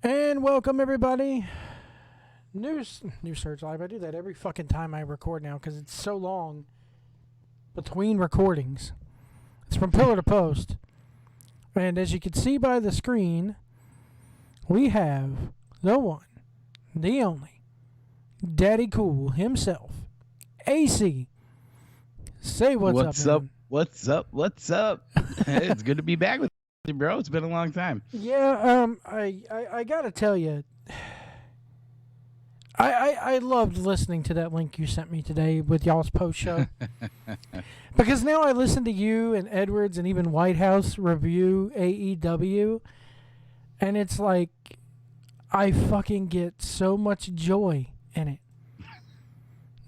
And welcome everybody. New Search Live. I do that every fucking time I record now because it's so long between recordings. It's from pillar to post. And as you can see by the screen, we have the one, the only, Daddy Cool himself, AC. Say what's up, man. What's up? It's good to be back with you, bro. It's been a long time. Yeah, I gotta tell you, I loved listening to that link you sent me today with y'all's post show. Because now I listen to you and Edwards and even Whitehouse review AEW, and it's like I fucking get so much joy in it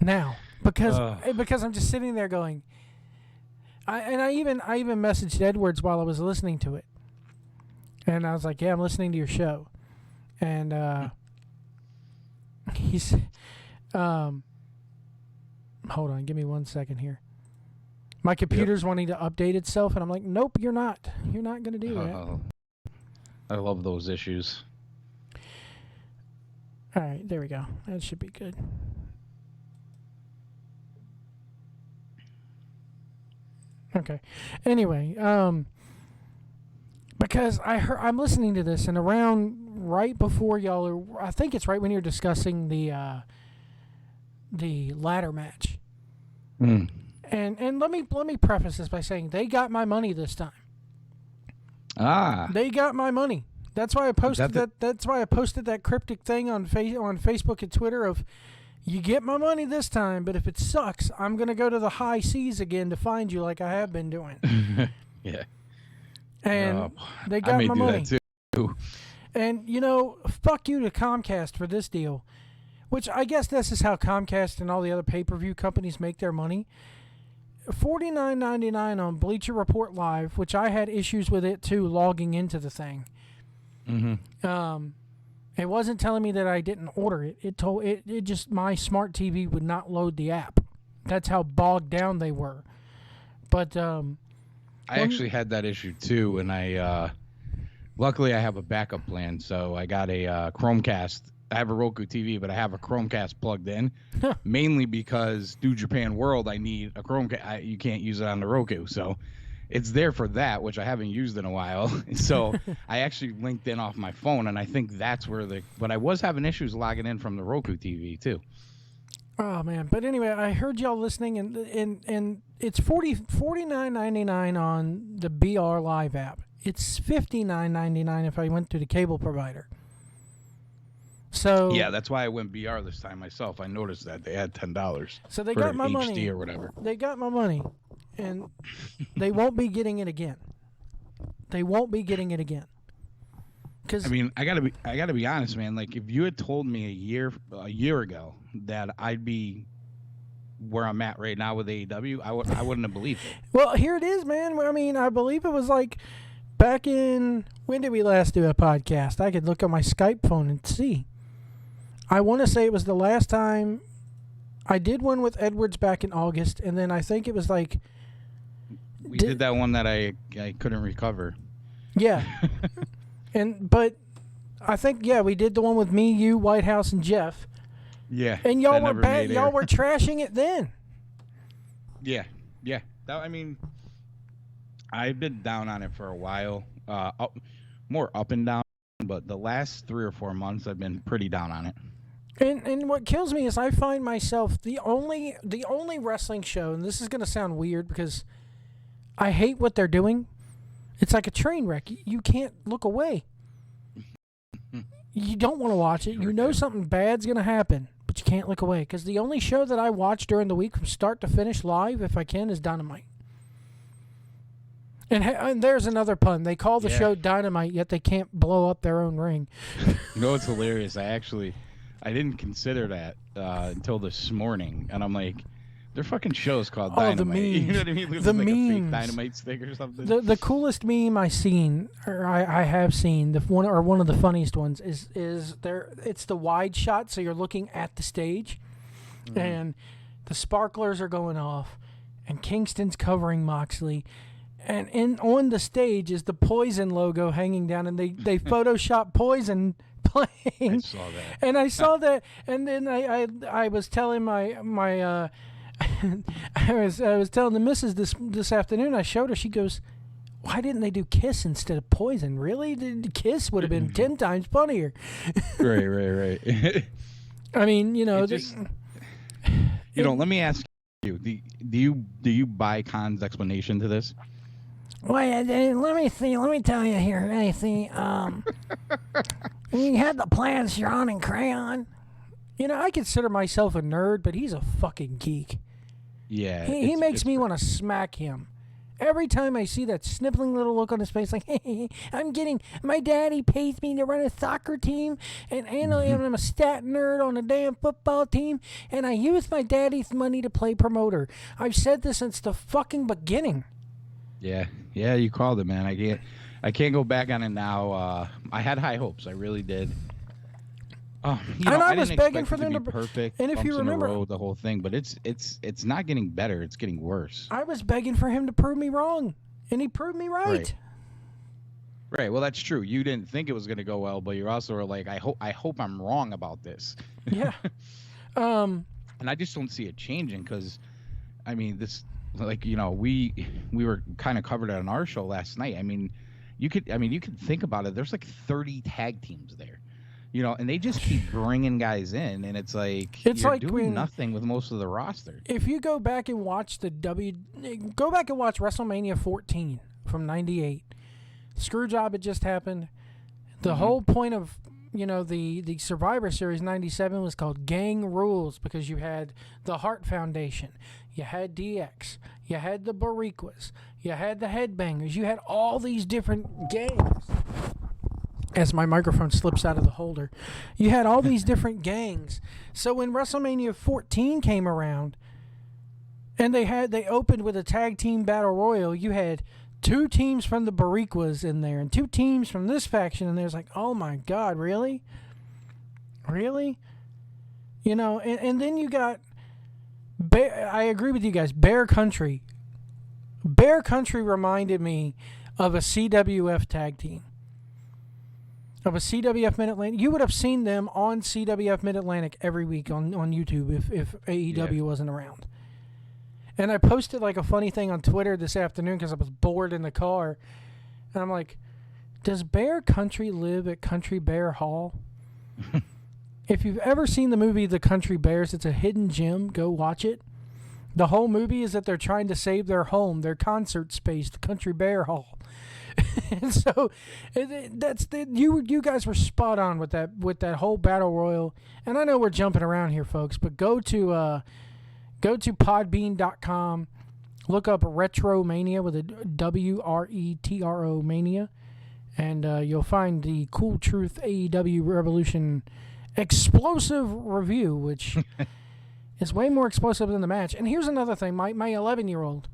now because I'm just sitting there going. I even messaged Edwards while I was listening to it, and I was like, "Yeah, I'm listening to your show," and he's, hold on, give me 1 second here. My computer's wanting to update itself, and I'm like, "Nope, you're not. You're not going to do that." I love those issues. All right, there we go. That should be good. Okay. Anyway, because I'm listening to this, and around right before y'all are, I think it's right when you're discussing the ladder match. Mm. And let me preface this by saying they got my money this time. Ah. They got my money. That's why I posted That's why I posted that cryptic thing on Facebook and Twitter of, you get my money this time, but if it sucks, I'm going to go to the high seas again to find you like I have been doing. Yeah. And they got my money. Do that too. And, you know, fuck you to Comcast for this deal, which I guess this is how Comcast and all the other pay-per-view companies make their money. $49.99 on Bleacher Report Live, which I had issues with it too, logging into the thing. Mm-hmm. It wasn't telling me that I didn't order it. It just, my smart TV would not load the app. That's how bogged down they were. But I actually had that issue too, and I luckily I have a backup plan, so I got a Chromecast. I have a Roku TV, but I have a Chromecast plugged in, mainly because New Japan World, I need a Chromecast. You can't use it on the Roku, so it's there for that, which I haven't used in a while. So I actually linked in off my phone, and I think that's where but I was having issues logging in from the Roku TV too. Oh man! But anyway, I heard y'all listening, and it's $49.99 on the BR Live app. It's $59.99 if I went to the cable provider. So yeah, that's why I went BR this time myself. I noticed that they had $10. So they got my HD money or whatever. They got my money, and they won't be getting it again. They won't be getting it again. Cause I mean, I gotta be honest, man. Like, if you had told me a year ago that I'd be where I'm at right now with AEW, I wouldn't have believed it. Well, here it is, man. I mean, I believe it was like back in, when did we last do a podcast? I could look at my Skype phone and see. I want to say it was the last time I did one with Edwards back in August, and then I think it was like we did that one that I couldn't recover. Yeah. But I think, yeah, we did the one with me, you, Whitehouse, and Jeff. Yeah. And y'all were bad. Y'all were trashing it then. Yeah. I mean, I've been down on it for a while. More up and down, but the last 3 or 4 months I've been pretty down on it. And what kills me is I find myself the only wrestling show, and this is going to sound weird because I hate what they're doing. It's like a train wreck. You can't look away. You don't want to watch it. You know something bad's going to happen, but you can't look away. Because the only show that I watch during the week from start to finish live, if I can, is Dynamite. And there's another pun. They call the show Dynamite, yet they can't blow up their own ring. You know, it's hilarious. I didn't consider that until this morning. And I'm like, their fucking show's called Dynamite. The memes. You know what I mean? It the like memes. A fake Dynamite stick or something. The coolest meme I seen, or I have seen, one of the funniest ones is there. It's the wide shot, so you're looking at the stage, and the sparklers are going off, and Kingston's covering Moxley, and on the stage is the Poison logo hanging down, and they Photoshop Poison playing. I saw that. And I saw that, and then I was telling my I was telling the missus this afternoon. I showed her. She goes, "Why didn't they do Kiss instead of Poison? Really? The Kiss would have been 10 times funnier." Right. I mean, let me ask you: do you buy Khan's explanation to this? Well, let me see. Let me tell you here. Let me see. You had the plans drawn in crayon. I consider myself a nerd, but he's a fucking geek. Yeah. He makes me want to smack him. Every time I see that snippling little look on his face, like, hey, my daddy pays me to run a soccer team, and I'm a stat nerd on a damn football team, and I use my daddy's money to play promoter. I've said this since the fucking beginning. Yeah, you called it, man. I can't go back on it now. I had high hopes. I really did. I was begging for them to be perfect. And if you remember the whole thing, but it's not getting better. It's getting worse. I was begging for him to prove me wrong, and he proved me right. Right. Well, that's true. You didn't think it was going to go well, but you also were like, I hope I'm wrong about this. Yeah. And I just don't see it changing because, I mean, this, like, we were kind of covered on our show last night. I mean, you could think about it. There's like 30 tag teams there. And they just keep bringing guys in, and it's like you're doing nothing with most of the roster. If you go back and watch WrestleMania 14 from '98, Screwjob had just happened. The whole point of the Survivor Series '97 was called Gang Rules because you had the Hart Foundation, you had DX, you had the Bariquas, you had the Headbangers, you had all these different gangs. As my microphone slips out of the holder, you had all these different gangs. So when WrestleMania 14 came around, and they opened with a tag team battle royal, you had 2 teams from the Bariquas in there and 2 teams from this faction, and there's like, oh my God, really? And then you got, I agree with you guys, Bear Country. Bear Country reminded me of a CWF tag team. Of a CWF Mid-Atlantic. You would have seen them on CWF Mid-Atlantic every week on YouTube if AEW wasn't around. And I posted like a funny thing on Twitter this afternoon because I was bored in the car. And I'm like, does Bear Country live at Country Bear Hall? If you've ever seen the movie The Country Bears, it's a hidden gem. Go watch it. The whole movie is that they're trying to save their home, their concert space, the Country Bear Hall. And so you guys were spot on with that whole battle royal. And I know we're jumping around here, folks, but go to podbean.com, look up Retromania with a WRETRO Mania, and you'll find the Cool Truth AEW Revolution explosive review, which is way more explosive than the match. And here's another thing: my 11-year-old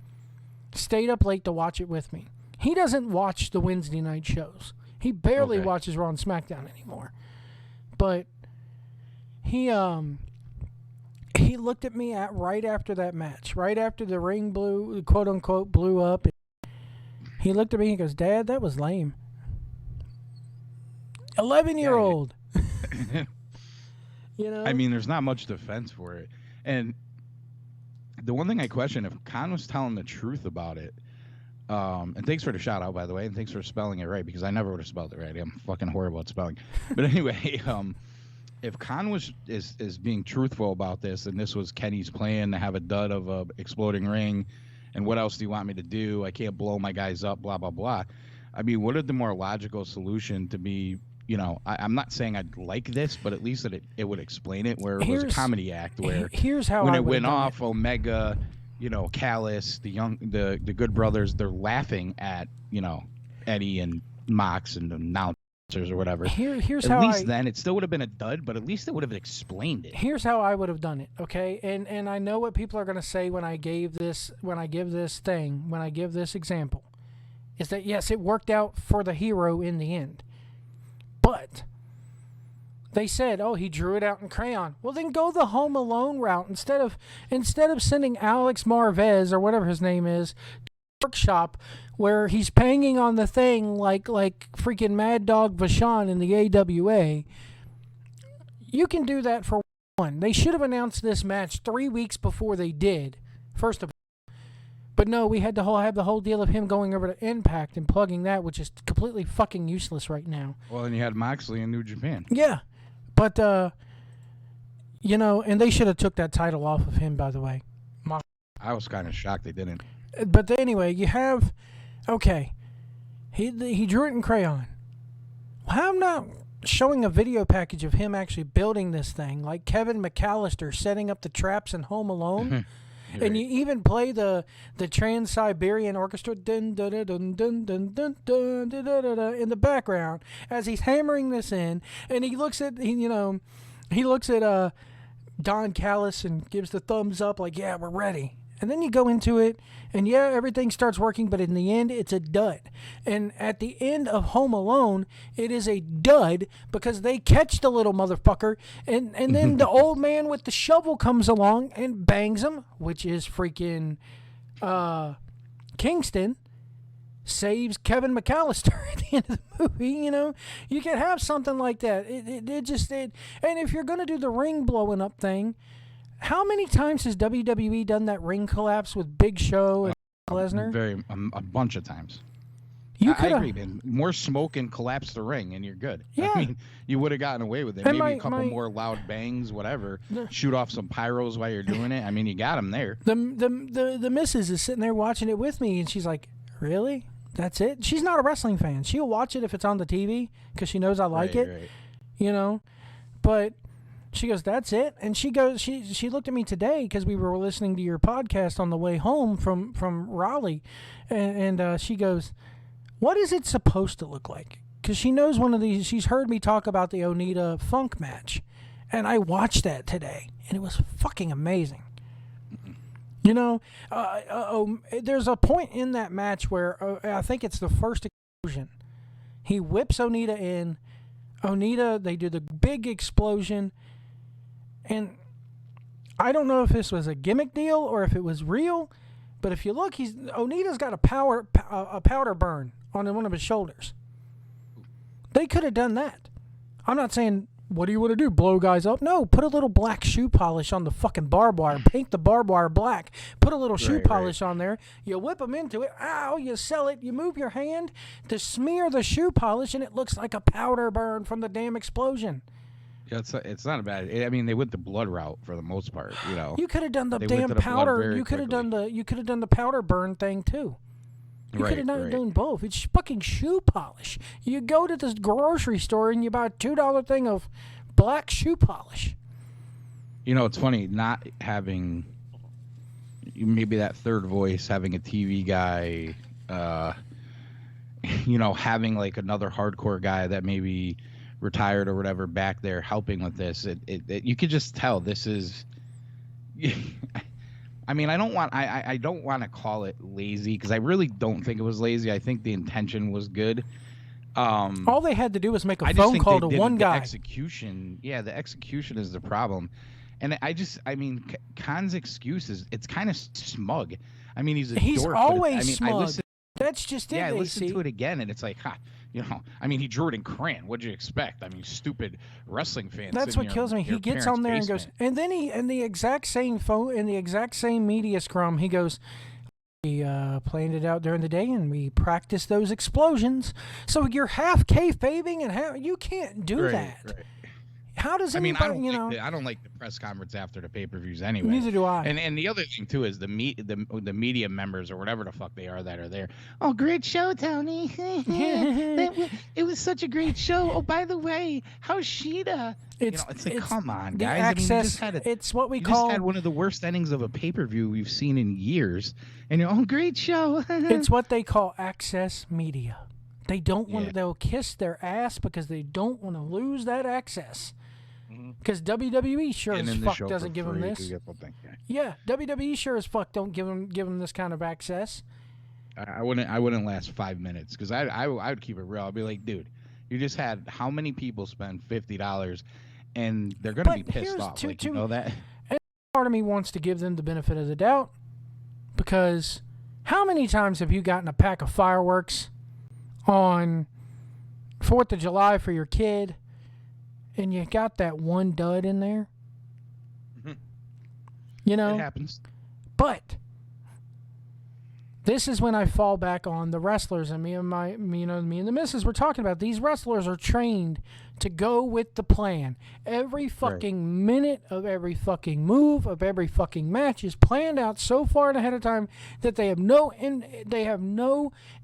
stayed up late to watch it with me. He doesn't watch the Wednesday night shows. He barely watches Raw and SmackDown anymore. But he looked at me right after that match, right after the ring blew, quote unquote, blew up. He looked at me and goes, "Dad, that was lame." 11-year-old. I mean, there's not much defense for it. And the one thing I question, if Khan was telling the truth about it, and thanks for the shout out, by the way, and thanks for spelling it right, because I never would have spelled it right. I'm fucking horrible at spelling. But anyway, if Khan is being truthful about this, and this was Kenny's plan to have a dud of a exploding ring, and what else do you want me to do? I can't blow my guys up, blah, blah, blah. I mean, what is the more logical solution to be, I'm not saying I'd like this, but at least it would explain it, where it was a comedy act where here's how when it went off, Omega, Callis, the Good Brothers, they're laughing at, Eddie and Mox and the announcers or whatever. Here's at how least then it still would have been a dud, but at least it would have explained it. Here's how I would have done it, okay? And I know what people are going to say when I give this example, is that yes, it worked out for the hero in the end. But they said, "Oh, he drew it out in crayon." Well, then go the Home Alone route instead of sending Alex Marvez or whatever his name is workshop where he's banging on the thing like freaking Mad Dog Vachon in the AWA. You can do that for one. They should have announced this match 3 weeks before they did, first of all. But no, we had to have the whole deal of him going over to Impact and plugging that, which is completely fucking useless right now. Well, and you had Moxley in New Japan. Yeah, but, and they should have took that title off of him, by the way. I was kind of shocked they didn't. But anyway, you have, okay, he drew it in crayon. How not showing a video package of him actually building this thing, like Kevin McAllister setting up the traps in Home Alone? And you even play the Trans-Siberian Orchestra dun, dun, dun, dun, dun, dun, dun, dun, dun, dun, dun, in the background as he's hammering this in, and he looks at Don Callis and gives the thumbs up like, yeah, we're ready. And then you go into it, and yeah, everything starts working, but in the end, it's a dud. And at the end of Home Alone, it is a dud because they catch the little motherfucker, and then the old man with the shovel comes along and bangs him, which is freaking Kingston, saves Kevin McAllister at the end of the movie. You can have something like that. And if you're going to do the ring blowing up thing, how many times has WWE done that ring collapse with Big Show and Lesnar? A bunch of times. I agree, man. More smoke and collapse the ring, and you're good. Yeah. I mean, you would have gotten away with it. And maybe a couple more loud bangs, whatever. Shoot off some pyros while you're doing it. I mean, you got him there. The missus is sitting there watching it with me, and she's like, really? That's it? She's not a wrestling fan. She'll watch it if it's on the TV because she knows I like it. Right. But she goes, that's it? And she goes, she looked at me today because we were listening to your podcast on the way home from Raleigh. And she goes, what is it supposed to look like? Because she knows one of these, she's heard me talk about the Onita Funk match. And I watched that today, and it was fucking amazing. There's a point in that match where I think it's the first explosion. He whips Onita in. Onita, they do the big explosion. And I don't know if this was a gimmick deal or if it was real, but if you look, Onita's got a powder burn on one of his shoulders. They could have done that. I'm not saying, what do you want to do, blow guys up? No, put a little black shoe polish on the fucking barbed wire. Paint the barbed wire black. Put a little shoe polish on there. You whip them into it. Ow, you sell it. You move your hand to smear the shoe polish, and it looks like a powder burn from the damn explosion. Yeah, it's not a bad. I mean, they went the blood route for the most part. You could have done the damn powder. You could have done the powder burn thing too. You could have done both. It's fucking shoe polish. You go to this grocery store and you buy a $2 thing of black shoe polish. It's funny not having maybe that third voice, having a TV guy, having like another hardcore guy that maybe retired or whatever back there helping with this. It you could just tell this is. I mean, I don't want to call it lazy because I really don't think it was lazy. I think the intention was good. All they had to do was make a phone call to one guy. The execution is the problem. And I mean, Khan's excuse is it's kind of smug. I mean, he's dork, always smug. That's just it. Yeah, I listened to it again, and it's like, I mean, he drew it in crayon. What'd you expect? I mean, stupid wrestling fans. That's what kills me. He gets on there and goes, and then in the exact same media scrum, he goes, we planned it out during the day, and we practiced those explosions. So you're half kayfabing, and you can't do that. Right. How does anybody, I don't like the press conference after the pay-per-views anyway. Neither do I. And the other thing too is the media members or whatever the fuck they are that are there. Oh, great show, Tony. It was such a great show. Oh, by the way, how's Sheeta? It's like, come on, guys. Access, it's what we call. Just had one of the worst endings of a pay-per-view we've seen in years, and great show. It's what they call access media. They don't want to. They'll kiss their ass because they don't want to lose that access. Because WWE sure as fuck doesn't give them this. Yeah, WWE sure as fuck don't give them this kind of access. I wouldn't last 5 minutes because I would keep it real. I'd be like, dude, you just had how many people spend $50 and they're gonna be pissed off. You know that. And part of me wants to give them the benefit of the doubt because How many times have you gotten a pack of fireworks on 4th of July for your kid and you got that one dud in there? Mm-hmm. You know? It happens. But this is when I fall back on the wrestlers, and me and the missus were talking about these wrestlers are trained to go with the plan. Every fucking minute of every fucking move of every fucking match is planned out so far ahead of time that they have no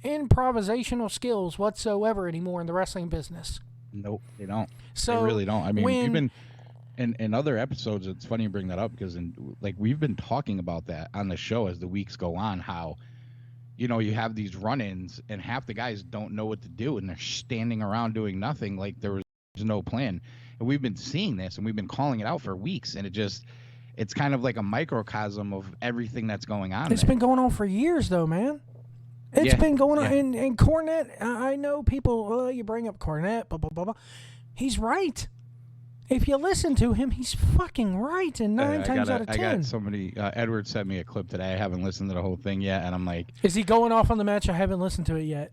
improvisational skills whatsoever anymore in the wrestling business. Nope, they don't. So they really don't. I mean, we've been in other episodes. It's funny you bring that up because we've been talking about that on the show as the weeks go on. How you have these run-ins and half the guys don't know what to do and they're standing around doing nothing like there's no plan. And we've been seeing this and we've been calling it out for weeks, and it's kind of like a microcosm of everything that's going on. It's been going on for years though, man. It's been going on. And Cornette, I know people, you bring up Cornette, blah, blah, blah, blah. He's right. If you listen to him, he's fucking right, and 9 times out of 10. I got somebody, Edward sent me a clip today. I haven't listened to the whole thing yet, and I'm like... Is he going off on the match? I haven't listened to it yet.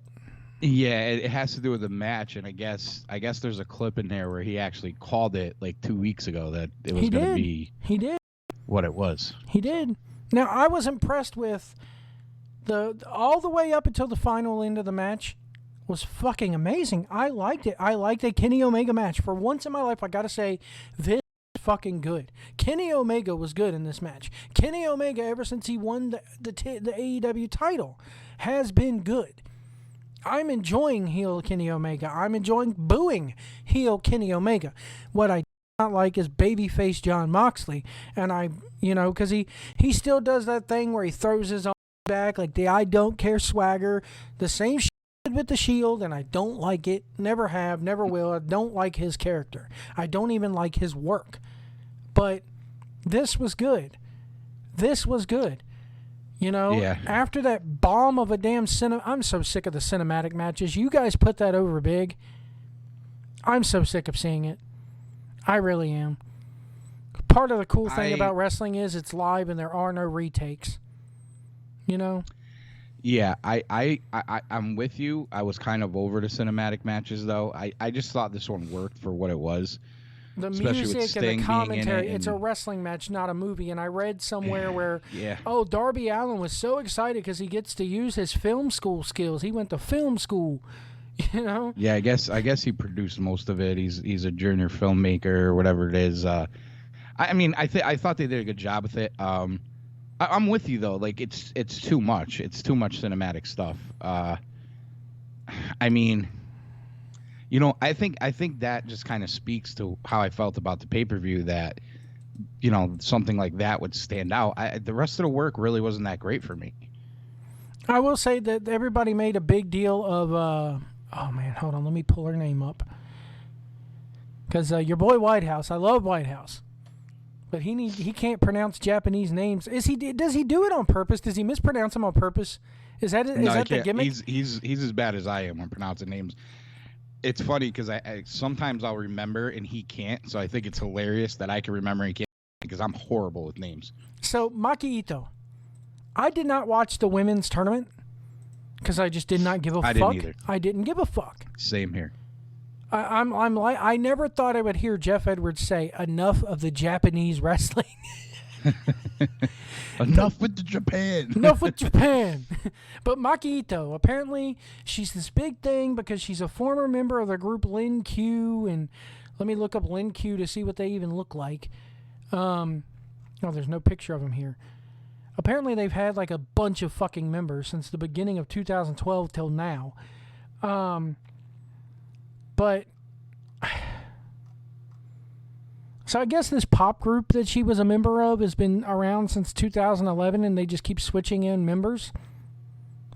Yeah, it has to do with the match, and I guess there's a clip in there where he actually called it like 2 weeks ago that it was going to be... He did. What it was. He did. Now, I was impressed with all the way up until the final end of the match. Was fucking amazing. I liked it. I liked a Kenny Omega match. For once in my life, I gotta say, this is fucking good. Kenny Omega was good in this match. Kenny Omega, ever since he won the AEW title, has been good. I'm enjoying heel Kenny Omega. I'm enjoying booing heel Kenny Omega. What I do not like is babyface John Moxley. And because he still does that thing where he throws his arm back, like the I don't care swagger, the same shit with the Shield, and I don't like it. Never have, never will. I don't like his character. I don't even like his work. But this was good. After that bomb of a damn I'm so sick of the cinematic matches. You guys put that over big. I'm so sick of seeing it. I really am. Part of the cool thing about wrestling is it's live and there are no retakes. Yeah, I'm with you. I was kind of over the cinematic matches, though. I just thought this one worked for what it was. The music and the commentary, it's a wrestling match, not a movie. And I read somewhere where, Darby Allin was so excited because he gets to use his film school skills. He went to film school, Yeah, I guess he produced most of it. He's a junior filmmaker or whatever it is. I thought they did a good job with it. I'm with you though. Like it's too much. It's too much cinematic stuff. I think that just kind of speaks to how I felt about the pay-per-view. That something like that would stand out. The rest of the work really wasn't that great for me. I will say that everybody made a big deal of. Oh man, hold on. Let me pull her name up. Because your boy Whitehouse, I love Whitehouse. But he can't pronounce Japanese names. Does he do it on purpose? Does he mispronounce them on purpose? Is that the gimmick? He's as bad as I am on pronouncing names. It's funny because I sometimes I'll remember and he can't. So I think it's hilarious that I can remember and he can't because I'm horrible with names. So Maki Ito, I did not watch the women's tournament because I just did not give a fuck. I didn't either. I didn't give a fuck. Same here. I never thought I would hear Jeff Edwards say enough of the Japanese wrestling. Enough with Japan. Enough with Japan. But Maki Ito, apparently she's this big thing because she's a former member of the group Lin Q, and let me look up Lin Q to see what they even look like. There's no picture of them here. Apparently they've had like a bunch of fucking members since the beginning of 2012 till now. But so I guess this pop group that she was a member of has been around since 2011, and they just keep switching in members.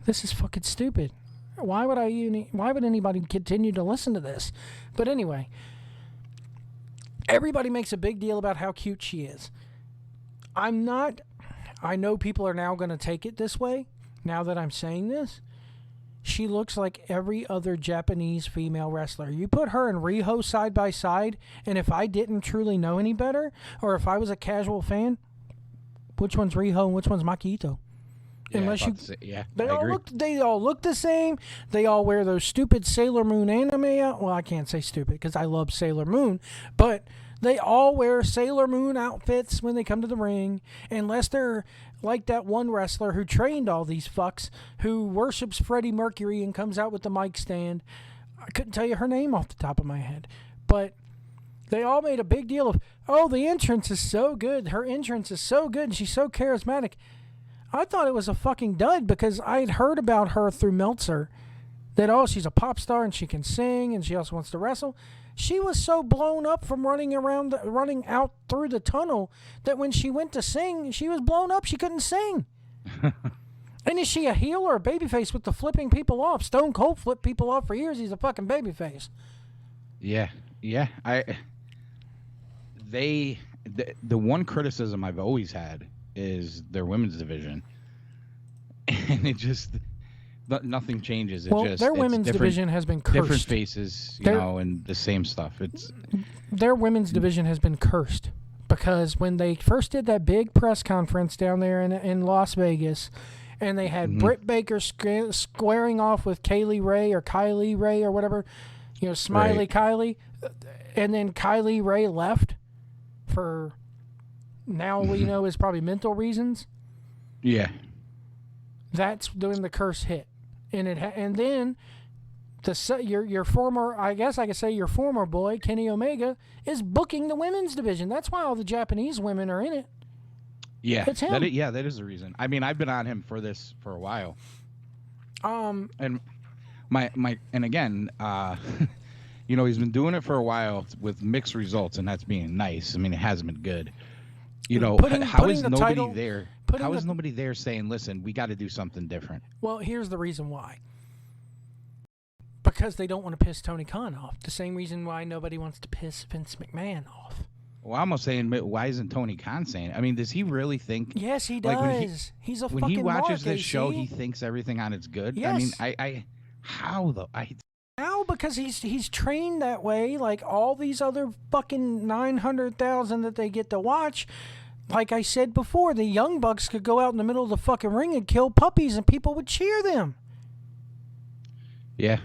This is fucking stupid. Why would anybody continue to listen to this? But anyway, everybody makes a big deal about how cute she is. I know people are now going to take it this way now that I'm saying this. She looks like every other Japanese female wrestler. You put her and Riho side by side, and if I didn't truly know any better, or if I was a casual fan, which one's Riho and which one's Maki Ito? Unless you, I agree. they all look the same. They all wear those stupid Sailor Moon anime. Well, I can't say stupid because I love Sailor Moon, but they all wear Sailor Moon outfits when they come to the ring, unless they're like that one wrestler who trained all these fucks, who worships Freddie Mercury and comes out with the mic stand. I couldn't tell you her name off the top of my head, but they all made a big deal of, oh, the entrance is so good. Her entrance is so good, and she's so charismatic. I thought it was a fucking dud because I had heard about her through Meltzer, that, oh, she's a pop star and she can sing and she also wants to wrestle. She was so blown up from running out through the tunnel that when she went to sing, she was blown up. She couldn't sing. And is she a heel or a babyface with the flipping people off? Stone Cold flipped people off for years. He's a fucking babyface. Yeah. The one criticism I've always had is their women's division, and it just nothing changes. Their women's division has been cursed. Different faces, and the same stuff. Their women's division has been cursed because when they first did that big press conference down there in Las Vegas, and they had Britt Baker squaring off with Kylie Ray or whatever, Smiley right. Kylie, and then Kylie Ray left for now we know is probably mental reasons. Yeah. That's when the curse hit. And then your former, I guess I could say your former boy, Kenny Omega, is booking the women's division. That's why all the Japanese women are in it. Yeah. It's him. That is the reason. I mean, I've been on him for this for a while. And and again, he's been doing it for a while with mixed results, and that's being nice. I mean, it hasn't been good. How is nobody there saying, listen, we got to do something different? Well, here's the reason why. Because they don't want to piss Tony Khan off. The same reason why nobody wants to piss Vince McMahon off. Well, I'm almost saying, why isn't Tony Khan saying it? I mean, does he really think? Yes, he does. He's a fucking when he watches mark, this show, he thinks everything on it's good. Yes. I mean, how though? How? Because he's trained that way. Like all these other fucking 900,000 that they get to watch. Like I said before, the Young Bucks could go out in the middle of the fucking ring and kill puppies, and people would cheer them. Yeah.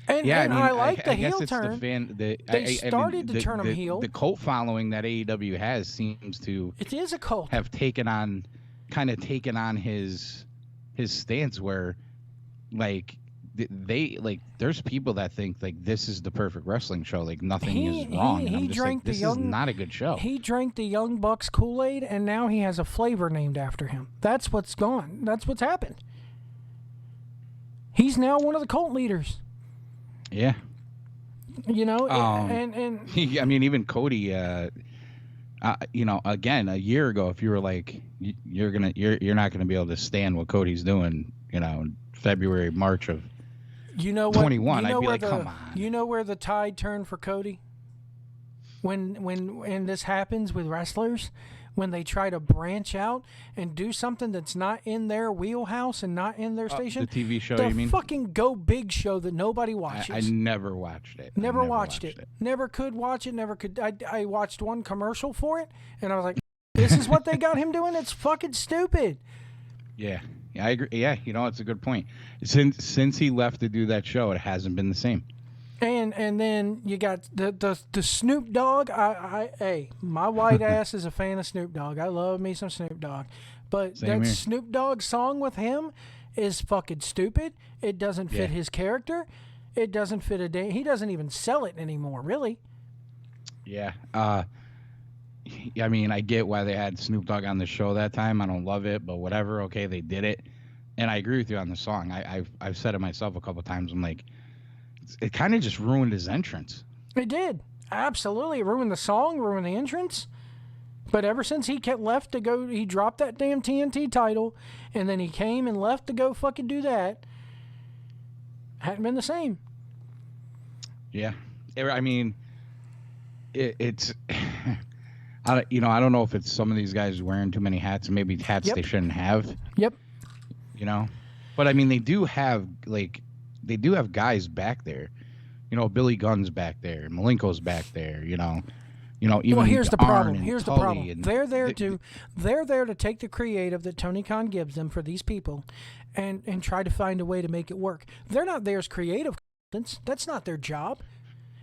And I like the heel turn. They started to turn him heel. The cult following that AEW has seems to. It is a cult. Have taken on his stance where, there's people that think this is the perfect wrestling show. Nothing is wrong. This is not a good show. He drank the Young Bucks Kool-Aid, and now he has a flavor named after him. That's what's gone. That's what's happened. He's now one of the cult leaders. Yeah. And I mean, even Cody. Again, a year ago, if you were like, you're not gonna be able to stand what Cody's doing, in February, March of 21, I'd be like, come on. You know where the tide turned for Cody? When this happens with wrestlers, when they try to branch out and do something that's not in their wheelhouse and not in their station. The TV show, you mean? The fucking Go Big show that nobody watches. I never watched it. Never watched it. Never could watch it. Never could. I watched one commercial for it, and I was like, this is what they got him doing? It's fucking stupid. Yeah, I agree. Yeah, it's a good point. Since he left to do that show, it hasn't been the same. And then you got the Snoop Dogg. Hey, my white ass is a fan of Snoop Dogg. I love me some Snoop Dogg. But Same here. Snoop Dogg song with him is fucking stupid. It doesn't fit his character. It doesn't fit a day. He doesn't even sell it anymore, really. Yeah. I mean, I get why they had Snoop Dogg on the show that time. I don't love it, but whatever. Okay, they did it. And I agree with you on the song. I've said it myself a couple times. I'm like, it kind of just ruined his entrance. It did. Absolutely. It ruined the song, ruined the entrance. But ever since he left to go, he dropped that damn TNT title, and then he came and left to go fucking do that. Hadn't been the same. Yeah. I mean, it's... I don't know if it's some of these guys wearing too many hats, maybe hats they shouldn't have. Yep. But I mean, they do have guys back there. Billy Gunn's back there, Malenko's back there. Even well, here's the Arn problem. and Here's the Tully problem. and They're there to take the creative that Tony Khan gives them for these people, and try to find a way to make it work. They're not there as creative consultants. That's not their job.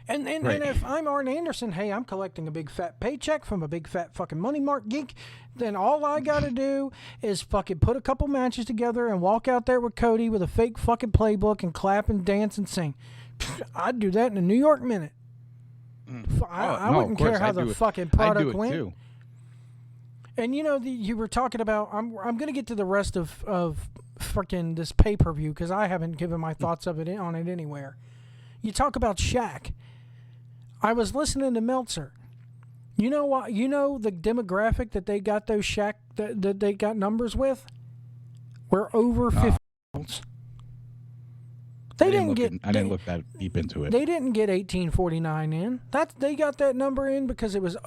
And if I'm Arn Anderson, hey, I'm collecting a big fat paycheck from a big fat fucking money mark geek, then all I gotta do is fucking put a couple matches together and walk out there with Cody with a fake fucking playbook and clap and dance and sing. I'd do that in a New York minute. I wouldn't care how the fucking product went. Too. And you were talking about. I'm gonna get to the rest of freaking this pay-per-view because I haven't given my thoughts on it anywhere. You talk about Shaq. I was listening to Meltzer. You know what? You know the demographic that they got those Shaq that they got numbers with. We're over 50-year-olds. I didn't look that deep into it. They didn't get 1849 in. They got that number in because it was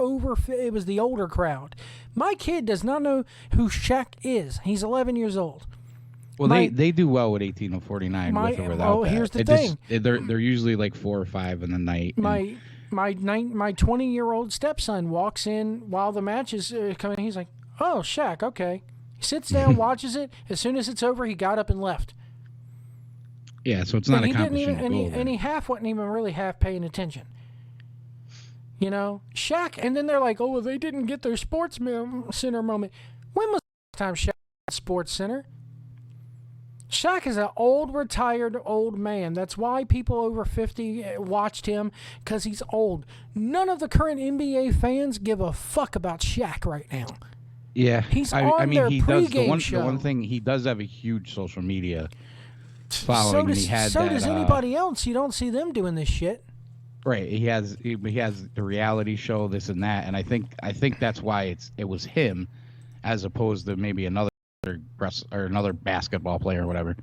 it was the older crowd. My kid does not know who Shaq is. He's 11 years old. Well, they do well with 1849 with or without that. Here's the thing. They're usually like 4 or 5 in the night. My 20-year-old stepson walks in while the match is coming. He's like, "Oh, Shaq, okay." He sits down, watches it. As soon as it's over, he got up and left. Yeah, so it's not accomplishing the goal. And he wasn't even really half paying attention. Shaq, and then they're like, "Oh, well, they didn't get their Sports Center moment." When was the last time Shaq at Sports Center? Shaq is an retired old man. That's why people over 50 watched him, because he's old. None of the current NBA fans give a fuck about Shaq right now. Yeah, he's on their pregame show. The one thing, he does have a huge social media following. So does anybody else. You don't see them doing this shit. Right. He has the reality show, this and that, and I think that's why it was him, as opposed to maybe another or another basketball player or whatever.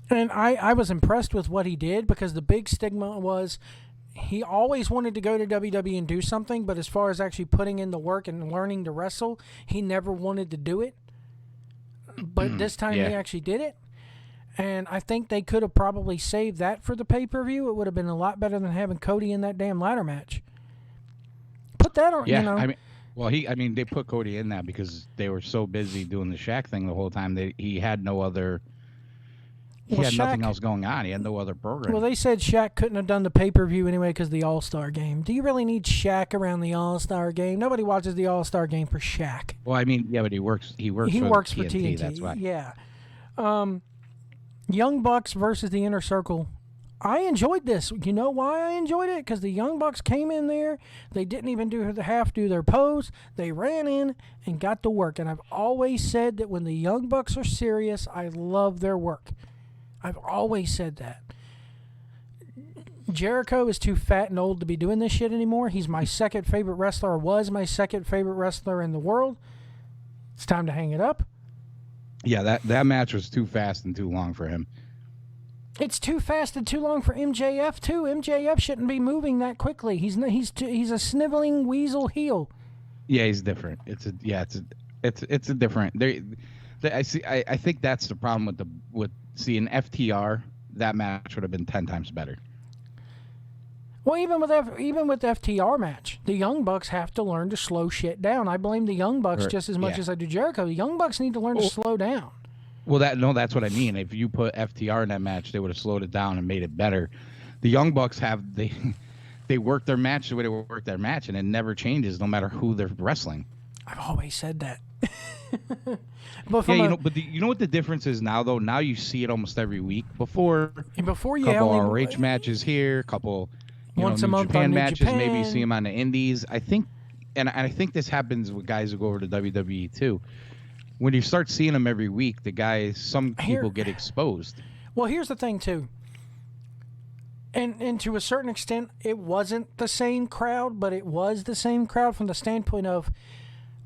And I was impressed with what he did, because the big stigma was he always wanted to go to WWE and do something, but as far as actually putting in the work and learning to wrestle, he never wanted to do it. But this time he actually did it. And I think they could have probably saved that for the pay-per-view. It would have been a lot better than having Cody in that damn ladder match. Put that on, they put Cody in that because they were so busy doing the Shaq thing the whole time. He had no other. Nothing else going on. He had no other program. Well, they said Shaq couldn't have done the pay-per-view anyway because of the All-Star Game. Do you really need Shaq around the All-Star Game? Nobody watches the All-Star Game for Shaq. Well, but he works. He works for TNT. That's why. Yeah. Young Bucks versus the Inner Circle. I enjoyed this. You know why I enjoyed it? Because the Young Bucks came in there. They didn't even do their pose. They ran in and got to work. And I've always said that when the Young Bucks are serious, I love their work. I've always said that. Jericho is too fat and old to be doing this shit anymore. He's my second favorite wrestler, or was my second favorite wrestler in the world. It's time to hang it up. Yeah, that match was too fast and too long for him. It's too fast and too long for MJF too. MJF shouldn't be moving that quickly. He's a sniveling weasel heel. Yeah, he's different. It's a different. I think that's the problem with seeing FTR. That match would have been 10 times better. Well, even with the FTR match, the Young Bucks have to learn to slow shit down. I blame the Young Bucks just as much as I do Jericho. The Young Bucks need to learn to slow down. Well, that's what I mean. If you put FTR in that match, they would have slowed it down and made it better. The Young Bucks they work their match the way they work their match, and it never changes no matter who they're wrestling. I've always said that. You know what the difference is now, though? Now you see it almost every week. Before couple ROH matches here, couple once a month Japan on New matches, Japan. maybe you see them on the Indies. I think this happens with guys who go over to WWE too. When you start seeing them every week, some people get exposed. Well, here's the thing too. And to a certain extent, it wasn't the same crowd, but it was the same crowd from the standpoint of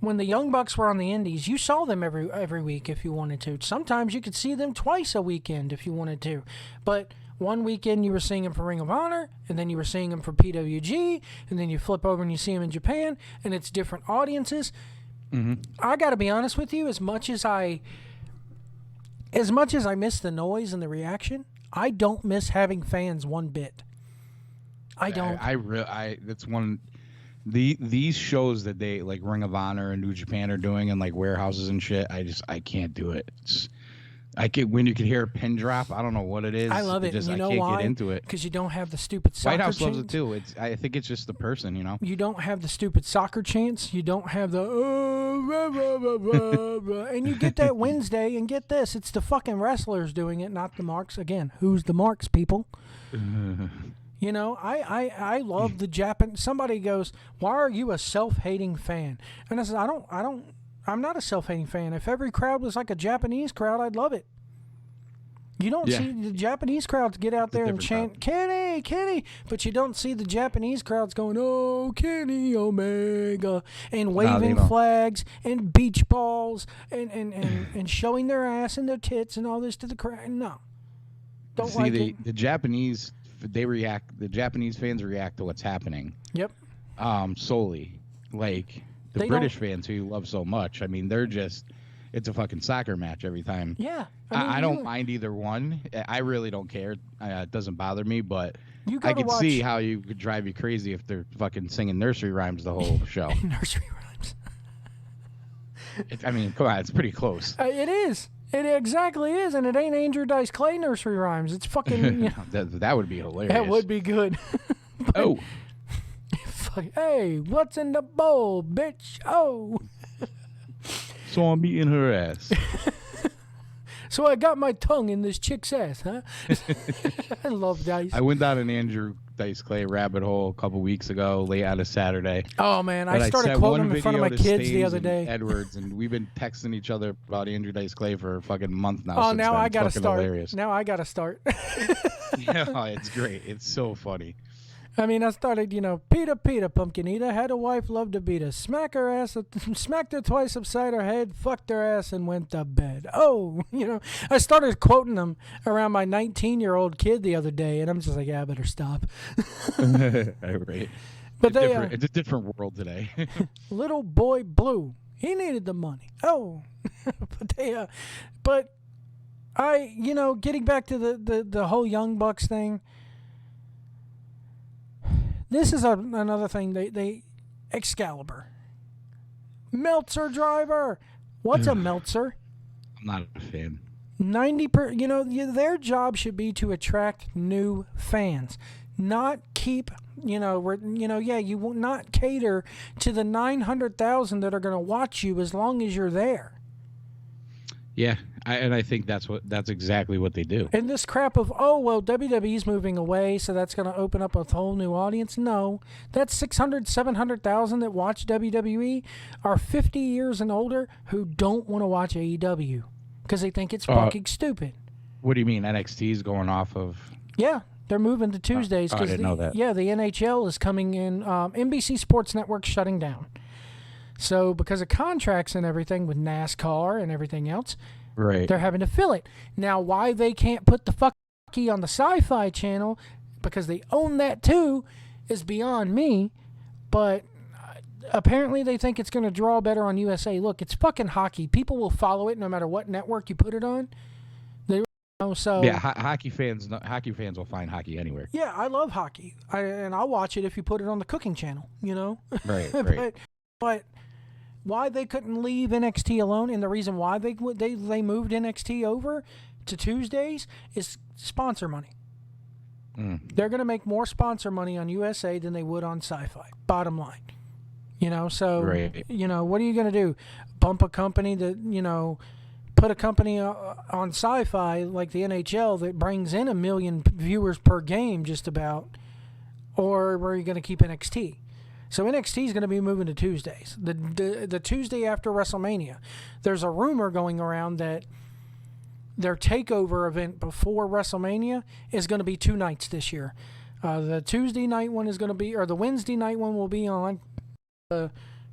when the Young Bucks were on the Indies, you saw them every week if you wanted to. Sometimes you could see them twice a weekend if you wanted to. But one weekend you were seeing them for Ring of Honor, and then you were seeing them for PWG, and then you flip over and you see them in Japan, and it's different audiences. Mm-hmm. I got to be honest with you, as much as I miss the noise and the reaction, I don't miss having fans one bit. I don't. That's one. These shows that they like Ring of Honor and New Japan are doing in like warehouses and shit, I can't do it. When you can hear a pin drop, I don't know what it is. I love it. I can't get into it. Because you don't have the stupid soccer White House chants. loves it too. I think it's just the person, You don't have the stupid soccer chants. You don't have the rah, rah, rah, rah, rah. And you get that Wednesday, and get this, it's the fucking wrestlers doing it, not the marks. Again, who's the marks, people? I love the Japan. Somebody goes, "Why are you a self-hating fan?" And I said, I'm not a self-hating fan. If every crowd was like a Japanese crowd, I'd love it. You don't see the Japanese crowds get out there and chant, "Kenny, Kenny," but you don't see the Japanese crowds going, "Oh, Kenny Omega," and waving flags and beach balls and showing their ass and their tits and all this to the crowd. No. Don't like it. The Japanese, the Japanese fans react to what's happening. Yep. Solely. Like, the British fans who you love so much, I mean, they're just, it's a fucking soccer match every time. Yeah. I don't mind either one. I really don't care. It doesn't bother me, but I can see how you could drive you crazy if they're fucking singing nursery rhymes the whole show. Nursery rhymes. I mean, come on, it's pretty close. It is. It exactly is, and it ain't Andrew Dice Clay nursery rhymes. It's fucking... that would be hilarious. That would be good. Oh. Hey, what's in the bowl, bitch? Oh. So I'm eating her ass. So I got my tongue in this chick's ass, huh? I love Dice. I went down an Andrew Dice Clay rabbit hole a couple weeks ago, late out of Saturday. Oh, man. I started quoting him in front of my kids the other day. Edwards, and we've been texting each other about Andrew Dice Clay for a fucking month now. Oh, now I got to start. Hilarious. Now I got to start. Yeah, it's great. It's so funny. I mean, I started, Peter, pumpkin eater, had a wife, loved to beat her. Smacked her twice upside her head, fucked her ass, and went to bed. Oh, I started quoting them around my 19-year-old kid the other day, and I'm just like, yeah, I better stop. Right. But it's a different world today. Little boy Blue, he needed the money. Oh, but getting back to the whole Young Bucks thing. This is another thing. They Excalibur, Meltzer driver. What's a Meltzer? I'm not a fan. 90%. Their job should be to attract new fans, not keep. You will not cater to the 900,000 that are going to watch you as long as you're there. Yeah, I think that's exactly what they do. And this crap of, WWE's moving away, so that's going to open up a whole new audience. No, that's 600, 700,000 that watch WWE are 50 years and older who don't want to watch AEW because they think it's fucking stupid. What do you mean? NXT's going off of? Yeah, they're moving to Tuesdays. I didn't know that. Yeah, the NHL is coming in. NBC Sports Network shutting down. So because of contracts and everything with NASCAR and everything else, right, they're having to fill it. Now, why they can't put the fucky on the Sci-Fi Channel, because they own that too, is beyond me. But apparently they think it's going to draw better on USA. Look, it's fucking hockey. People will follow it no matter what network you put it on. So yeah, hockey fans will find hockey anywhere. Yeah, I love hockey, and I'll watch it if you put it on the cooking channel. Right. But why they couldn't leave NXT alone, and the reason why they moved NXT over to Tuesdays is sponsor money. They're going to make more sponsor money on USA than they would on Sci-Fi. Bottom line, So right. What are you going to do? Bump a company that put a company on Sci-Fi like the NHL that brings in 1 million viewers per game, just about, or were you going to keep NXT? So NXT is going to be moving to Tuesdays. The Tuesday after WrestleMania. There's a rumor going around that their takeover event before WrestleMania is going to be 2 nights this year. The Tuesday night one is going to be, or the Wednesday night one will be on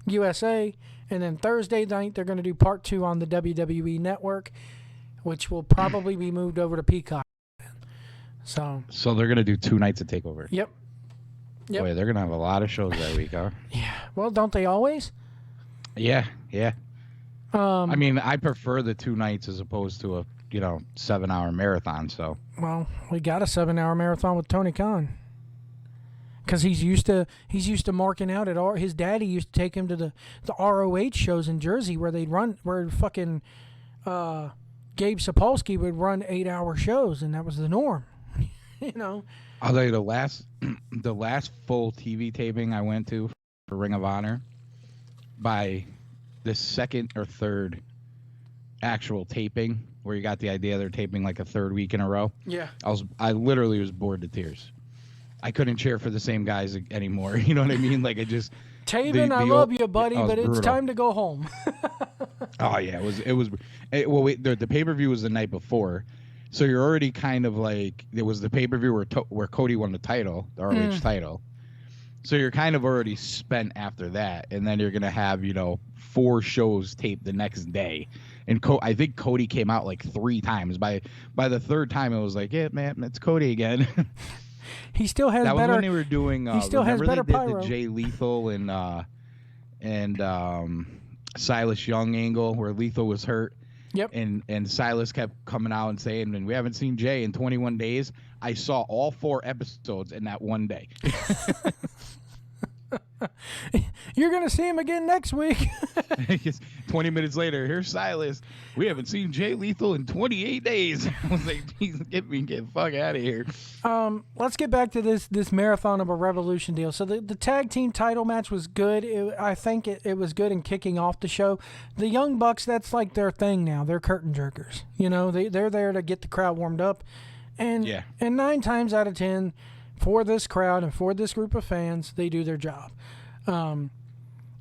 USA, and then Thursday night they're going to do part 2 on the WWE Network, which will probably be moved over to Peacock. So they're going to do 2 nights of takeover. Yep. Boy, they're going to have a lot of shows that week, huh? Yeah. Well, don't they always? Yeah. I mean, I prefer the 2 nights as opposed to a 7-hour marathon. So. Well, we got a 7-hour marathon with Tony Khan. because he's used to marking out at his daddy used to take him to the ROH shows in Jersey where fucking Gabe Sapolsky would run 8-hour shows, and that was the norm. You know. I'll tell you the last full TV taping I went to for Ring of Honor, by the second or third actual taping, where you got the idea they're taping like a third week in a row. Yeah. I literally was bored to tears. I couldn't cheer for the same guys anymore. You know what I mean? Like, I just. Taven, I love you, buddy, but brutal. it's time to go home. Oh yeah, the pay-per-view was the night before, so you're already kind of like, it was the pay-per-view where Cody won the title, the ROH title. So you're kind of already spent after that, and then you're gonna have 4 shows taped the next day. And I think Cody came out like 3 times. By the third time, it was like, yeah, man, it's Cody again. He still has that better. was when they were doing. He still has better they did pyro. the Jay Lethal and Silas Young angle where Lethal was hurt. Yep. And Silas kept coming out and saying, and we haven't seen Jay in 21 days. I saw all 4 episodes in that one day. You're going to see him again next week. 20 minutes later, here's Silas. We haven't seen Jay Lethal in 28 days. I was like, Jesus, get the fuck out of here. Let's get back to this marathon of a Revolution deal. So the tag team title match was good. I think it was good in kicking off the show. The Young Bucks, that's like their thing now. They're curtain jerkers. They're there to get the crowd warmed up. And 9 times out of 10, for this crowd and for this group of fans, they do their job.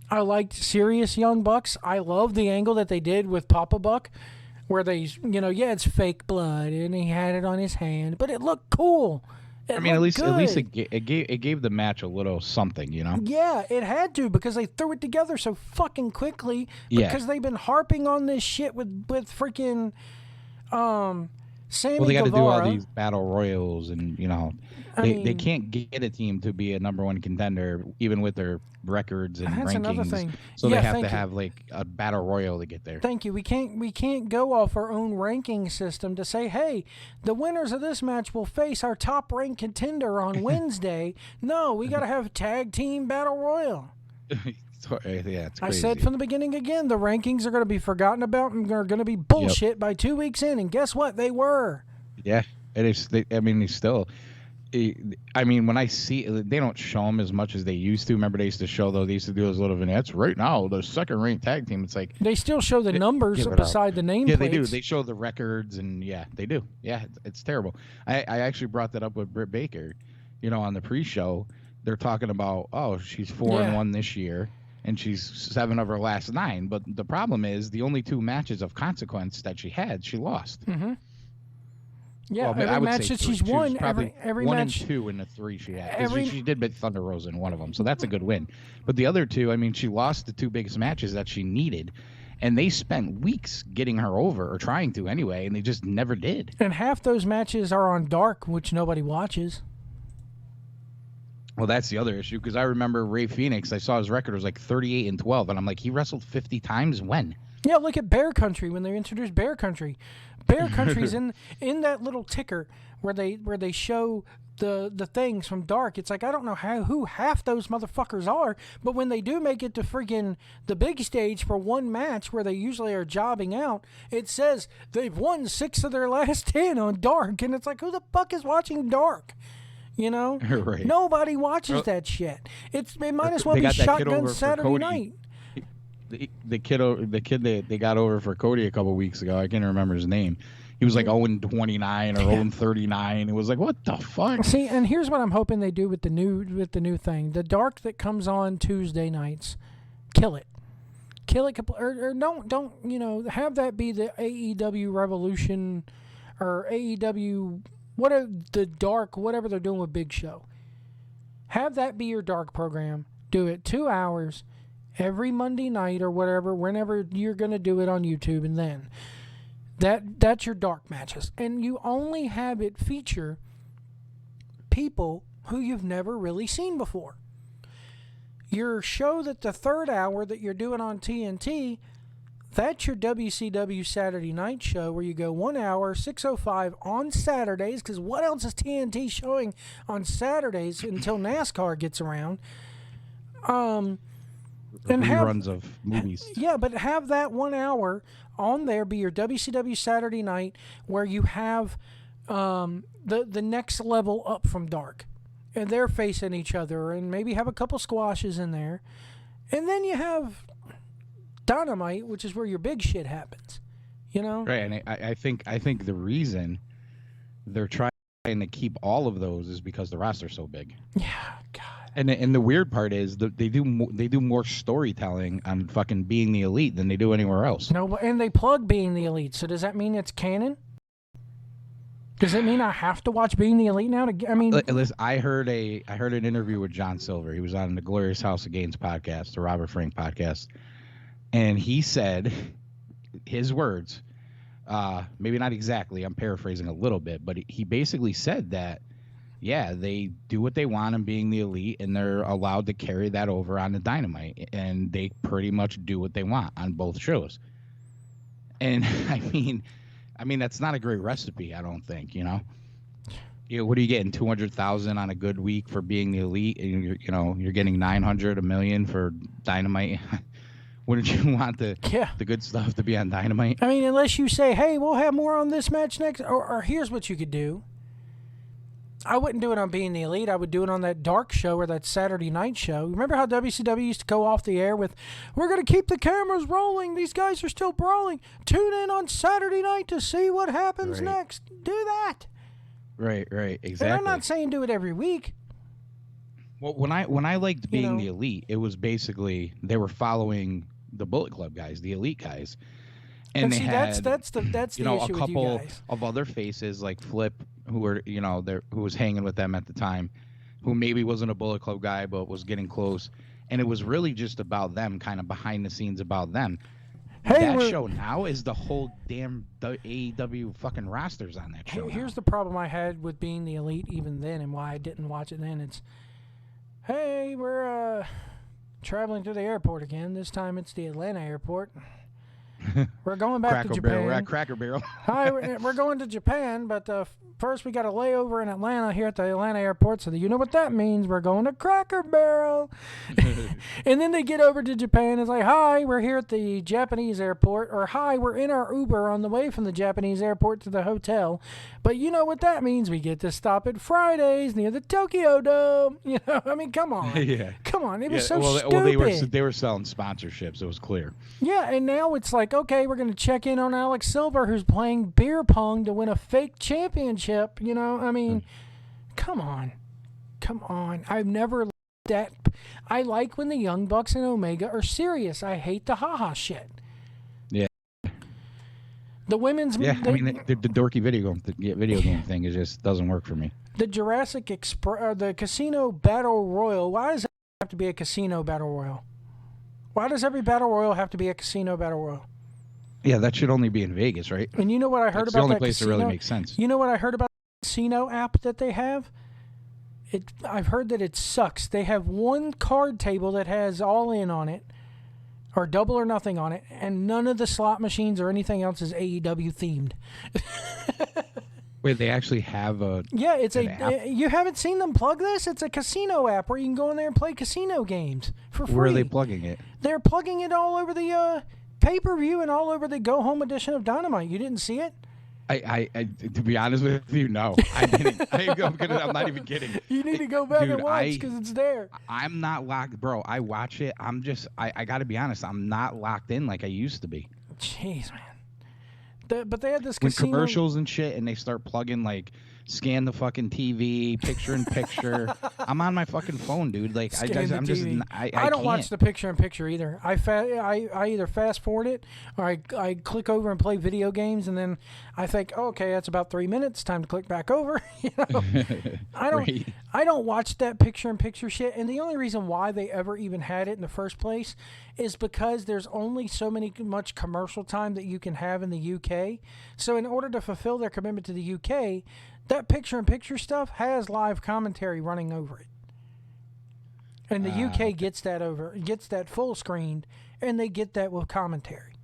I liked serious Young Bucks. I love the angle that they did with Papa Buck, where they, it's fake blood and he had it on his hand, but it looked cool. At least it gave the match a little something, Yeah, it had to, because they threw it together so fucking quickly. Because they've been harping on this shit with freaking Sammy Well, they got to do all Guevara. these battle royals, and they can't get a team to be a #1 contender even with their records and That's rankings. another thing. So they have to have like a battle royal to get there. Thank you. We can't go off our own ranking system to say, hey, the winners of this match will face our top ranked contender on Wednesday. No, we got to have tag team battle royal. It's crazy. I said from the beginning again, the rankings are going to be forgotten about and are going to be bullshit by 2 weeks in, and guess what? They were. Yeah, it is. They still. When I see, they don't show them as much as they used to. Remember, they used to show they used to do those little vignettes. Right now, the second-ranked tag team. It's like they still show the numbers beside the nameplates. Yeah, they do. They show the records, and they do. Yeah, it's terrible. I actually brought that up with Britt Baker. On the pre-show, they're talking about, she's 4-1 this year, and she's 7 of her last 9. But the problem is, the only 2 matches of consequence that she had, she lost. Mm-hmm. Yeah, well, every match that she's won, every 1 match. and 2 in the 3 she had. She did beat Thunder Rosa in one of them, so that's a good win. But the other 2, she lost the 2 biggest matches that she needed, and they spent weeks getting her over, or trying to anyway, and they just never did. And half those matches are on Dark, which nobody watches. Well, that's the other issue, because I remember Ray Phoenix. I saw his record was like 38-12, and I'm like, he wrestled 50 times when? Yeah, look at Bear Country when they introduced Bear Country. Bear Country's in that little ticker where they show the things from Dark. It's like, I don't know who half those motherfuckers are, but when they do make it to freaking the big stage for one match where they usually are jobbing out, it says they've won 6 of their last 10 on Dark, and it's like, who the fuck is watching Dark? Right. Nobody watches that shit. It might as well be Shotgun Saturday Night. The kid that they got over for Cody a couple weeks ago, I can't remember his name. He was like 0-29 or 0-39. It was like, what the fuck? See, and here's what I'm hoping they do with the new thing. The Dark that comes on Tuesday nights, kill it, or don't have that be the AEW Revolution or AEW the Dark, whatever they're doing with Big Show. Have that be your Dark program. Do it 2 hours every Monday night or whatever, whenever you're going to do it on YouTube, and then that's your Dark matches. And you only have it feature people who you've never really seen before. Your show, that the 3rd hour that you're doing on TNT, That's your WCW Saturday night show where you go 1 hour, 6:05 on Saturdays, because what else is TNT showing on Saturdays until NASCAR gets around? And reruns of movies. Yeah, but have that 1 hour on there be your WCW Saturday night where you have the next level up from Dark. And they're facing each other, and maybe have a couple squashes in there. And then you have Dynamite, which is where your big shit happens, you know? Right, and I think the reason they're trying to keep all of those is because the roster's so big. Yeah, God. And the weird part is that they do more storytelling on fucking Being the Elite than they do anywhere else. No, and they plug Being the Elite. So does that mean it's canon? Does it mean I have to watch Being the Elite now? Listen, I heard an interview with John Silver. He was on the Glorious House of Gains podcast, the Robert Frank podcast. And he said, his words, maybe not exactly, I'm paraphrasing a little bit, but he basically said that, yeah, they do what they want in Being the Elite, and they're allowed to carry that over on the Dynamite, and they pretty much do what they want on both shows. And I mean that's not a great recipe, I don't think, you know. What are you getting, 200,000 on a good week for Being the Elite, and you're getting 900, $1 million for Dynamite. Wouldn't you want the good stuff to be on Dynamite? I mean, unless you say, hey, we'll have more on this match next, or here's what you could do. I wouldn't do it on Being the Elite. I would do it on that Dark show or that Saturday night show. Remember how WCW used to go off the air with, we're going to keep the cameras rolling. These guys are still brawling. Tune in on Saturday night to see what happens next. Do that. Right, exactly. And I'm not saying do it every week. Well, when I liked Being the Elite, it was basically they were following the Bullet Club guys, the Elite guys, and they had that's the issue a couple with you guys. of other faces like Flip, who were who was hanging with them at the time, who maybe wasn't a Bullet Club guy but was getting close, and it was really just about them, kind of behind the scenes about them. That show now is the whole damn AEW fucking rosters on that show. Here's the problem I had with Being the Elite even then, and why I didn't watch it then. It's, hey, we're traveling to the airport again. This time it's the Atlanta airport. We're going back to Japan. We're at Cracker Barrel. Hi, we're going to Japan, but first we got a layover in Atlanta here at the Atlanta airport, so that you know what that means. We're going to Cracker Barrel. And then they get over to Japan. It's like, hi, we're here at the Japanese airport, or hi, we're in our Uber on the way from the Japanese airport to the hotel. But you know what that means. We get to stop at Fridays near the Tokyo Dome. I mean, come on. Yeah. Come on. It was so stupid. Well, they were selling sponsorships. It was clear. Yeah, and now it's like, okay, we're going to check in on Alex Silver, who's playing beer pong to win a fake championship. I mean, come on. I've never liked that. I like when the Young Bucks and Omega are serious. I hate the haha shit. Yeah. The women's... Yeah, I mean, the dorky video game thing just doesn't work for me. The Jurassic Express, the Casino Battle Royal, why does it have to be a Casino Battle Royal? Why does every Battle Royal have to be a Casino Battle Royal? Yeah, that should only be in Vegas, right? And you know what I heard about that the only place that really makes sense. You know what I heard about the casino app that they have? I've heard that it sucks. They have one card table that has all in on it, or double or nothing on it, and none of the slot machines or anything else is AEW themed. Wait, they actually have a... Yeah, it's app? You haven't seen them plug this? It's a casino app where you can go in there and play casino games for free. Where are they plugging it? They're plugging it all over the pay-per-view and all over the go-home edition of Dynamite. You didn't see it? I to be honest with you, no. I didn't. I'm not even kidding. You need to go back and watch because it's there. I'm not locked, bro. I watch it. I got to be honest. I'm not locked in like I used to be. Jeez, man. But they had this when casino... commercials and shit, and they start plugging like scan the fucking TV, picture in picture. I'm on my fucking phone, dude. Like I don't watch the picture in picture either. I either fast forward it or I click over and play video games, and then I think, oh, okay, that's about 3 minutes. Time to click back over. I don't watch that picture in picture shit. And the only reason why they ever even had it in the first place is because there's only so much commercial time that you can have in the UK. So in order to fulfill their commitment to the UK, that picture-in-picture stuff has live commentary running over it. And the UK gets that full screened, and they get that with commentary.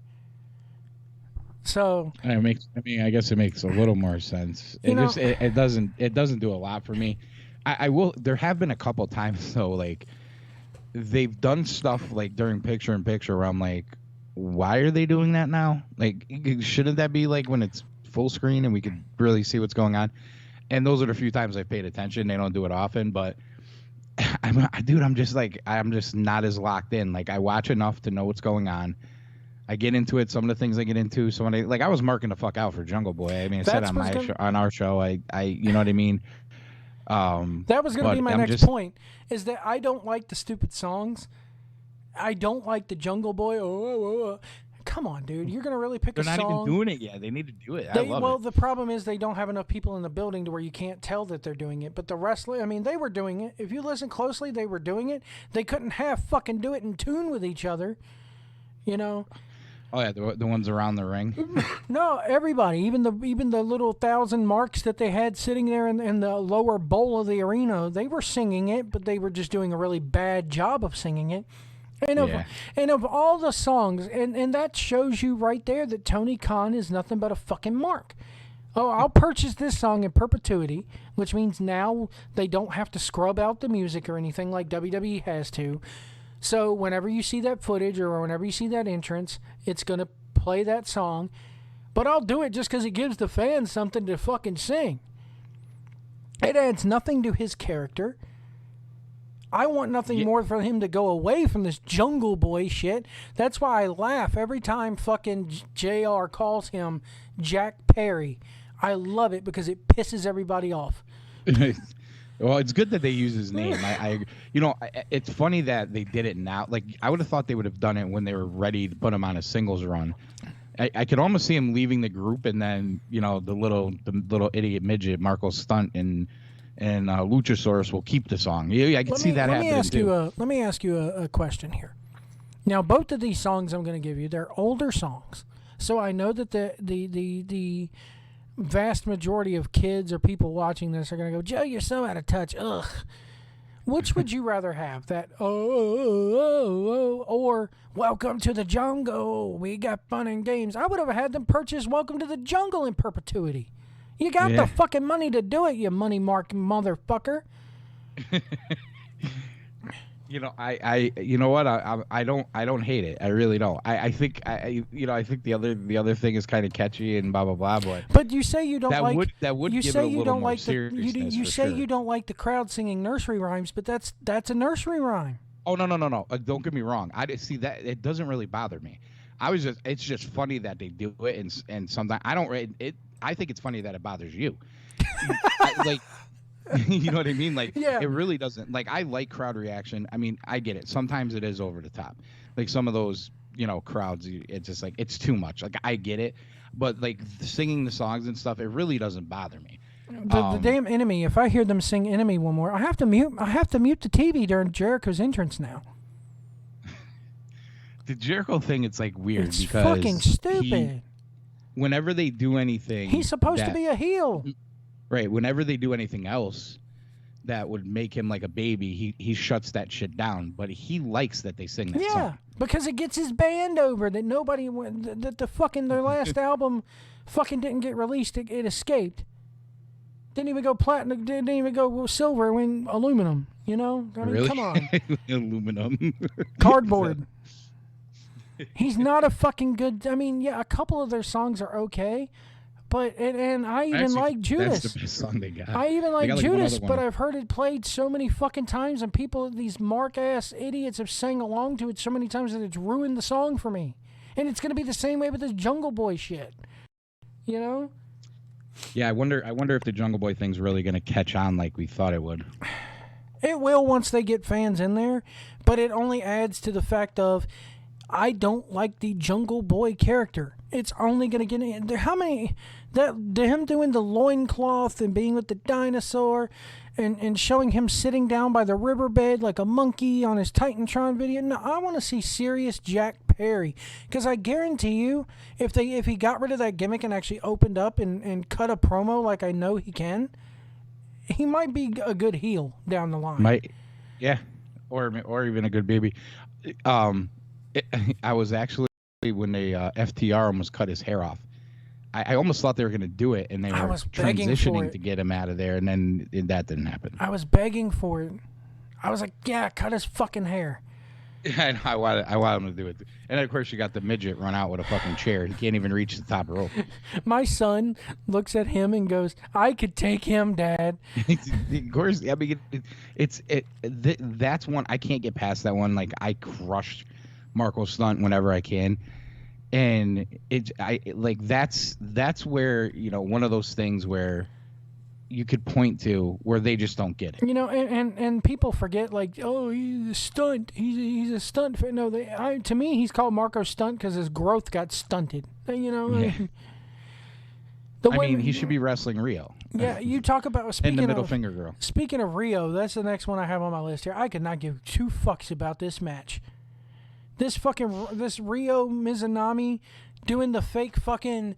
So it makes. I mean, I guess it makes a little more sense. It doesn't do a lot for me. I will. There have been a couple times though, like they've done stuff like during picture in picture where I'm like, why are they doing that now? Like, shouldn't that be like when it's full screen and we could really see what's going on? And those are the few times I've paid attention. They don't do it often, but I'm just not as locked in. Like, I watch enough to know what's going on. I get into it. Some of the things I get into. So when I was marking the fuck out for Jungle Boy. I mean, I said on our show. I you know what I mean. That was going to be my next point. Is that I don't like the stupid songs. I don't like the Jungle Boy. Come on, dude. You're going to really pick a song? They're not even doing it yet. They need to do it. I love it. Well, the problem is they don't have enough people in the building to where you can't tell that they're doing it. But the wrestler, I mean, they were doing it. If you listen closely, they were doing it. They couldn't half fucking do it in tune with each other. You know? Oh, yeah, the ones around the ring? No, everybody. Even the little 1,000 marks that they had sitting there in the lower bowl of the arena, they were singing it, but they were just doing a really bad job of singing it. And of all the songs, and that shows you right there that Tony Khan is nothing but a fucking mark. Oh, I'll purchase this song in perpetuity, which means now they don't have to scrub out the music or anything like WWE has to. So whenever you see that footage or whenever you see that entrance, it's going to play that song. But I'll do it just because it gives the fans something to fucking sing. It adds nothing to his character. I want nothing more for him to go away from this Jungle Boy shit. That's why I laugh every time fucking JR calls him Jack Perry. I love it because it pisses everybody off. Well, it's good that they use his name. It's funny that they did it now. Like, I would have thought they would have done it when they were ready to put him on a singles run. I could almost see him leaving the group, and then the little idiot midget Marco Stunt and Luchasaurus will keep the song. Yeah, I can see that happening too. Let me ask you a question here. Now, both of these songs I'm going to give you, they're older songs, so I know that the vast majority of kids or people watching this are going to go, Joe, you're so out of touch. Ugh. Which would you rather have? That or Welcome to the Jungle, we got fun and games? I would have had them purchase Welcome to the Jungle in perpetuity. You got the fucking money to do it, you money marking motherfucker. You know what? I don't hate it. I really don't. I think the other thing is kind of catchy and blah blah blah. But you say you don't you say you don't like the crowd singing nursery rhymes, but that's a nursery rhyme. Oh no. Don't get me wrong. I see that it doesn't really bother me. It's just funny that they do it, and sometimes I don't. I think it's funny that it bothers you. You know what I mean? Like, It really doesn't. Like, I like crowd reaction. I mean, I get it. Sometimes it is over the top. Like, some of those, crowds, it's just like, it's too much. Like, I get it. But, like, singing the songs and stuff, it really doesn't bother me. The damn Enemy, if I hear them sing Enemy one more, I have to mute the TV during Jericho's entrance now. The Jericho thing, it's, like, weird it's because fucking stupid. Whenever they do anything... He's supposed to be a heel. Right. Whenever they do anything else that would make him like a baby, he shuts that shit down. But he likes that they sing that song. Yeah, because it gets his band over. That nobody that the fucking their last album fucking didn't get released. It escaped. Didn't even go platinum. Didn't even go silver. Went aluminum. I mean, really? Come on. Aluminum. Cardboard. He's not a fucking good. I mean, yeah, a couple of their songs are okay. But and I even like Judas. That's the best song they got. I even like Judas, but I've heard it played so many fucking times, and these mark-ass idiots have sang along to it so many times that it's ruined the song for me. And it's going to be the same way with this Jungle Boy shit. Yeah, I wonder if the Jungle Boy thing's really going to catch on like we thought it would. It will once they get fans in there, but it only adds to the fact of I don't like the Jungle Boy character. It's only going to get in there. How many... him doing the loincloth and being with the dinosaur and showing him sitting down by the riverbed like a monkey on his Titantron video. No, I want to see serious Jack Perry. Because I guarantee you, if he got rid of that gimmick and actually opened up and cut a promo like I know he can, he might be a good heel down the line. Yeah. Or even a good baby. I was actually... when they FTR almost cut his hair off. I almost thought they were going to do it, and they were transitioning to get him out of there, and then that didn't happen. I was begging for it. I was like, yeah, cut his fucking hair. Yeah, I wanted him to do it. And of course, you got the midget run out with a fucking chair. He can't even reach the top rope. My son looks at him and goes, I could take him, Dad. Of course, I mean, that's one. I can't get past that one. Like, I crush Marco Stunt whenever I can. And that's where, one of those things where you could point to where they just don't get it. And people forget, like, oh, he's a stunt. He's a stunt. No, to me, he's called Marco Stunt because his growth got stunted. Yeah. He should be wrestling Rio. Yeah, you talk about and the middle finger girl. Speaking of Rio, that's the next one I have on my list here. I could not give two fucks about this match. This Rio Mizunami doing the fake fucking.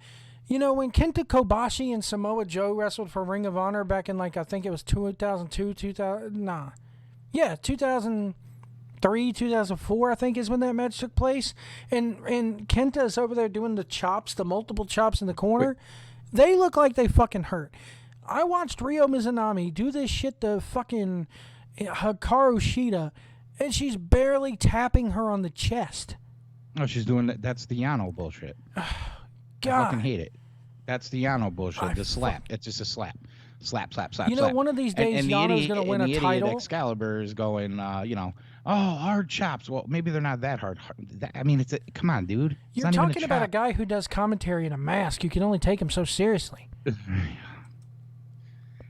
When Kenta Kobashi and Samoa Joe wrestled for Ring of Honor back in, I think it was 2002, 2003, 2004, I think is when that match took place. And Kenta's over there doing the multiple chops in the corner. They look like they fucking hurt. I watched Rio Mizunami do this shit to fucking Hikaru Shida, and she's barely tapping her on the chest. Oh, she's doing that. That's the Yano bullshit. God. I fucking hate it. That's the Yano bullshit. The slap. It's just a slap. Slap. One of these days, Yano's going to win a title. And the idiot Excalibur is going, hard chops. Well, maybe they're not that hard. Come on, dude. You're talking about a guy who does commentary in a mask. You can only take him so seriously.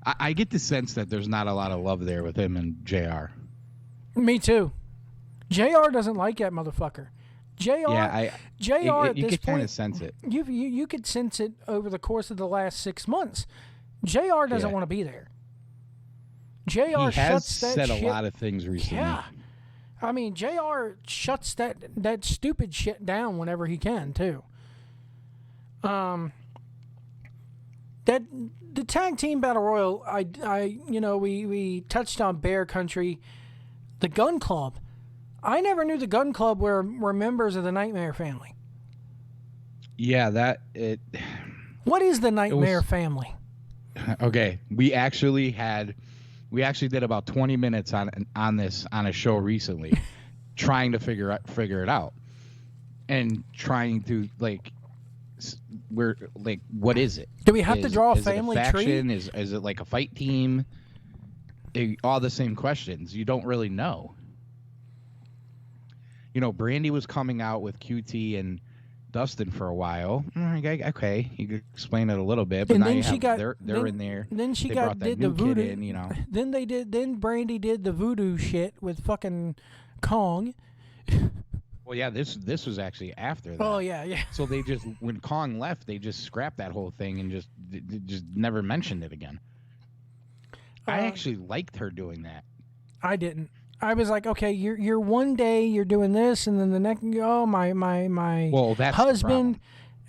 I get the sense that there's not a lot of love there with him and JR. Me too. JR doesn't like that motherfucker. JR at this point, you could kind of sense it. You could sense it over the course of the last 6 months. JR doesn't want to be there. JR shuts that shit. He has said a lot of things recently. Yeah. JR shuts that stupid shit down whenever he can, too. The tag team battle royal, we touched on Bear Country, the Gun Club. I never knew the Gun Club were members of the Nightmare family. Yeah, What is the Nightmare family? Okay, we actually did about 20 minutes on this on a show recently, trying to figure it out, and trying to what is it? Do we have to draw a family tree? Tree? Is it like a fight team? All the same questions. You don't really know. Brandy was coming out with QT and Dustin for a while. Okay, you could explain it a little bit, but and now then they're in there. Then she did the voodoo. Then Brandy did the voodoo shit with fucking Kong. Well, yeah, this was actually after that. Oh yeah. So they just, when Kong left, they just scrapped that whole thing and just never mentioned it again. I actually liked her doing that. I didn't. I was like, okay, you're one day you're doing this, and then the next, my husband,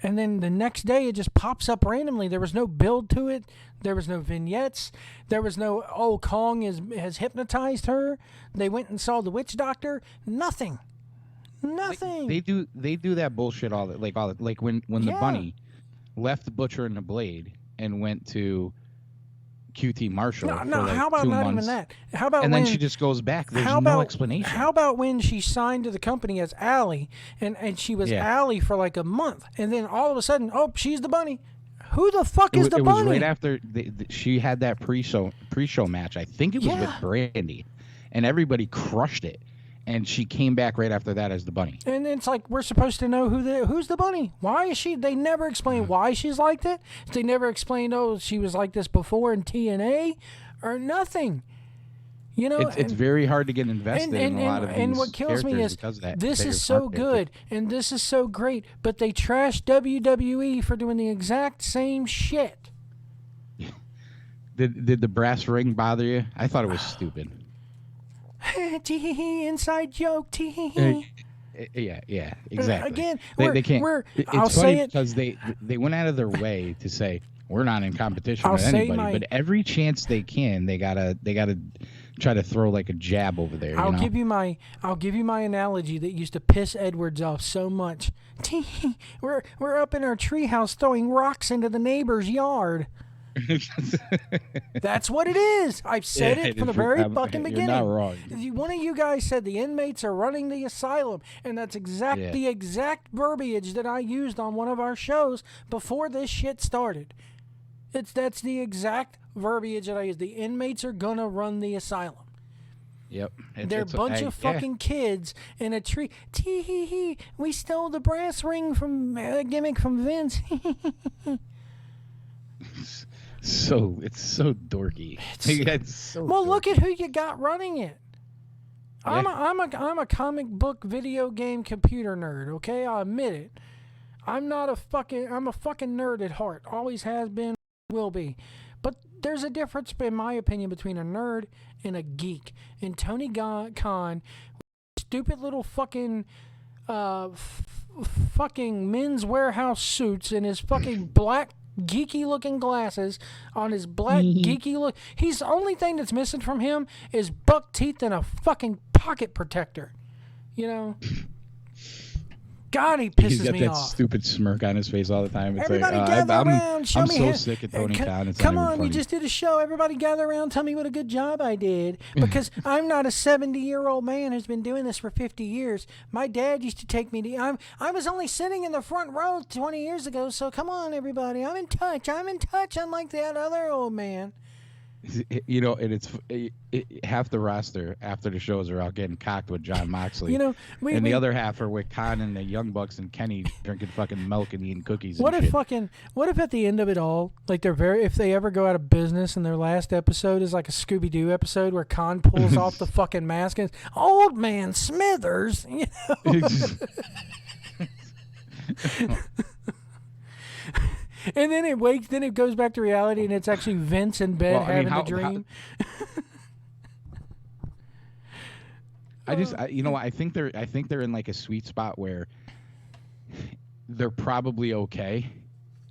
and then the next day it just pops up randomly. There was no build to it. There was no vignettes. There was no Kong has hypnotized her. They went and saw the witch doctor. Nothing. They do that bullshit all when the bunny left the Butcher and the Blade and went to QT Marshall. No, how about 2 not months, even that? How about then she just goes back? There's no explanation. How about when she signed to the company as Allie, and she was Allie for like a month, and then all of a sudden, she's the bunny. Who the fuck is the bunny? It was right after she had that pre-show match. I think it was with Brandy, and everybody crushed it. And she came back right after that as the bunny. And it's like, we're supposed to know who's the bunny. Why is she? They never explain why she's like that. They never explained, she was like this before in TNA or nothing. It's very hard to get invested in a lot of these. And what kills me is this is so good and this is so great, but they trash WWE for doing the exact same shit. Did the brass ring bother you? I thought it was stupid. Tee-hee-hee, inside joke, tee-hee-hee. Yeah, exactly. Again, they can't. I'll say it because they went out of their way to say we're not in competition with anybody. But every chance they can, they gotta try to throw like a jab over there. I'll you know? give you my analogy that used to piss Edwards off so much. We're up in our treehouse throwing rocks into the neighbor's yard. That's what it is. I've said it from the very fucking beginning. You're not wrong. One of you guys said the inmates are running the asylum, and that's the exact verbiage that I used on one of our shows before this shit started. That's the exact verbiage that I used. The inmates are gonna run the asylum. Yep. They're a bunch of fucking kids in a tree. Tee-hee-hee. We stole the brass ring from gimmick from Vince. It's so dorky. It's so well, dorky. look at who you got running it. Yeah. I'm a comic book video game computer nerd. Okay, I'll admit it. I'm a fucking nerd at heart. Always has been, will be. But there's a difference, in my opinion, between a nerd and a geek. And Tony Khan, stupid little fucking fucking Men's Warehouse suits and his fucking black geeky looking glasses on his black geeky look. He's the only thing that's missing from him is buck teeth and a fucking pocket protector. You know? God, he pisses me off. He's got that stupid smirk on his face all the time. It's Everybody like, gather around. Show I'm me so sick of Tony Khan. It's come not even on, we funny. just did a show. Everybody gather around. Tell me what a good job I did. Because I'm not a 70-year-old man who's been doing this for 50 years. My dad used to take me to. I was only sitting in the front row 20 years ago. So come on, everybody. I'm in touch. Unlike that other old man. You know, and it's half the roster after the shows are out getting cocked with John Moxley. You know, the other half are with Khan and the Young Bucks and Kenny drinking fucking milk and eating cookies. What and if shit. What if at the end of it all, like if they ever go out of business and their last episode is like a Scooby-Doo episode where Khan pulls off the fucking mask and Old Man Smithers, you know? And then it goes back to reality, and it's actually Vince in bed having a dream. I think they're in like a sweet spot where they're probably okay.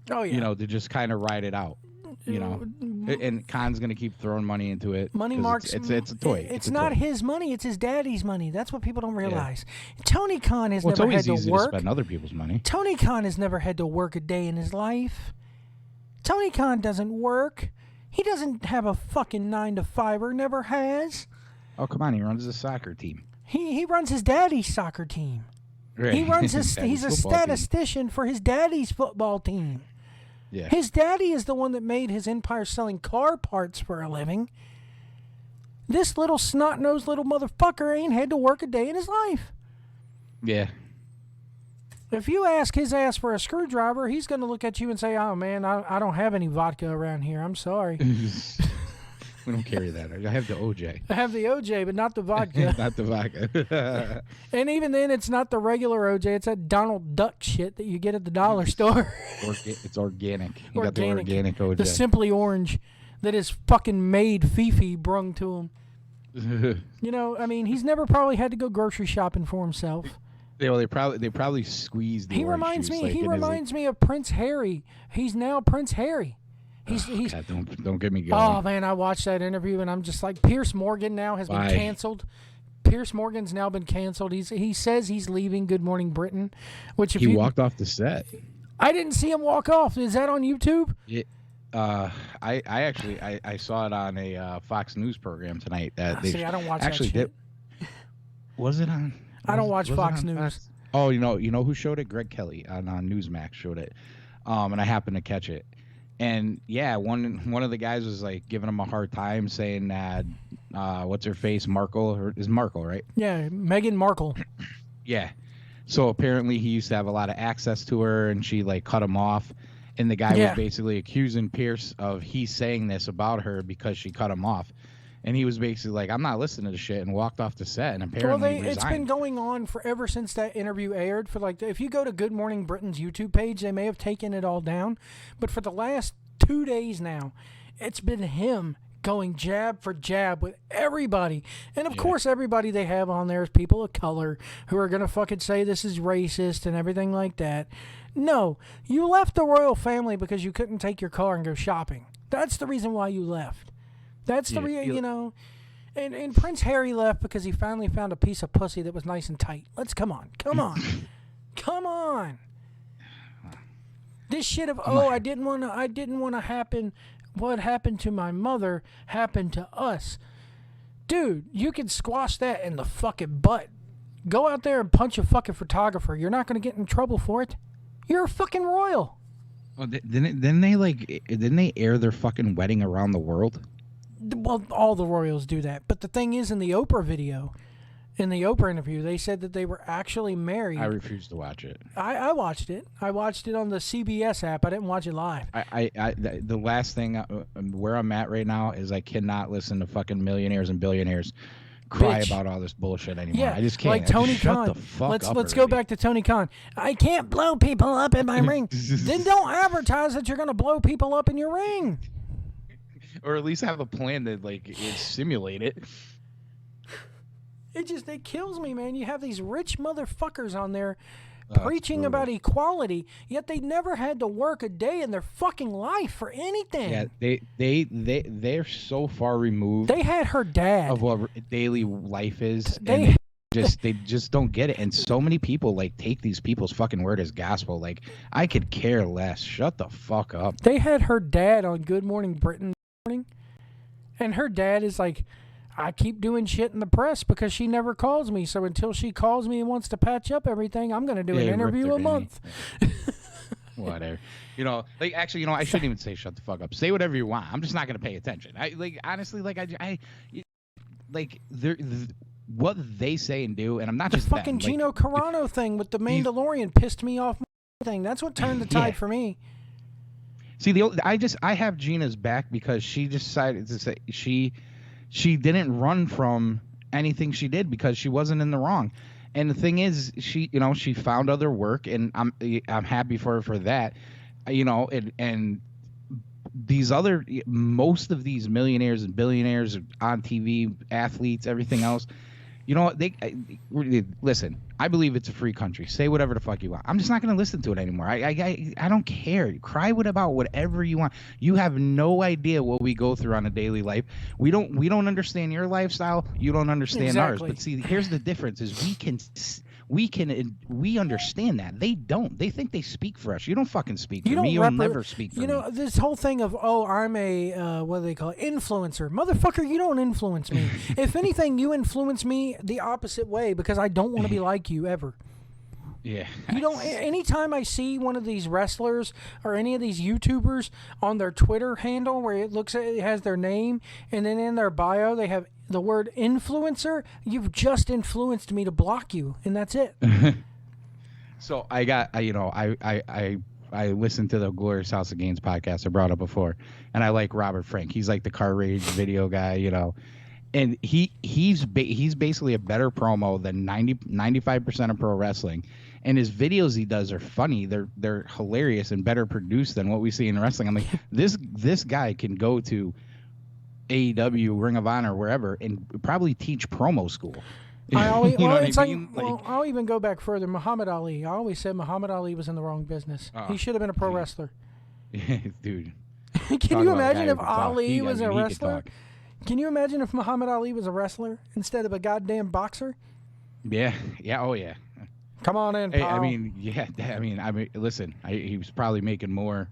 Oh yeah. You know, to just kind of ride it out. You know, and Khan's gonna keep throwing money into it. Money marks. It's a toy. It's not his money. It's his daddy's money. That's what people don't realize. Yeah. Tony Khan has never had to work. It's always easy to spend other people's money. Tony Khan has never had to work a day in his life. Tony Khan doesn't work. He doesn't have a fucking 9-to-5er. Never has. Oh come on! He runs a soccer team. He runs his daddy's soccer team. Right. He runs he's a statistician team. for his daddy's football team. Yeah. His daddy is the one that made his empire selling car parts for a living. This little snot-nosed little motherfucker ain't had to work a day in his life. Yeah. If you ask his ass for a screwdriver, he's going to look at you and say, oh, man, I don't have any vodka around here. I'm sorry. We don't carry that. I have the OJ. I have the OJ, but not the vodka. Not the vodka. And even then, it's not the regular OJ. It's that Donald Duck shit that you get at the dollar store. It's organic. You got the organic OJ. The Simply Orange that is fucking made Fifi brung to him. You know, I mean, he's never probably had to go grocery shopping for himself. Yeah, well, they probably squeezed the orange juice. He reminds me of Prince Harry. He's now Prince Harry. He's God, don't get me going. Oh man, I watched that interview and I'm just like, Pierce Morgan now has been canceled. Pierce Morgan's now been canceled. He says he's leaving Good Morning Britain, which he walked off the set. I didn't see him walk off. Is that on YouTube? Yeah. I actually saw it on a Fox News program tonight. See, I don't watch that shit. Was it on? I don't watch Fox News. Oh, you know who showed it? Greg Kelly on Newsmax showed it, and I happened to catch it. And yeah, one of the guys was like giving him a hard time, saying that what's her face, Markle is Markle, right? Yeah, Meghan Markle. Yeah. So apparently he used to have a lot of access to her, and she like cut him off. And the guy was basically accusing Pierce of he saying this about her because she cut him off. And he was basically like, I'm not listening to the shit, and walked off the set. And apparently it's been going on forever since that interview aired. For like, if you go to Good Morning Britain's YouTube page, they may have taken it all down. But for the last 2 days now, it's been him going jab for jab with everybody. And of course, everybody they have on there is people of color who are going to fucking say this is racist and everything like that. No, you left the royal family because you couldn't take your car and go shopping. That's the reason why you left. That's the real, you know. And Prince Harry left because he finally found a piece of pussy that was nice and tight. Come on. Come on. This shit of, I didn't want to happen. What happened to my mother happened to us. Dude, you can squash that in the fucking butt. Go out there and punch a fucking photographer. You're not going to get in trouble for it. You're a fucking royal. Well, didn't they air their fucking wedding around the world? Well, all the royals do that. But the thing is, in the Oprah video, in the Oprah interview, they said that they were actually married. I refused to watch it. I watched it. I watched it on the CBS app. I didn't watch it live. The last thing where I'm at right now is I cannot listen to fucking millionaires and billionaires cry about all this bullshit anymore. Yeah, I just can't. Like Tony Khan. Let's go back to Tony Khan. I can't blow people up in my ring. Then don't advertise that you're going to blow people up in your ring. Or at least have a plan that simulate it. It kills me, man. You have these rich motherfuckers on there preaching about equality, yet they never had to work a day in their fucking life for anything. Yeah, they're so far removed. They had her dad of what daily life is. They just don't get it. And so many people take these people's fucking word as gospel. Like, I could care less. Shut the fuck up. They had her dad on Good Morning Britain morning, and her dad is like, I keep doing shit in the press because she never calls me. So until she calls me and wants to patch up everything, I'm going to do an interview a month. Whatever. Actually, I shouldn't even say shut the fuck up. Say whatever you want. I'm just not going to pay attention. Honestly, what they say and do, and I'm not just the fucking Gino Carano thing with the Mandalorian pissed me off. Thing that's what turned the tide for me. See, I have Gina's back because she decided to say she didn't run from anything she did because she wasn't in the wrong. And the thing is, she found other work, and I'm happy for her for that. And these most of these millionaires and billionaires on TV, athletes, everything else, listen, I believe it's a free country. Say whatever the fuck you want. I'm just not going to listen to it anymore. I don't care. Cry about whatever you want. You have no idea what we go through on a daily life. We don't understand your lifestyle. You don't understand ours. But see, here's the difference: is we understand that. They don't. They think they speak for us. You don't fucking speak for me. You'll never speak for me. This whole thing of, I'm a, what do they call it? Influencer. Motherfucker, you don't influence me. If anything, you influence me the opposite way because I don't want to be like you ever. Yeah. Anytime I see one of these wrestlers or any of these YouTubers on their Twitter handle where it has their name and then in their bio they have the word influencer, you've just influenced me to block you, and that's it. So I got, I listened to the Glorious House of Gains podcast I brought up before, and I like Robert Frank. He's like the car rage video guy, and he's basically a better promo than 95% of pro wrestling. And his videos he does are funny. They're hilarious and better produced than what we see in wrestling. I'm like, this guy can go to AEW, Ring of Honor, wherever, and probably teach promo school. I'll even go back further. Muhammad Ali. I always said Muhammad Ali was in the wrong business. He should have been a pro wrestler. Dude. Can you imagine if Ali was a wrestler? Can you imagine if Muhammad Ali was a wrestler instead of a goddamn boxer? Yeah. Yeah. Oh, yeah. Come on in, pal. Listen, he was probably making more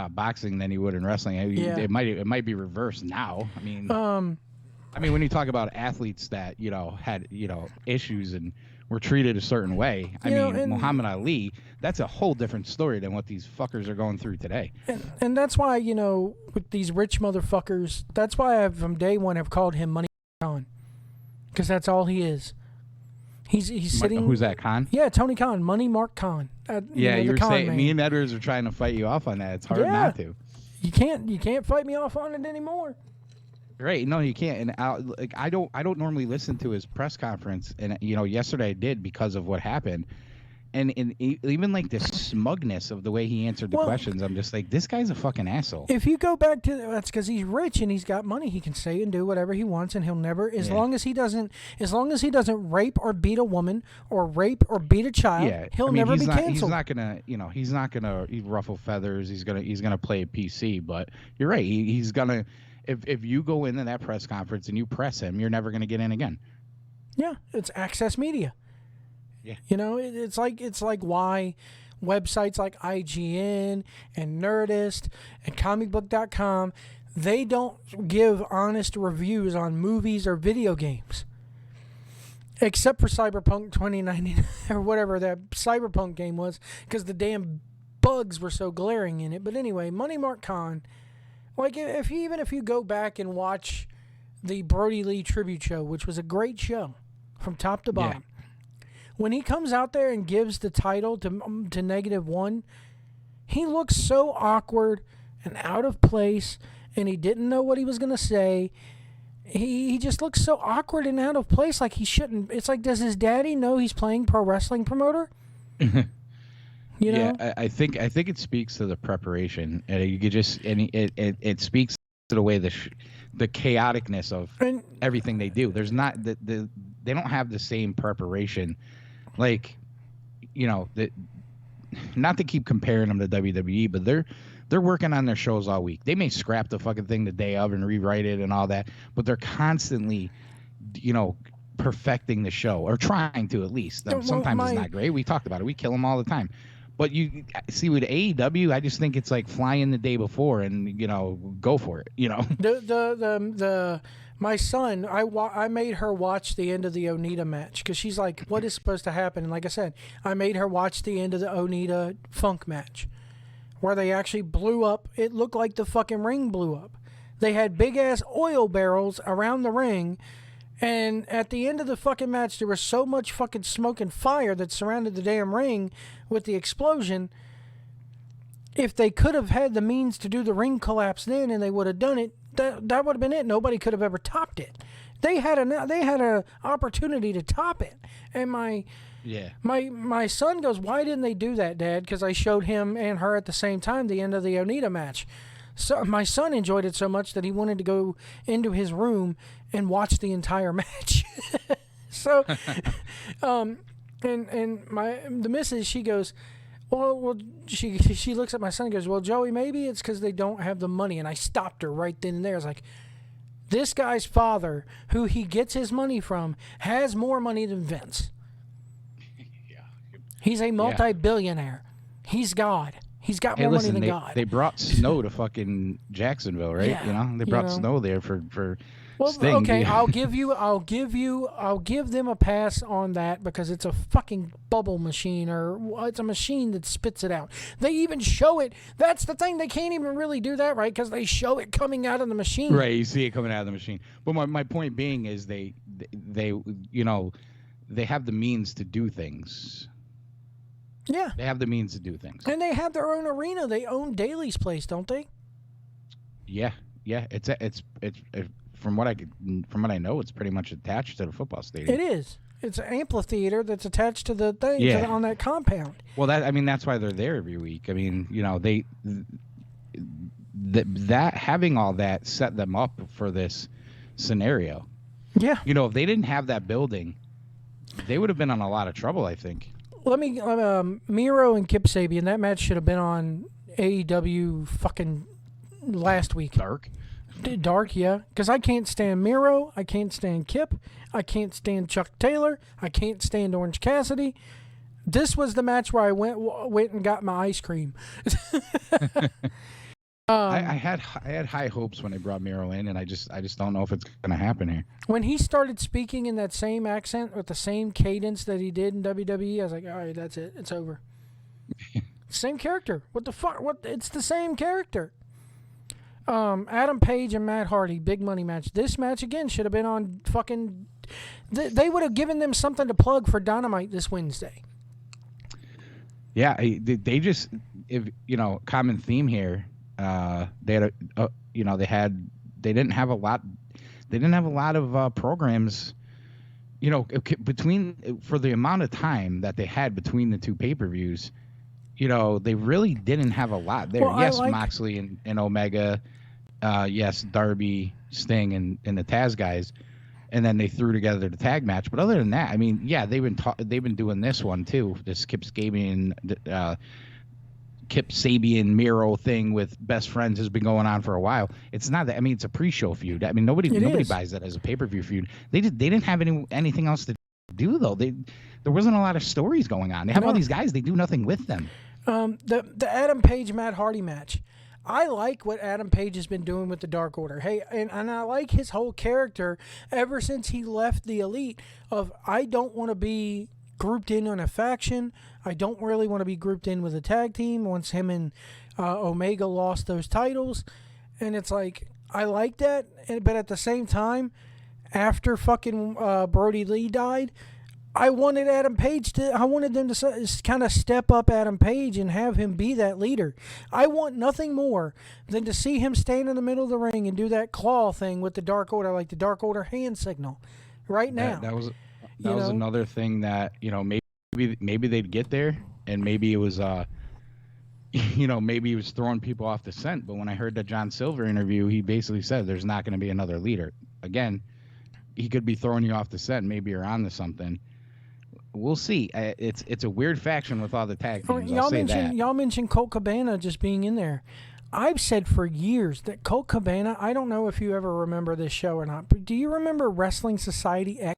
boxing than he would in wrestling. It might be reversed now. When you talk about athletes that had issues and were treated a certain way, Muhammad Ali, that's a whole different story than what these fuckers are going through today. And that's why with these rich motherfuckers, that's why I from day one have called him Money Khan, because that's all he is. He's sitting. Who's that, Khan? Yeah, Tony Khan, Money Mark Khan. You were saying me and Edwards are trying to fight you off on that. It's hard not to. You can't fight me off on it anymore. Right? No, you can't. And I don't normally listen to his press conference. And yesterday I did because of what happened. And even this smugness of the way he answered the questions, I'm just like, this guy's a fucking asshole. If you go back to that's because he's rich and he's got money, he can say and do whatever he wants, and he'll never, as long as he doesn't rape or beat a woman or rape or beat a child, he'll never be canceled. He's not gonna ruffle feathers. He's gonna play PC. But you're right. He's gonna. if you go into that press conference and you press him, you're never going to get in again. Yeah, it's access media. Yeah. You know, it's like why websites like IGN and Nerdist and comicbook.com, they don't give honest reviews on movies or video games. Except for Cyberpunk 2099 or whatever that Cyberpunk game was, because the damn bugs were so glaring in it. But anyway, Money Mark Khan, like if you go back and watch the Brody Lee tribute show, which was a great show from top to bottom. Yeah. When he comes out there and gives the title to -1, he looks so awkward and out of place, and he didn't know what he was going to say. He just looks so awkward and out of place, like he shouldn't. It's like, does his daddy know he's playing pro wrestling promoter? You know? Yeah, I think it speaks to the preparation, and it speaks to the way the chaoticness of everything they do. There's not they don't have the same preparation. Like, you know, not to keep comparing them to WWE, but they're working on their shows all week. They may scrap the fucking thing the day of and rewrite it and all that, but they're constantly, you know, perfecting the show, or trying to, at least. Sometimes it's not great. We talked about it. We kill them all the time. But you see, with AEW, I just think it's like fly in the day before and, you know, go for it, you know. My son, I made her watch the end of the Onita match, because she's like, what is supposed to happen? And like I said, I made her watch the end of the Onita Funk match, where they actually blew up. It looked like the fucking ring blew up. They had big-ass oil barrels around the ring, and at the end of the fucking match, there was so much fucking smoke and fire that surrounded the damn ring with the explosion. If they could have had the means to do the ring collapse then, and they would have done it, that would have been it. Nobody could have ever topped it. They had a opportunity to top it. And my son goes, why didn't they do that, Dad? Because I showed him and her at the same time the end of the Onita match. So my son enjoyed it so much that he wanted to go into his room and watch the entire match. So, and the missus, she goes, well, she looks at my son and goes, well, Joey, maybe it's because they don't have the money. And I stopped her right then and there. I was like, this guy's father, who he gets his money from, has more money than Vince. Yeah. He's a multi-billionaire. He's God. He's got more money than God. They brought Snow to fucking Jacksonville, right? Yeah, you know, they brought Snow there for well, Sting. Okay, I'll give them a pass on that, because it's a fucking bubble machine, or it's a machine that spits it out. They even show it. That's the thing. They can't even really do that, right? Because they show it coming out of the machine. Right, you see it coming out of the machine. But my point being is they you know, they have the means to do things. Yeah. They have the means to do things. And they have their own arena. They own Daly's place, don't they? Yeah. It's from what I know, it's pretty much attached to the football stadium. It is. It's an amphitheater that's attached to the thing on that compound. Well, that's why they're there every week. I mean, you know, that having all that set them up for this scenario. Yeah. You know, if they didn't have that building, they would have been in a lot of trouble, I think. Miro and Kip Sabian, that match should have been on AEW fucking last week. Dark, yeah. Because I can't stand Miro. I can't stand Kip. I can't stand Chuck Taylor. I can't stand Orange Cassidy. This was the match where I went and got my ice cream. I had high hopes when they brought Miro in, and I just don't know if it's going to happen here. When he started speaking in that same accent with the same cadence that he did in WWE, I was like, all right, that's it. It's over. Same character. What the fuck? It's the same character. Adam Page and Matt Hardy, big money match. This match, again, should have been on fucking... They would have given them something to plug for Dynamite this Wednesday. Yeah, they just... common theme here... they didn't have a lot of programs, you know, for the amount of time that they had between the two pay-per-views. You know, they really didn't have a lot there. Well, yes, Moxley and Omega, yes, Darby, Sting, and the Taz guys, and then they threw together the tag match. But other than that, I mean, yeah, they've been doing this one too, this Kip Sabian Kip Sabian Miro thing with best friends has been going on for a while. It's not that. I mean, it's a pre-show feud. I mean, nobody buys that as a pay-per-view feud. They didn't have anything else to do though. There wasn't a lot of stories going on. They have all these guys. They do nothing with them. The Adam Page Matt Hardy match. I like what Adam Page has been doing with the Dark Order. Hey, and I like his whole character ever since he left the Elite of I don't want to be grouped in on a faction. I don't really want to be grouped in with a tag team once him and Omega lost those titles. And it's like, I like that. But at the same time, after fucking Brody Lee died, I wanted them to kind of step up Adam Page and have him be that leader. I want nothing more than to see him stand in the middle of the ring and do that claw thing with the Dark Order, like the Dark Order hand signal right now. That was another thing that, maybe they'd get there, and maybe it was, maybe he was throwing people off the scent. But when I heard that John Silver interview, he basically said there's not going to be another leader. Again, he could be throwing you off the scent. Maybe you're on to something. We'll see. It's a weird faction with all the tag teams. Y'all mentioned Colt Cabana just being in there. I've said for years that Colt Cabana, I don't know if you ever remember this show or not, but do you remember Wrestling Society X?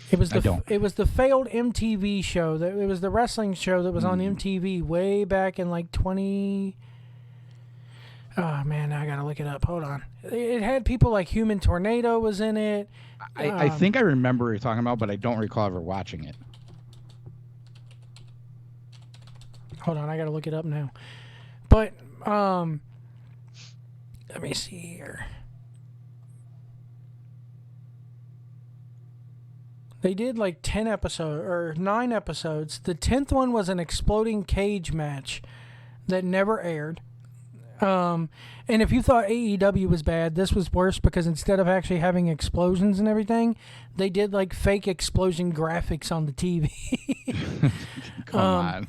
It was the failed MTV show. It was the wrestling show that was on MTV way back in like 20. Oh man, I gotta look it up. Hold on. It had people like Human Tornado was in it. I think I remember what you're talking about, but I don't recall ever watching it. Hold on, I gotta look it up now. But let me see here. They did like 10 episodes or 9 episodes. The 10th one was an exploding cage match that never aired. And if you thought AEW was bad, this was worse because instead of actually having explosions and everything, they did like fake explosion graphics on the TV. Come on.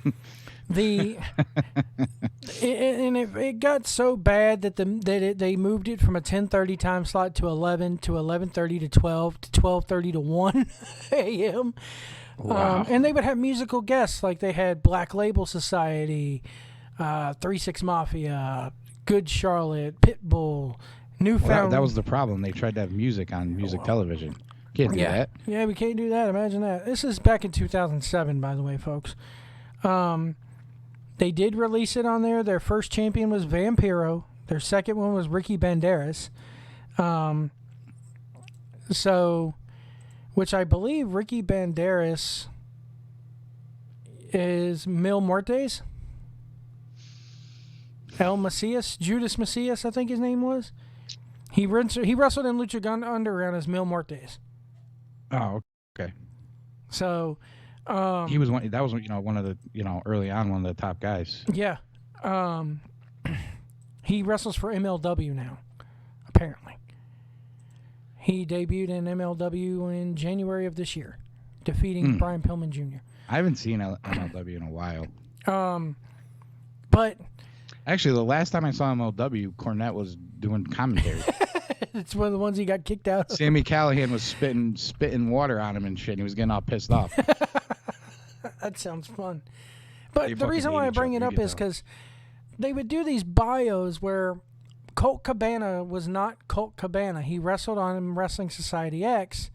It got so bad that they moved it from a 10:30 time slot to 11 to 11:30 to 12 to 12:30 to 1 a.m. Wow. And they would have musical guests like they had Black Label Society, 3-6 Mafia, Good Charlotte, Pitbull, Newfound. Well, that was the problem. They tried to have music on music television. Can't do that. Yeah, we can't do that. Imagine that. This is back in 2007, by the way, folks. They did release it on there. Their first champion was Vampiro. Their second one was Ricky Banderas. Which I believe Ricky Banderas is Mil Muertes. El Macias, Judas Macias, I think his name was. He wrestled in Lucha Underground as Mil Muertes. Oh, okay. So, he was one. That was one of the early on one of the top guys. Yeah, he wrestles for MLW now. Apparently, he debuted in MLW in January of this year, defeating Brian Pillman Jr. I haven't seen MLW in a while. But actually, the last time I saw MLW, Cornette was doing commentary. It's one of the ones he got kicked out of. Sammy Callahan was spitting water on him and shit. And he was getting all pissed off. That sounds fun. But the reason why I bring it up is because they would do these bios where Colt Cabana was not Colt Cabana. He wrestled on Wrestling Society X.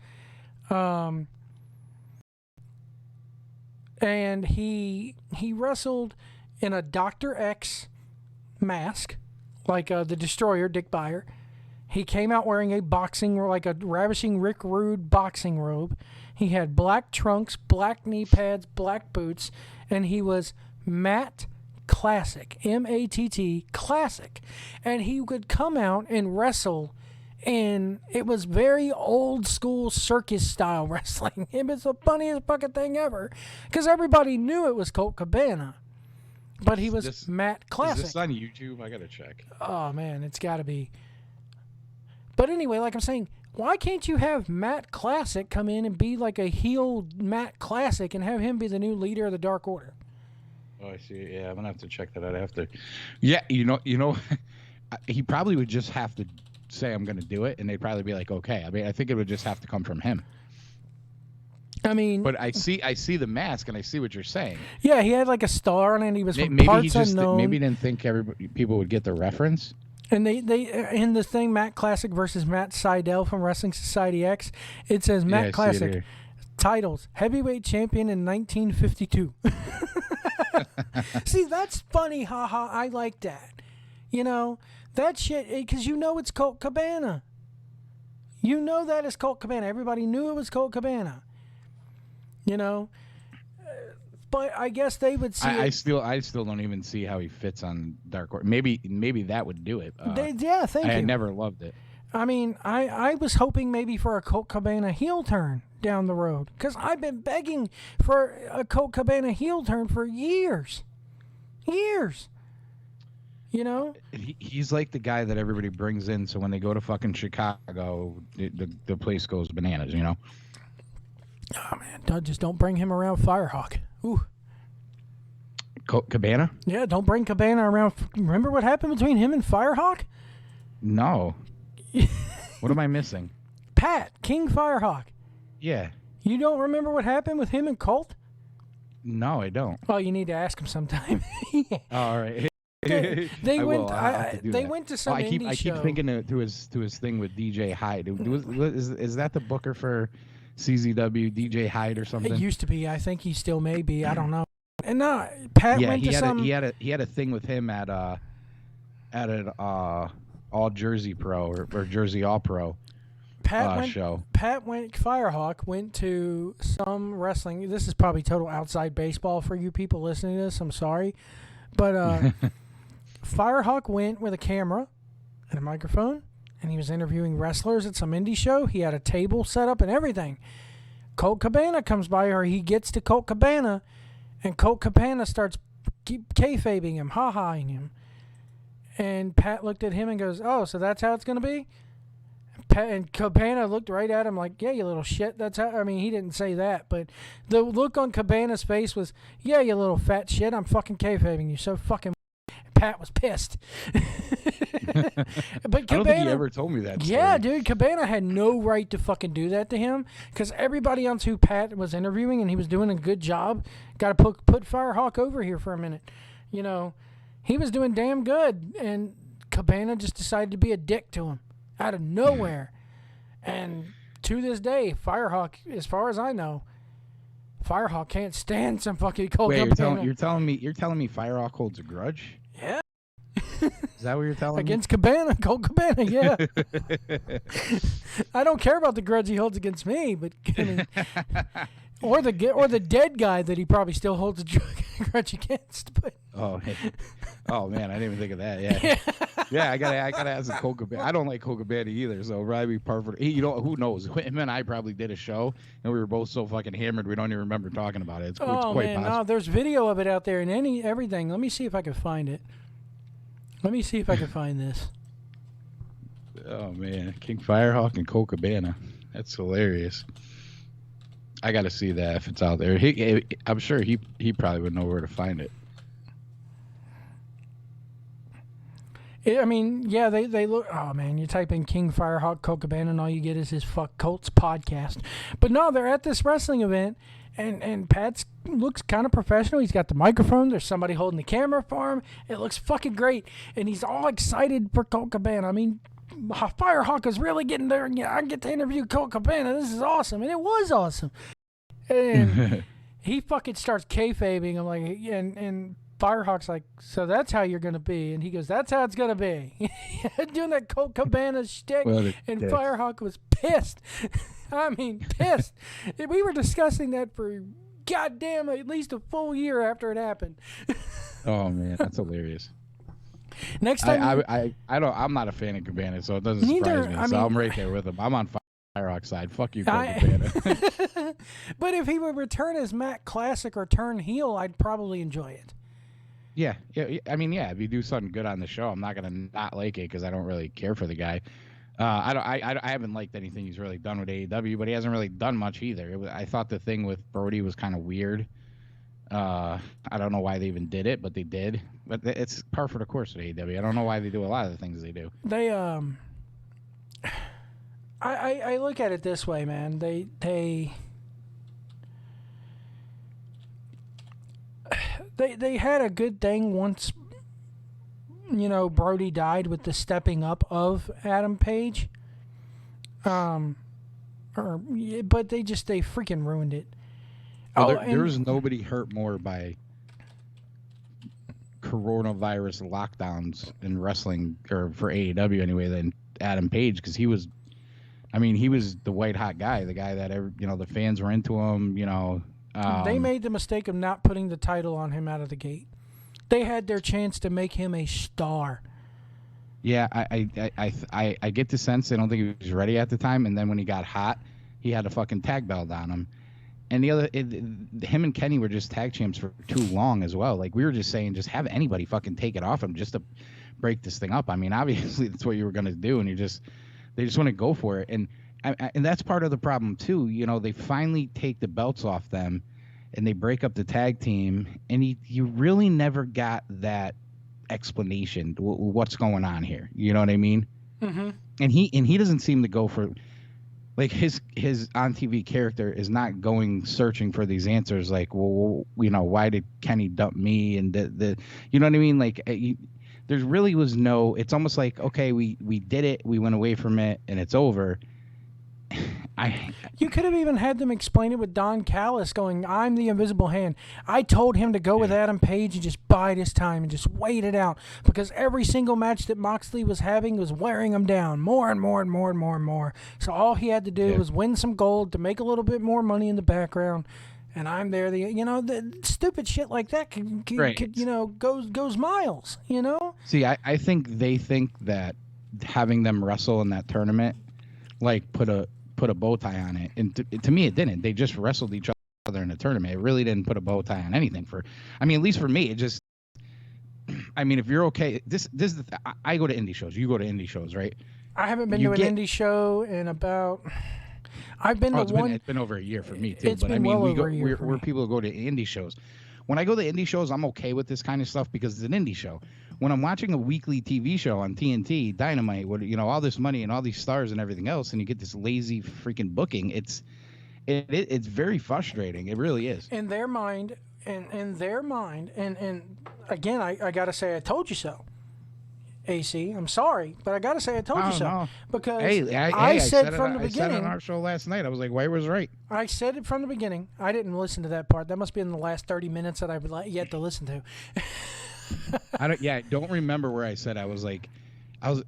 And he wrestled in a Dr. X mask, like the Destroyer, Dick Beyer. He came out wearing a ravishing Rick Rude boxing robe. He had black trunks, black knee pads, black boots, and he was Matt Classic, M-A-T-T, Classic. And he would come out and wrestle, and it was very old school circus style wrestling. It was the funniest fucking thing ever, because everybody knew it was Colt Cabana, but he was Matt Classic. Is this on YouTube? I gotta check. Oh man, it's gotta be. But anyway, like I'm saying, why can't you have Matt Classic come in and be like a heel Matt Classic and have him be the new leader of the Dark Order? Oh, I see. Yeah, I'm gonna have to check that out after. Yeah, he probably would just have to say I'm gonna do it, and they'd probably be like, okay. I mean, I think it would just have to come from him. I mean, but I see the mask, and I see what you're saying. Yeah, he had like a star on it. And he was from Maybe parts he just unknown. maybe didn't think people would get the reference. And they in the thing, Matt Classic versus Matt Sydal from Wrestling Society X, it says Matt Classic titles heavyweight champion in 1952. See, that's funny, haha. I like that. You know, that shit, because you know it's Colt Cabana. You know that is Colt Cabana. Everybody knew it was Colt Cabana. You know, but I guess they would see. I still don't even see how he fits on Dark Order. Maybe that would do it. Thank you. I never loved it. I mean, I was hoping maybe for a Colt Cabana heel turn down the road, because I've been begging for a Colt Cabana heel turn for years. You know? He's like the guy that everybody brings in, so when they go to fucking Chicago, the place goes bananas, you know? Oh, man, just don't bring him around Firehawk. Ooh. Cabana? Yeah, don't bring Cabana around. Remember what happened between him and Firehawk? No. What am I missing? Pat, King Firehawk. Yeah. You don't remember what happened with him and Colt? No, I don't. Oh, you need to ask him sometime. Oh, all right. They went. They went to some indie show. I keep thinking to his thing with DJ Hyde. Is that the booker for CZW, DJ Hyde or something? It used to be. I think he still may be. I don't know. And no, Pat went to some. He had a thing with him at an All Jersey Pro or Jersey All Pro show. Firehawk went to some wrestling. This is probably total outside baseball for you people listening to this. I'm sorry, but Firehawk went with a camera and a microphone, and he was interviewing wrestlers at some indie show. He had a table set up and everything. Colt Cabana comes by, or he gets to Colt Cabana, and Colt Cabana starts kayfabing him, ha-haing him. And Pat looked at him and goes, "Oh, so that's how it's going to be?" And Cabana looked right at him like, "Yeah, you little shit. That's how." I mean, he didn't say that, but the look on Cabana's face was, "Yeah, you little fat shit. I'm fucking kayfabing you so fucking." Pat was pissed. But Cabana, I don't think he ever told me that story. Yeah, dude, Cabana had no right to fucking do that to him, because everybody else who Pat was interviewing, and he was doing a good job, got to put Firehawk over here for a minute. You know, he was doing damn good, and Cabana just decided to be a dick to him out of nowhere. And to this day, Firehawk, as far as I know, Firehawk can't stand some fucking Colt Cabana. Wait, you're telling me Firehawk holds a grudge? Yeah. Is that what you're telling against me? Colt Cabana, yeah. I don't care about the grudge he holds against me, but I mean, or the dead guy that he probably still holds a grudge against. But oh man, I didn't even think of that. Yeah, yeah. I gotta ask Colt Cabana. I don't like Colt Cabana either, so probably perfect. You know, who knows? Him and I probably did a show, and we were both so fucking hammered we don't even remember talking about it. It's quite possible. No, there's video of it out there and everything. Let me see if I can find it. Let me see if I can find this. Oh man, King Firehawk and Colt Cabana. That's hilarious. I got to see that if it's out there. I'm sure he probably would know where to find it. I mean, yeah, they look. Oh man, you type in King Firehawk Colt Cabana, and all you get is his Fuck Colts podcast. But no, they're at this wrestling event, and Pat looks kind of professional. He's got the microphone. There's somebody holding the camera for him. It looks fucking great, and he's all excited for Colt Cabana. I mean, Firehawk is really getting there, and I get to interview Colt Cabana. This is awesome, and it was awesome. And he fucking starts kayfabing. I'm like, and Firehawk's like, "So that's how you're gonna be?" And he goes, "That's how it's gonna be." Doing that Colt Cabana shtick, and Firehawk was pissed. I mean, pissed. We were discussing that for goddamn at least a full year after it happened. Oh man, that's hilarious. Next time, I'm not a fan of Cabana, so it doesn't surprise me. So I'm right there with him. I'm on Firehawk's side. Fuck you, Cabana. But if he would return as Matt Classic or turn heel, I'd probably enjoy it. Yeah. I mean, yeah. If you do something good on the show, I'm not gonna not like it because I don't really care for the guy. I haven't liked anything he's really done with AEW, but he hasn't really done much either. I thought the thing with Brody was kind of weird. I don't know why they even did it, but they did. But it's par for the course with AEW. I don't know why they do a lot of the things they do. I look at it this way, man. They had a good thing once, Brody died with the stepping up of Adam Page. But they freaking ruined it. Well, there was nobody hurt more by coronavirus lockdowns in wrestling, or for AEW anyway, than Adam Page, because he was the white hot guy, the guy that the fans were into him. They made the mistake of not putting the title on him out of the gate. They had their chance to make him a star. Yeah, I get the sense they don't think he was ready at the time, and then when he got hot, he had a fucking tag belt on him. And him and Kenny were just tag champs for too long as well. Like, we were just saying, just have anybody fucking take it off him just to break this thing up. I mean, obviously that's what you were gonna do, and they just want to go for it. And that's part of the problem too. They finally take the belts off them, and they break up the tag team, and you really never got that explanation what's going on here. You know what I mean? Mm-hmm. And he doesn't seem to go for, like, his on TV character is not going searching for these answers. Like, well, why did Kenny dump me? And you know what I mean? Like, there really was no. It's almost like, okay, we did it, we went away from it, and it's over. You could have even had them explain it with Don Callis going, I'm the invisible hand. I told him to go with Adam Page and just bide his time and just wait it out, because every single match that Moxley was having was wearing him down more and more and more and more and more. So all he had to do was win some gold to make a little bit more money in the background. And I'm there. The stupid shit like that goes miles. See, I think they think that having them wrestle in that tournament, like, put a bow tie on it, and to me it didn't. They just wrestled each other in a tournament. It really didn't put a bow tie on anything. At least for me, it just. If you're okay, this is I go to indie shows. You go to indie shows, right? I haven't been to an indie show in about. I've been to one. It's been over a year for me too. It's been well over a year. We're people who go to indie shows. When I go to indie shows, I'm okay with this kind of stuff because it's an indie show. When I'm watching a weekly TV show on TNT, Dynamite, with all this money and all these stars and everything else, and you get this lazy freaking booking, it's very frustrating. It really is. In their mind, and again, I gotta say, I told you so. AC, I'm sorry, but I gotta say I told you so. No. Because I said from the beginning. I said on our show last night, I was like, White was right. I said it from the beginning. I didn't listen to that part. That must be in the last 30 minutes that I've yet to listen to. I don't remember where I said I was like, what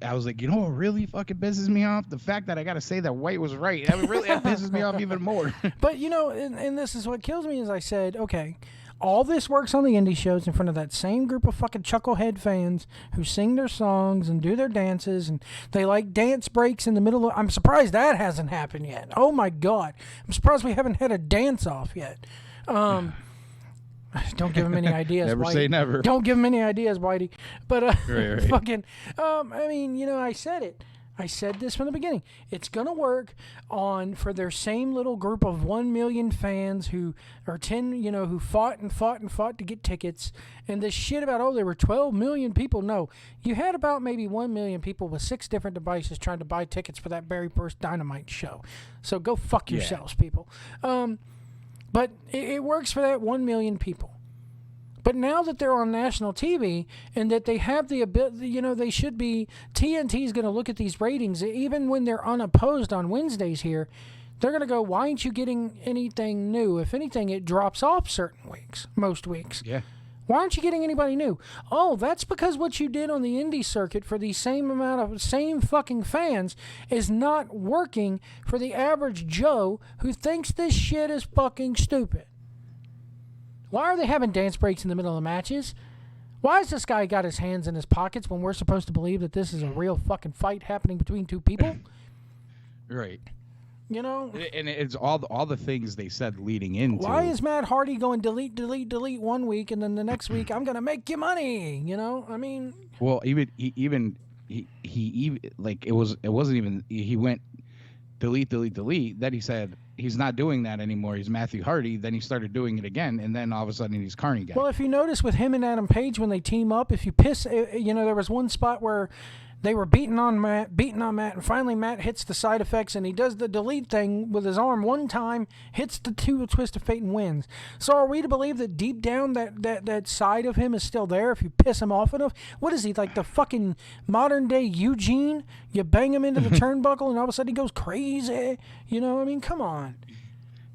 really fucking pisses me off? The fact that I got to say that White was right. That pisses me off even more. But, and this is what kills me is I said, okay, all this works on the indie shows in front of that same group of fucking chucklehead fans who sing their songs and do their dances, and they like dance breaks in the middle of. I'm surprised that hasn't happened yet. Oh my God, I'm surprised we haven't had a dance off yet. Don't give him any ideas. Never Whitey. say never. Don't give him any ideas, Whitey. But right. fucking, I said it. I said this from the beginning. It's going to work for their same little group of 1 million fans who fought and fought and fought to get tickets. And this shit about, there were 12 million people. No, you had about maybe 1 million people with 6 different devices trying to buy tickets for that very first Dynamite show. So go fuck yourselves, people. But it works for that 1 million people. But now that they're on national TV and that they have the ability, they should be, TNT's going to look at these ratings, even when they're unopposed on Wednesdays here, they're going to go, why aren't you getting anything new? If anything, it drops off certain weeks, most weeks. Yeah. Why aren't you getting anybody new? Oh, that's because what you did on the indie circuit for the same fucking fans is not working for the average Joe who thinks this shit is fucking stupid. Why are they having dance breaks in the middle of the matches? Why has this guy got his hands in his pockets when we're supposed to believe that this is a real fucking fight happening between two people? Right. And it's all the things they said leading into. Why is Matt Hardy going delete 1 week and then the next week I'm gonna make you money? Well, even like it wasn't even, he went delete. Then he said he's not doing that anymore. He's Matthew Hardy. Then he started doing it again, and then all of a sudden he's Carney guy. Well, if you notice with him and Adam Page when they team up, if you piss, there was one spot where They were beating on Matt, and finally Matt hits the side effects, and he does the delete thing with his arm one time, hits the two twist of fate, and wins. So are we to believe that deep down that side of him is still there if you piss him off enough? What is he, like the fucking modern day Eugene? You bang him into the turnbuckle, and all of a sudden he goes crazy. You know, I mean, come on.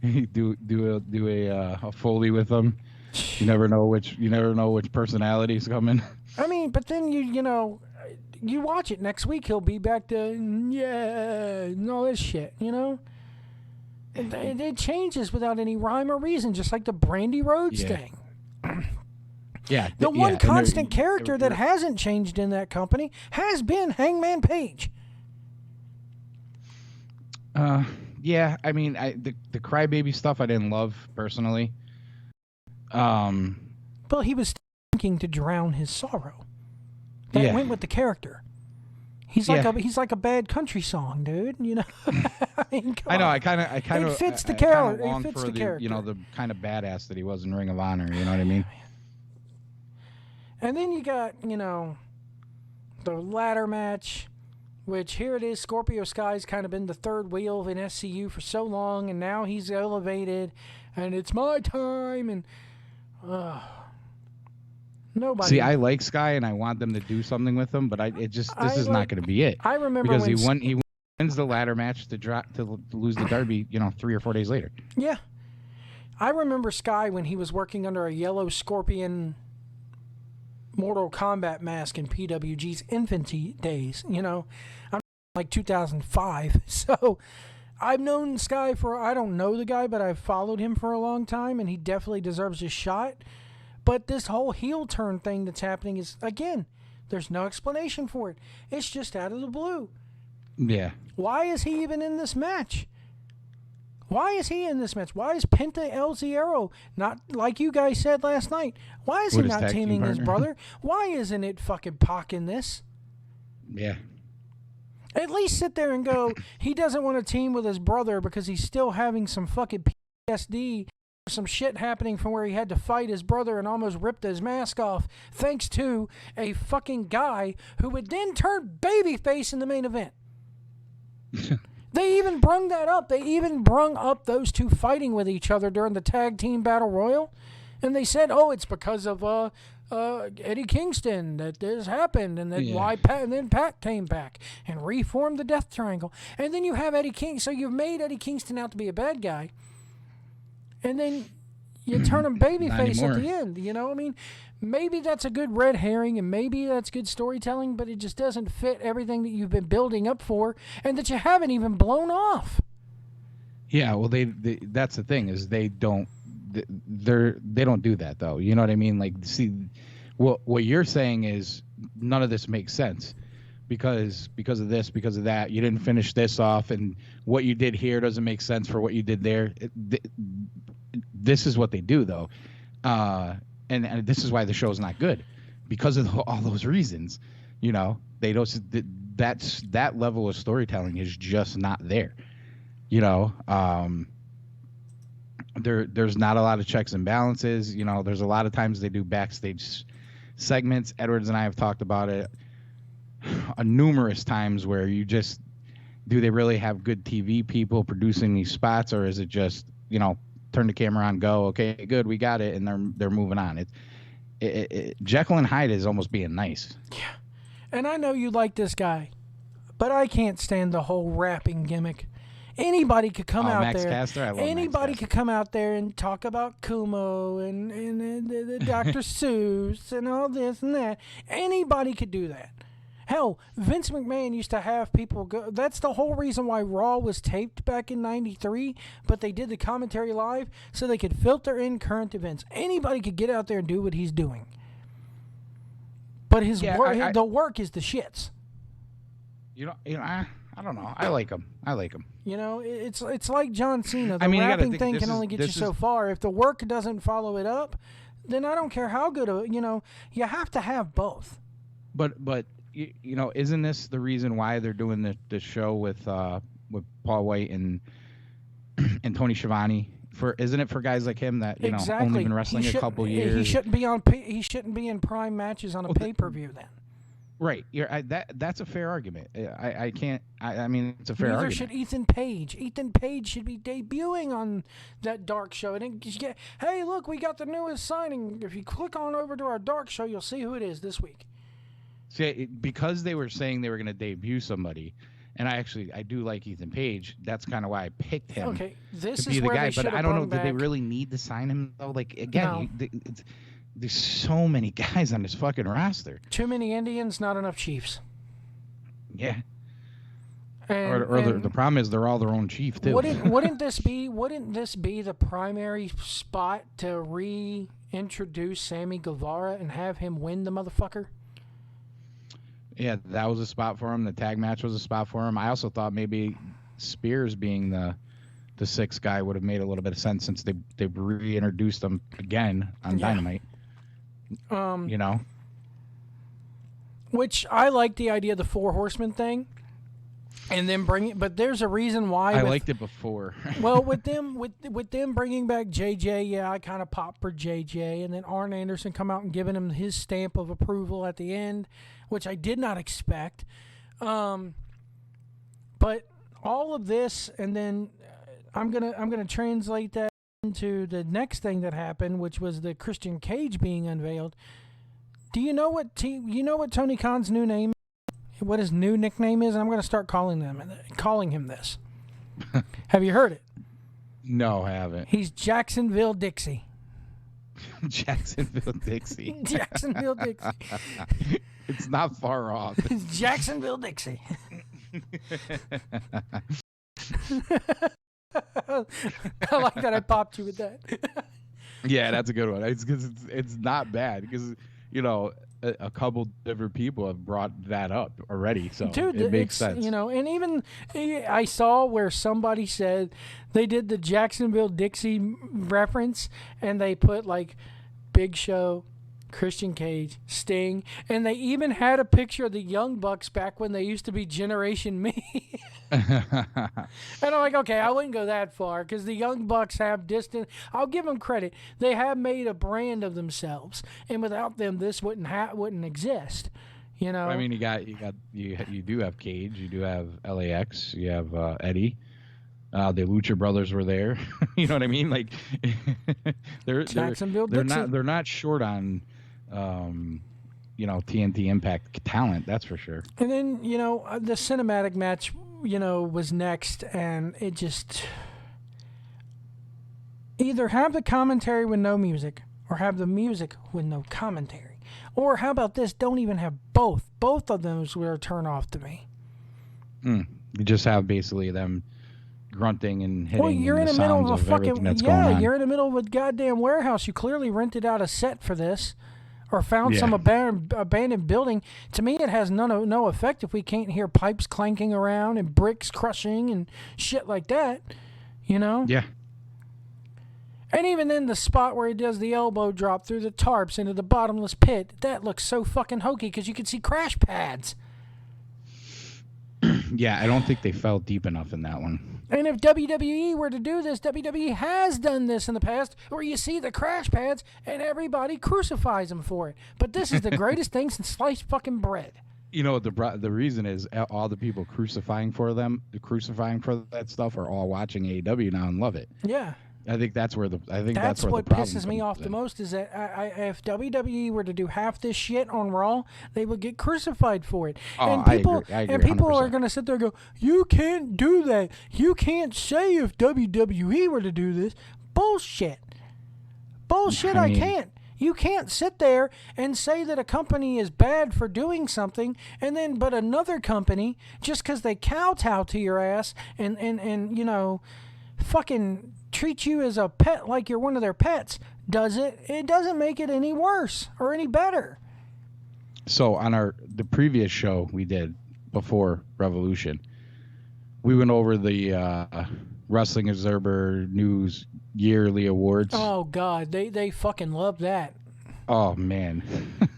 do a Foley with him. You never know which personality's coming. I mean, but then you know. You watch it next week, he'll be back to, and all this shit, you know? It changes without any rhyme or reason, just like the Brandy Rhodes thing. Yeah. The one constant character that hasn't changed in that company has been Hangman Page. Yeah, I mean, the crybaby stuff I didn't love, personally. Well, he was thinking to drown his sorrow. That went with the character. He's like a bad country song, dude. You know. I know. I kind of. It fits the character. It fits the character. You know, the kind of badass that he was in Ring of Honor. You know what I mean? And then you got, you know, the ladder match, which here it is. Scorpio Sky's kind of been the third wheel in SCU for so long, and now he's elevated, and it's my time, and. Nobody. See, I like Sky, and I want them to do something with him, but this is not going to be it. I remember because he wins the ladder match to lose the Derby, you know, 3 or 4 days later. Yeah, I remember Sky when he was working under a yellow scorpion Mortal Kombat mask in PWG's infancy days. You know, I'm like 2005, so I've known Sky I don't know the guy, but I've followed him for a long time, and he definitely deserves a shot. But this whole heel turn thing that's happening is, again, there's no explanation for it. It's just out of the blue. Yeah. Why is he even in this match? Why is he in this match? Why is Penta El Zero not, like you guys said last night, why is he not teaming his brother? Why isn't it fucking Pac in this? Yeah. At least sit there and go, he doesn't want to team with his brother because he's still having some fucking PTSD. Some shit happening from where he had to fight his brother and almost ripped his mask off thanks to a fucking guy who would then turn babyface in the main event. They even brung that up. They even brung up those two fighting with each other during the tag team battle royal. And they said, oh, it's because of Eddie Kingston that this happened, and that why Pat, and then Pat came back and reformed the Death Triangle. And then you have Eddie Kingston. So you've made Eddie Kingston out to be a bad guy. And then you turn him babyface at the end. You know, I mean, maybe that's a good red herring, and maybe that's good storytelling, but it just doesn't fit everything that you've been building up for, and that you haven't even blown off. Yeah, well, that's the thing, is they don't do that, though. You know what I mean? Like, see, what you're saying is none of this makes sense. Because of this, because of that, you didn't finish this off, and what you did here doesn't make sense for what you did there. This is what they do, though, and this is why the show's not good, because of all those reasons. You know, they don't. That level of storytelling is just not there. You know, there's not a lot of checks and balances. You know, there's a lot of times they do backstage segments. Edwards and I have talked about it numerous times, where you just, do they really have good TV people producing these spots, or is it just, you know, turn the camera on, go, okay, good, we got it, and they're moving on. Jekyll and Hyde is almost being nice. Yeah, and I know you like this guy, but I can't stand the whole rapping gimmick. Anybody could come out Max there. Caster? I love anybody Max could come out there and talk about Kumo and the Dr. Seuss and all this and that. Anybody could do that. Hell, Vince McMahon used to have people go. That's the whole reason why Raw was taped back in '93, but they did the commentary live so they could filter in current events. Anybody could get out there and do what he's doing. But the work is the shits. You know, I don't know. I like him. You know, it's like John Cena. The rapping thing can only get you so far. If the work doesn't follow it up, then I don't care how good you know, you have to have both. But you know, isn't this the reason why they're doing the show with Paul White and Tony Schiavone? Isn't it for guys like him that, you know, only been wrestling a couple years? He shouldn't be in prime matches on a pay-per-view then. Right. That's a fair argument. I can't. I mean, it's a fair Neither argument. should Ethan Page. Ethan Page should be debuting on that Dark show. And hey, look, we got the newest signing. If you click on over to our Dark show, you'll see who it is this week. See, because they were saying they were going to debut somebody, and I do like Ethan Page. That's kind of why I picked him. Okay, this to be is the where guy. they should But have I don't know. brought Did they back- really need to sign him though? Like again, No. there's so many guys on this fucking roster. Too many Indians, not enough Chiefs. Yeah. And, The problem is they're all their own chief too. Wouldn't this be the primary spot to reintroduce Sammy Guevara and have him win the motherfucker? Yeah, that was a spot for him. The tag match was a spot for him. I also thought maybe Spears being the sixth guy would have made a little bit of sense since they reintroduced him again on Dynamite. You know, which I like the idea of the Four Horsemen thing, and then bring it. But there's a reason why. I liked it before. Well, with them bringing back JJ, yeah, I kind of popped for JJ, and then Arn Anderson come out and giving him his stamp of approval at the end, which I did not expect. But all of this, and then I'm gonna translate that into the next thing that happened, which was the Christian Cage being unveiled. Do you know what Tony Khan's new name is? What his new nickname is? And I'm going to start calling him this. Have you heard it? No, I haven't. He's Jacksonville Dixie. Jacksonville Dixie. Jacksonville Dixie. It's not far off. It's Jacksonville Dixie. I like that I popped you with that. Yeah, that's a good one. It's not bad because a couple different people have brought that up already, so Dude, it makes sense. And even I saw where somebody said they did the Jacksonville Dixie reference, and they put like Big Show, Christian Cage, Sting, and they even had a picture of the Young Bucks back when they used to be Generation Me. And I'm like, okay, I wouldn't go that far because the Young Bucks have distant. I'll give them credit; they have made a brand of themselves, and without them, this wouldn't exist. You know. I mean, you do have Cage, you do have LAX, you have Eddie. The Lucha Brothers were there. You know what I mean? Like, Jacksonville they're Dixie. They're not short on, TNT Impact talent. That's for sure. And then the cinematic match, was next, and it just either have the commentary with no music, or have the music with no commentary, or how about this? Don't even have both. Both of those were a turn off to me. You just have basically them grunting and hitting. Well, you're in the middle of a fucking you're in the middle of a goddamn warehouse. You clearly rented out a set for this, or found some abandoned building. To me, it has no effect if we can't hear pipes clanking around and bricks crushing and shit like that. Yeah. And even then, the spot where he does the elbow drop through the tarps into the bottomless pit, that looks so fucking hokey because you can see crash pads. Yeah, I don't think they fell deep enough in that one. And if WWE were to do this, WWE has done this in the past, where you see the crash pads and everybody crucifies them for it. But this is the greatest thing since sliced fucking bread. The reason is all the people crucifying for that stuff are all watching AEW now and love it. Yeah. I think that's where what the problem pisses me off the most is that if WWE were to do half this shit on Raw, they would get crucified for it. Oh, And people, I agree and people 100%. are going to sit there and go, "You can't do that. You can't say if WWE were to do this." Bullshit. Bullshit. I can't. You can't sit there and say that a company is bad for doing something, and then but another company, just because they kowtow to your ass and fucking treat you as a pet like you're one of their pets, it doesn't make it any worse or any better. So on the previous show we did before Revolution, we went over the Wrestling Observer News yearly awards. Oh God, they fucking love that. Oh man.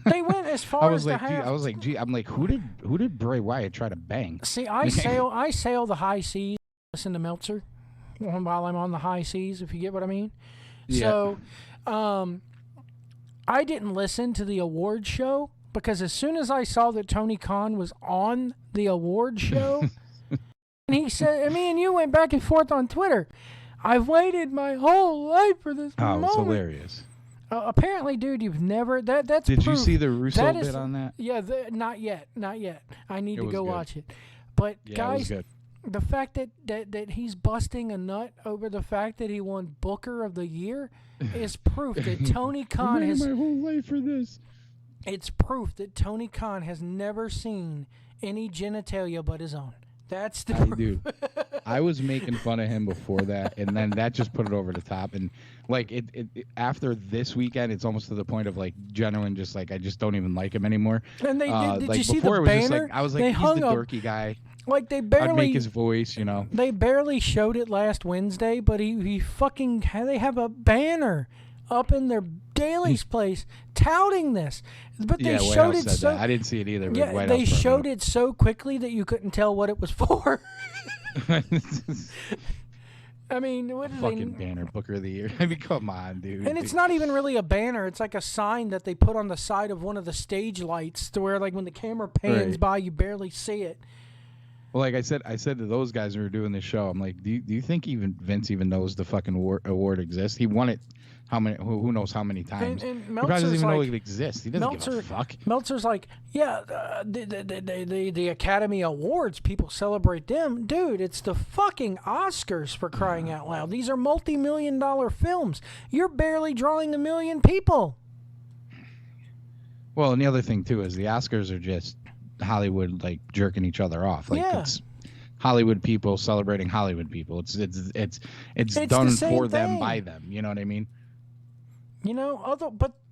They went as far as I'm like, who did Bray Wyatt try to bang? See, I sail the high seas. Listen to Meltzer while I'm on the high seas, if you get what I mean. Yeah. So, I didn't listen to the award show because as soon as I saw that Tony Khan was on the award show, and he said, and me and you went back and forth on Twitter, I've waited my whole life for this moment. Oh, it's hilarious. Apparently, dude, you've never. That's Did proof. you see the Russo bit on that? Yeah, not yet. I need to go good. watch it. But Yeah, guys, it was good. the fact that he's busting a nut over the fact that he won Booker of the Year is proof that Tony Khan has. my whole life for this. It's proof that Tony Khan has never seen any genitalia but his own. That's the proof. Dude, I was making fun of him before that, and then that just put it over the top. And like it after this weekend, it's almost to the point of like genuine, just like I just don't even like him anymore. And they did like you see the before it was banner? just like I was like, they he's hung the up, dorky guy. like they I'd barely make his voice, you know. They barely showed it last Wednesday, but he fucking they have a banner up in their Daly's place touting this. But they White showed House it said so that. I didn't see it either. yeah, White they House brought showed it so quickly that you couldn't tell what it was for. I mean, what is fucking banner, Booker of the Year. I mean, come on, dude. And it's not even really a banner. It's like a sign that they put on the side of one of the stage lights to where, like, when the camera pans Right. by, you barely see it. Well, like I said to those guys who were doing this show, I'm like, do you think even Vince even knows the fucking award exists? He won it how many? Who knows how many times? And He probably doesn't even know it exists. He doesn't give a fuck. Meltzer's like, yeah, the Academy Awards, people celebrate them. Dude, it's the fucking Oscars, for crying out loud. These are multi-million-dollar films. You're barely drawing 1 million people. Well, and the other thing too is the Oscars are just Hollywood like jerking each other off. Like it's Hollywood people celebrating Hollywood people. It's done for them by them. You know what I mean? You know,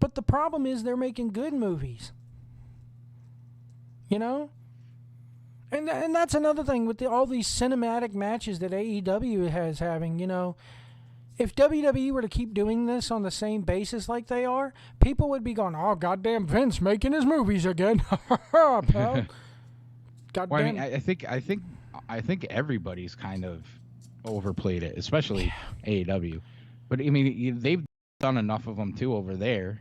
but the problem is they're making good movies. You know? And that's another thing with all these cinematic matches that AEW has having, you know. If WWE were to keep doing this on the same basis like they are, people would be going, "Oh, goddamn Vince making his movies again." Pal. Goddamn. Well, I mean, I think everybody's kind of overplayed it, especially AEW. But I mean, they've done enough of them too over there.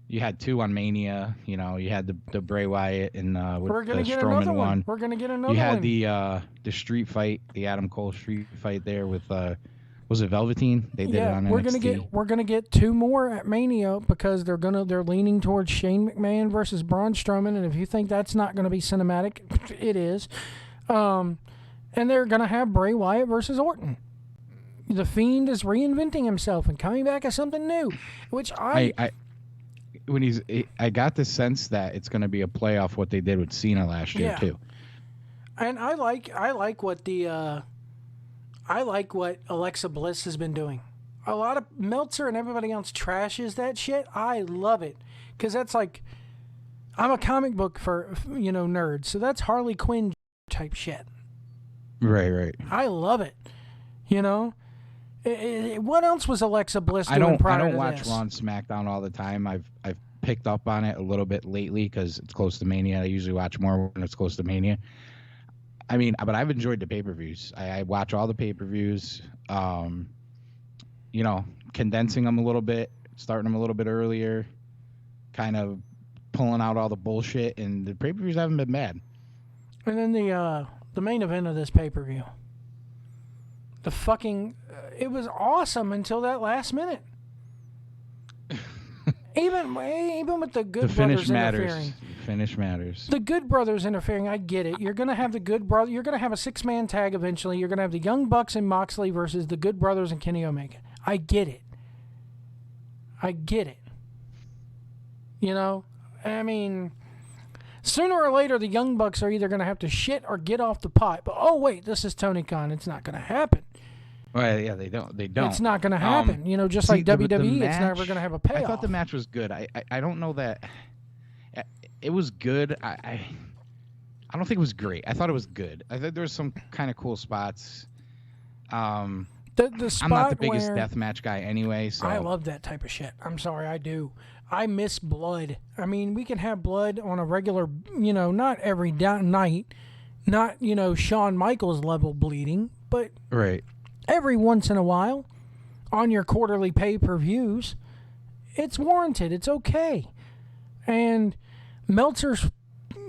You had 2 on Mania. You know, you had the Bray Wyatt and with the Strowman one. We're gonna get another one. You had the street fight, the Adam Cole street fight there with was it Velveteen? They did it on NXT. We're gonna get 2 more at Mania because they're leaning towards Shane McMahon versus Braun Strowman, and if you think that's not gonna be cinematic, it is. And they're gonna have Bray Wyatt versus Orton. The Fiend is reinventing himself and coming back as something new, which I got the sense that it's going to be a play off what they did with Cena last year too. And I like what Alexa Bliss has been doing. A lot of Meltzer and everybody else trashes that shit. I love it because that's like, I'm a comic book for nerd, so that's Harley Quinn type shit. Right. I love it. You know. What else was Alexa Bliss doing prior to this? I don't watch Raw and SmackDown all the time. I've picked up on it a little bit lately because it's close to Mania. I usually watch more when it's close to Mania. I mean, but I've enjoyed the pay-per-views. I watch all the pay-per-views. You know, condensing them a little bit, starting them a little bit earlier, kind of pulling out all the bullshit, and the pay-per-views haven't been bad. And then the main event of this pay-per-view. The fucking it was awesome until that last minute. even with the Good Brothers interfering. Finish matters. The Good Brothers interfering, I get it. You're gonna have the Good Brother. You're gonna have a 6-man tag eventually. You're gonna have the Young Bucks and Moxley versus the Good Brothers and Kenny Omega. I get it. You know, I mean, sooner or later the Young Bucks are either gonna have to shit or get off the pot. But oh wait, this is Tony Khan. It's not gonna happen. Well, yeah, they don't. It's not going to happen. Just like WWE, it's never going to have a payoff. I thought the match was good. I don't know that it was good. I don't think it was great. I thought it was good. I thought there was some kind of cool spots. The spot I'm not the biggest deathmatch guy anyway, so I love that type of shit. I'm sorry, I do. I miss blood. I mean, we can have blood on a regular, not every night, not Shawn Michaels level bleeding, but right. Every once in a while, on your quarterly pay-per-views, it's warranted. It's okay. And Meltzer's,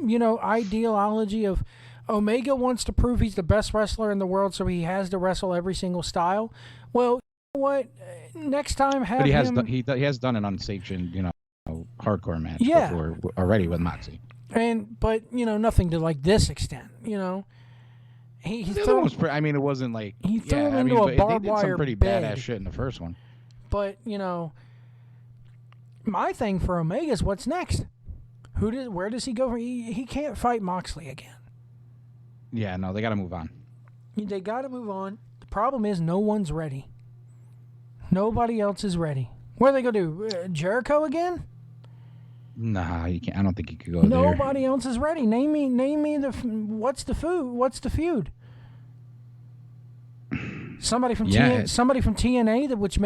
ideology of Omega wants to prove he's the best wrestler in the world, so he has to wrestle every single style. Well, you know what? Next time, have him... But he has done an unsanctioned, hardcore match before already with Moxley. But nothing to like this extent. He threw him, it wasn't like he threw him into a barbed wire did some pretty bed. badass shit in the first one. But my thing for Omega is what's next. Where does he go? He can't fight Moxley again. Yeah, no, they got to move on. They got to move on. The problem is no one's ready. Nobody else is ready. What are they gonna do? Jericho again? Nah, you can't. I don't think you could go Nobody else is ready. Name me what's the feud? Somebody from TNA which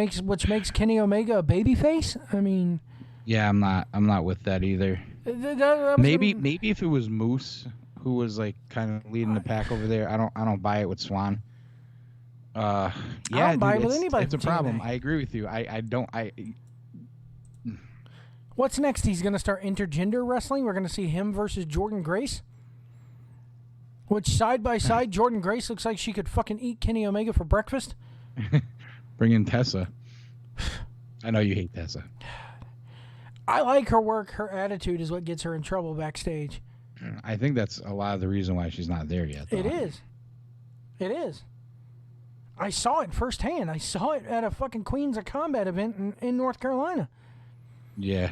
makes Kenny Omega a babyface. I mean, yeah, I'm not with that either. Maybe if it was Moose who was like kind of leading the pack over there, I don't buy it with Swan. I don't buy it with anybody. It's a problem. I agree with you. What's next? He's going to start intergender wrestling. We're going to see him versus Jordynne Grace. Which, side by side, Jordynne Grace looks like she could fucking eat Kenny Omega for breakfast. Bring in Tessa. I know you hate Tessa. I like her work. Her attitude is what gets her in trouble backstage. I think that's a lot of the reason why she's not there yet, though. It is. I saw it firsthand. I saw it at a fucking Queens of Combat event in North Carolina. Yeah.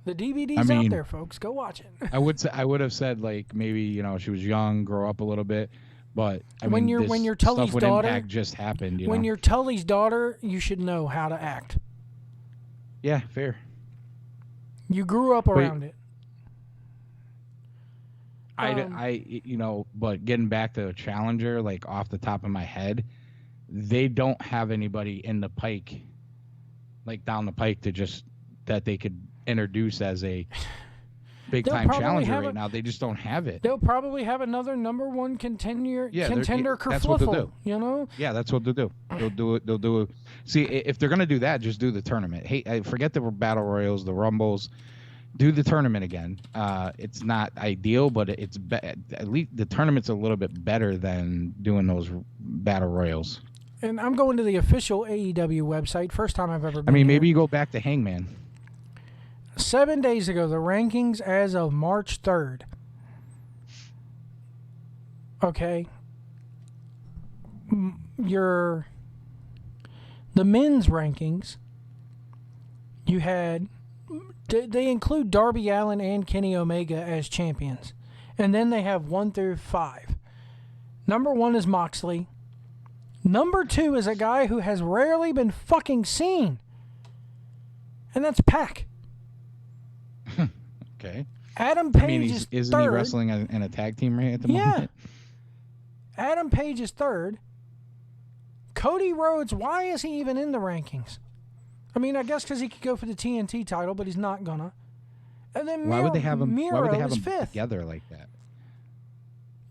The DVD's out there, folks. Go watch it. I would have said like maybe she was young, grow up a little bit, but when you're Tully's daughter, Impact just happened. When you're Tully's daughter, you should know how to act. Yeah, fair. You grew up around it. But getting back to Challenger, like off the top of my head, they don't have anybody in the pike, like down the pike that they could introduce as a big time challenger right now. They just don't have it. They'll probably have another number one contender kerfluffle. That's what they'll do. Yeah, that's what they'll do. They'll do it. See, if they're gonna do that, just do the tournament. Hey, forget the battle royals, the rumbles. Do the tournament again. It's not ideal, but it's at least the tournament's a little bit better than doing those battle royals. And I'm going to the official AEW website. First time I've ever been here. Maybe you go back to Hangman. 7 days ago, the rankings as of March 3rd. Okay. The men's rankings, you had... They include Darby Allin and Kenny Omega as champions. And then they have 1 through 5. Number 1 is Moxley. Number 2 is a guy who has rarely been fucking seen. And that's Pac. Okay. Adam Page isn't third. He wrestling in a tag team right at the moment? Yeah. Adam Page is 3rd. Cody Rhodes, why is he even in the rankings? I guess because he could go for the TNT title, but he's not gonna. And then why would they have him? Miro why would they have is them 5th. Together like that?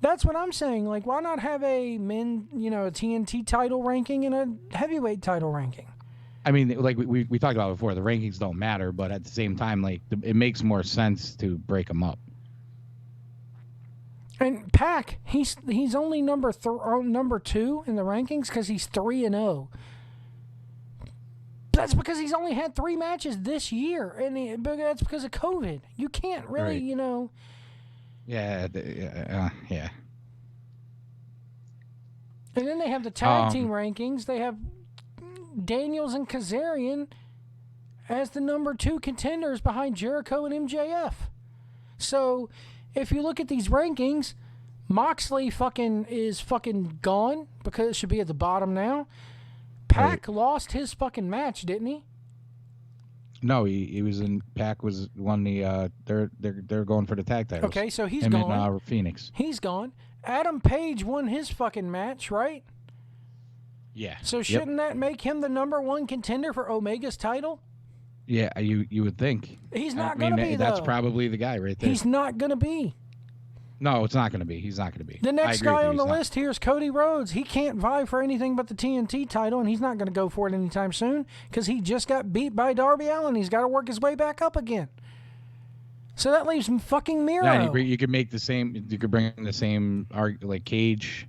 That's what I'm saying. Like, why not have a a TNT title ranking and a heavyweight title ranking? Like we talked about before, the rankings don't matter, but at the same time, like it makes more sense to break them up. And Pac, he's only number 2 in the rankings because he's 3-0. That's because he's only had 3 matches this year, and that's because of COVID. You can't really, right. Yeah. And then they have the tag team rankings. They have Daniels and Kazarian as the number 2 contenders behind Jericho and MJF. So, if you look at these rankings, Moxley is gone because it should be at the bottom now. Pac lost his fucking match, didn't he? No, he was in. Pac won the. They're going for the tag titles. Okay, so he's Him gone. And, Phoenix. He's gone. Adam Page won his fucking match, right? Yeah. So shouldn't that make him the number 1 contender for Omega's title? Yeah, you would think. He's not going to be. That's probably the guy right there. He's not going to be. No, it's not going to be. He's not going to be. The next guy on the list here is Cody Rhodes. He can't vie for anything but the TNT title, and he's not going to go for it anytime soon because he just got beat by Darby Allin. He's got to work his way back up again. So that leaves him fucking Miro. Yeah, you could make the same. You could bring in the same, like Cage,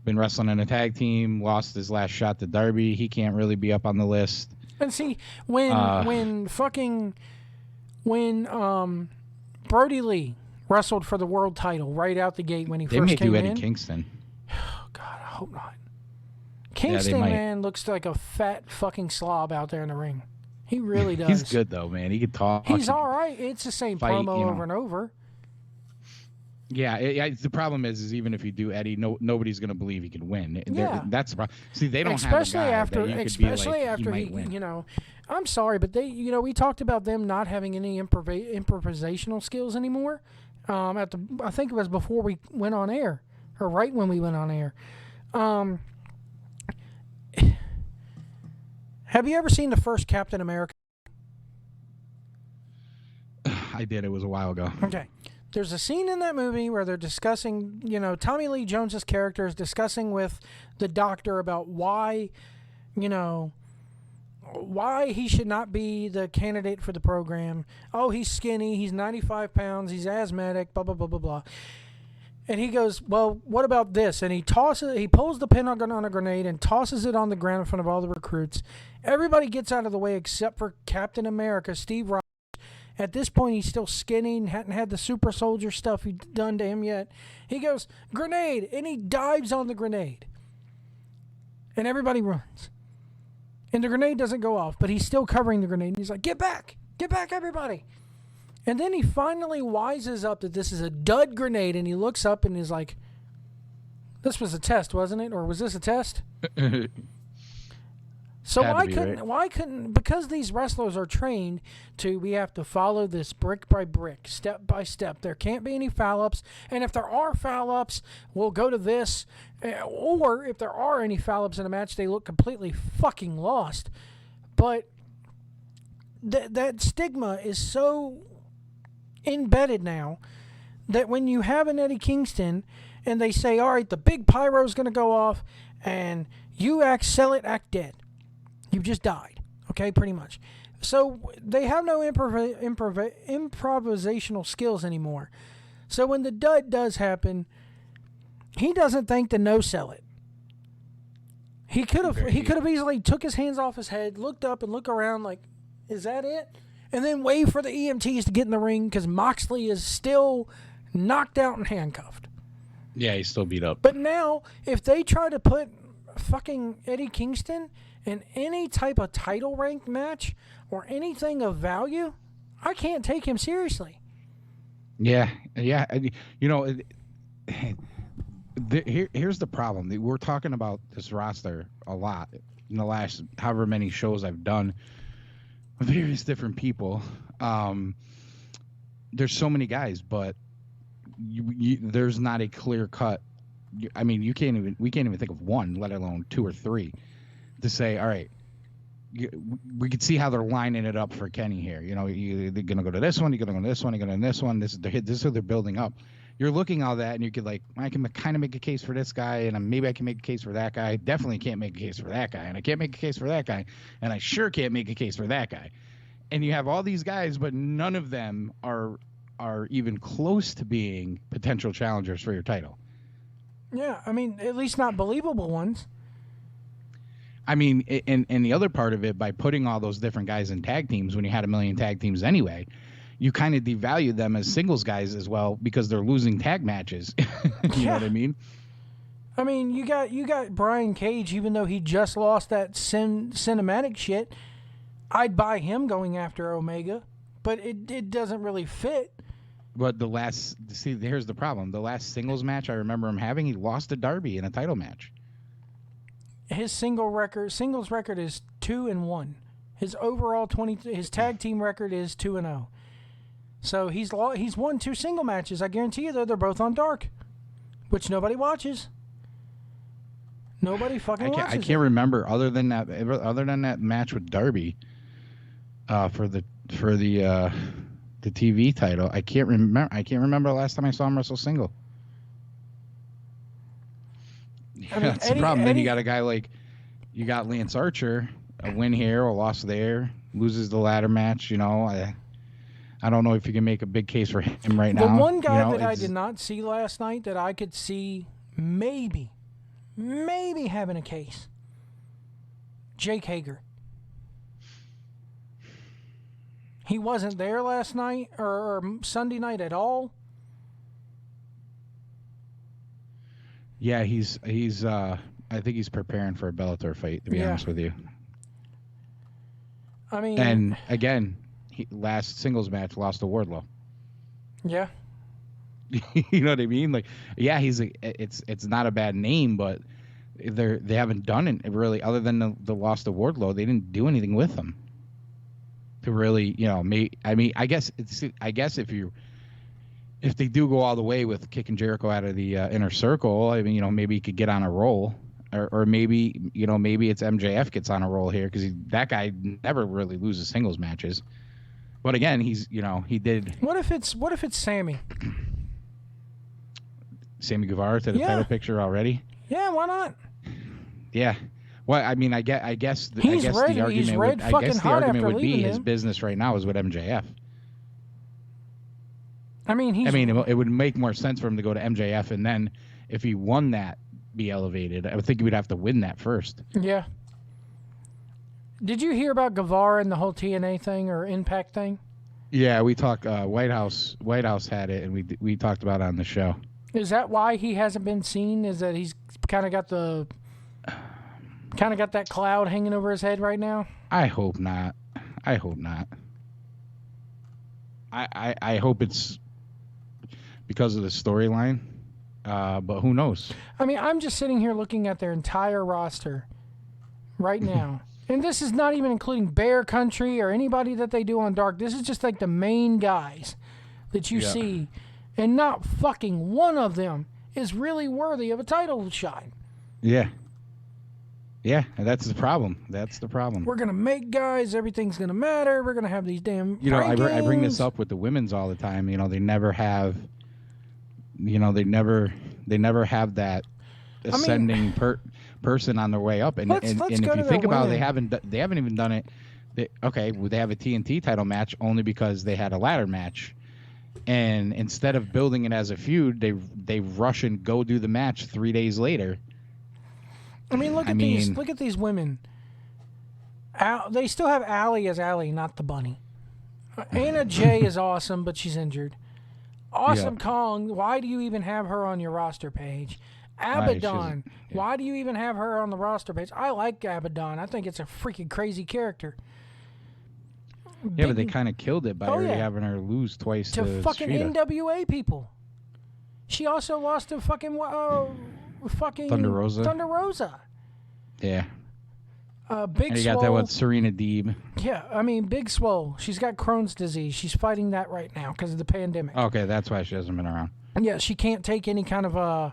been wrestling in a tag team, lost his last shot to Darby. He can't really be up on the list. And see, when Brody Lee wrestled for the world title right out the gate when he first came in. They may do Eddie Kingston. Oh, God, I hope not. Kingston, man, looks like a fat fucking slob out there in the ring. He really does. He's good, though, man. He can talk. He's all right. It's the same promo over and over. Yeah, the problem is even if you do Eddie, nobody's going to believe he can win. Yeah. That's the problem. See, they don't especially have a guy especially after he he win. you know, I'm sorry, but we talked about them not having any improvisational skills anymore. I think it was before we went on air, or right when we went on air. Have you ever seen the first Captain America? I did. It was a while ago. Okay. There's a scene in that movie where they're discussing, Tommy Lee Jones's character is discussing with the doctor about why he should not be the candidate for the program. Oh, he's skinny, he's 95 pounds, he's asthmatic, blah, blah, blah, blah, blah. And he goes, well, what about this? And he pulls the pin on a grenade and tosses it on the ground in front of all the recruits. Everybody gets out of the way except for Captain America, Steve Rogers. At this point, he's still skinny and hadn't had the super soldier stuff done to him yet. He goes, grenade, and he dives on the grenade. And everybody runs. And the grenade doesn't go off, but he's still covering the grenade. And he's like, get back, everybody. And then he finally wises up that this is a dud grenade, and he looks up and is like, this was a test, wasn't it? Or was this a test? So why couldn't, because these wrestlers are trained we have to follow this brick by brick, step by step. There can't be any foul-ups. And if there are foul-ups, we'll go to this. Or if there are any foul-ups in a match, they look completely fucking lost. But that stigma is so embedded now that when you have an Eddie Kingston and they say, all right, the big pyro's going to go off and you sell it, act dead. You just died, okay, pretty much. So they have no improvisational skills anymore. So when the dud does happen, he doesn't think to no-sell it. He could have easily took his hands off his head, looked up and looked around like, is that it? And then wait for the EMTs to get in the ring because Moxley is still knocked out and handcuffed. Yeah, he's still beat up. But now, if they try to put fucking Eddie Kingston in any type of title ranked match or anything of value, I can't take him seriously. Yeah. Here's the problem. We're talking about this roster a lot in the last however many shows I've done with various different people. There's so many guys, but there's not a clear cut. We can't even think of one, let alone two or three, to say, all right, we could see how they're lining it up for Kenny here. They're going to go to this one, you're going to go to this one, you're going to this one. This is who they're building up. You're looking at all that, and you could I can kind of make a case for this guy, and maybe I can make a case for that guy. Definitely can't make a case for that guy, and I can't make a case for that guy, and I sure can't make a case for that guy. And you have all these guys, but none of them are even close to being potential challengers for your title. Yeah, at least not believable ones. And the other part of it, by putting all those different guys in tag teams when you had a million tag teams anyway, you kind of devalue them as singles guys as well because they're losing tag matches. You know what I mean? You got Brian Cage, even though he just lost that cinematic shit. I'd buy him going after Omega, but it doesn't really fit. But here's the problem. The last singles match I remember him having, he lost to Darby in a title match. His singles record is 2-1. His overall his tag team record is 2-0. So he's won 2 single matches. I guarantee you, they're both on Dark, which nobody watches. Nobody fucking watches. I can't remember other than that match with Darby, for the TV title. I can't remember the last time I saw him wrestle single. I mean, that's the problem. Then you got a guy like you got Lance Archer, a win here, a loss there, loses the ladder match. I don't know if you can make a big case for him right now. The one guy that I did not see last night that I could see maybe having a case, Jake Hager. He wasn't there last night or Sunday night at all. Yeah, he's I think he's preparing for a Bellator fight, to be honest with you. I mean, and again, last singles match lost to Wardlow. Yeah. You know what I mean? Like, yeah, it's not a bad name, but they haven't done it really other than the loss to Wardlow. They didn't do anything with him to really, I guess if they do go all the way with kicking Jericho out of the inner circle, I mean, maybe he could get on a roll, or maybe it's MJF gets on a roll here because that guy never really loses singles matches. But again, he did. What if it's Sammy? Sammy Guevara to the title picture already? Yeah, why not? Yeah. Well, I mean, I guess the argument would be his business right now is with MJF. I mean, it would make more sense for him to go to MJF, and then if he won that, be elevated. I would think he would have to win that first. Yeah. Did you hear about Guevara and the whole TNA thing or Impact thing? Yeah, we talked. White House had it, and we talked about it on the show. Is that why he hasn't been seen? Is that he's kind of got that cloud hanging over his head right now? I hope not. I hope it's because of the storyline, but who knows? I mean, I'm just sitting here looking at their entire roster right now. And this is not even including Bear Country or anybody that they do on Dark. This is just like the main guys that you see. And not fucking one of them is really worthy of a title shot. Yeah. Yeah, that's the problem. We're going to make guys. Everything's going to matter. We're going to have these damn I bring this up with the women's all the time. They never have, they never have that ascending person on their way up. And let's if you think about it, they haven't even done it. They have a TNT title match only because they had a ladder match. And instead of building it as a feud, they rush and go do the match 3 days later. I mean, look at these women. They still have Allie as Allie, not the bunny. Anna Jay is awesome, but she's injured. Awesome Kong, why do you even have her on your roster page? Abaddon, why do you even have her on the roster page? I like Abaddon. I think it's a freaking crazy character. Yeah, but they kind of killed it by already having her lose twice to fucking Shida. NWA people. She also lost to fucking Thunder Rosa. Yeah. Big and you Swole. got that with Serena Deeb. Yeah, I mean, Big Swole. She's got Crohn's disease. She's fighting that right now because of the pandemic. Okay, that's why she hasn't been around. Yeah, she can't take any kind of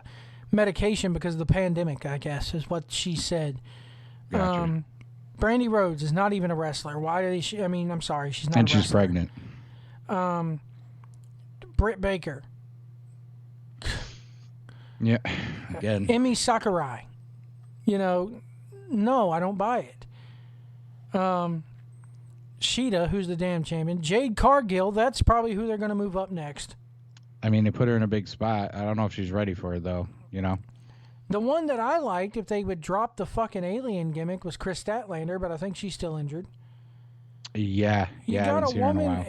medication because of the pandemic, I guess, is what she said. Gotcha. Brandy Rhodes is not even a wrestler. Why did she? I mean, I'm sorry, she's not. And a wrestler. she's pregnant. Britt Baker. Yeah. Again. Emi Sakurai. No, I don't buy it. Shida, who's the damn champion. Jade Cargill, that's probably who they're going to move up next. I mean, they put her in a big spot. I don't know if she's ready for it, though, The one that I liked, if they would drop the fucking alien gimmick, was Chris Statlander, but I think she's still injured. Yeah. You I got haven't a seen her in a woman. while.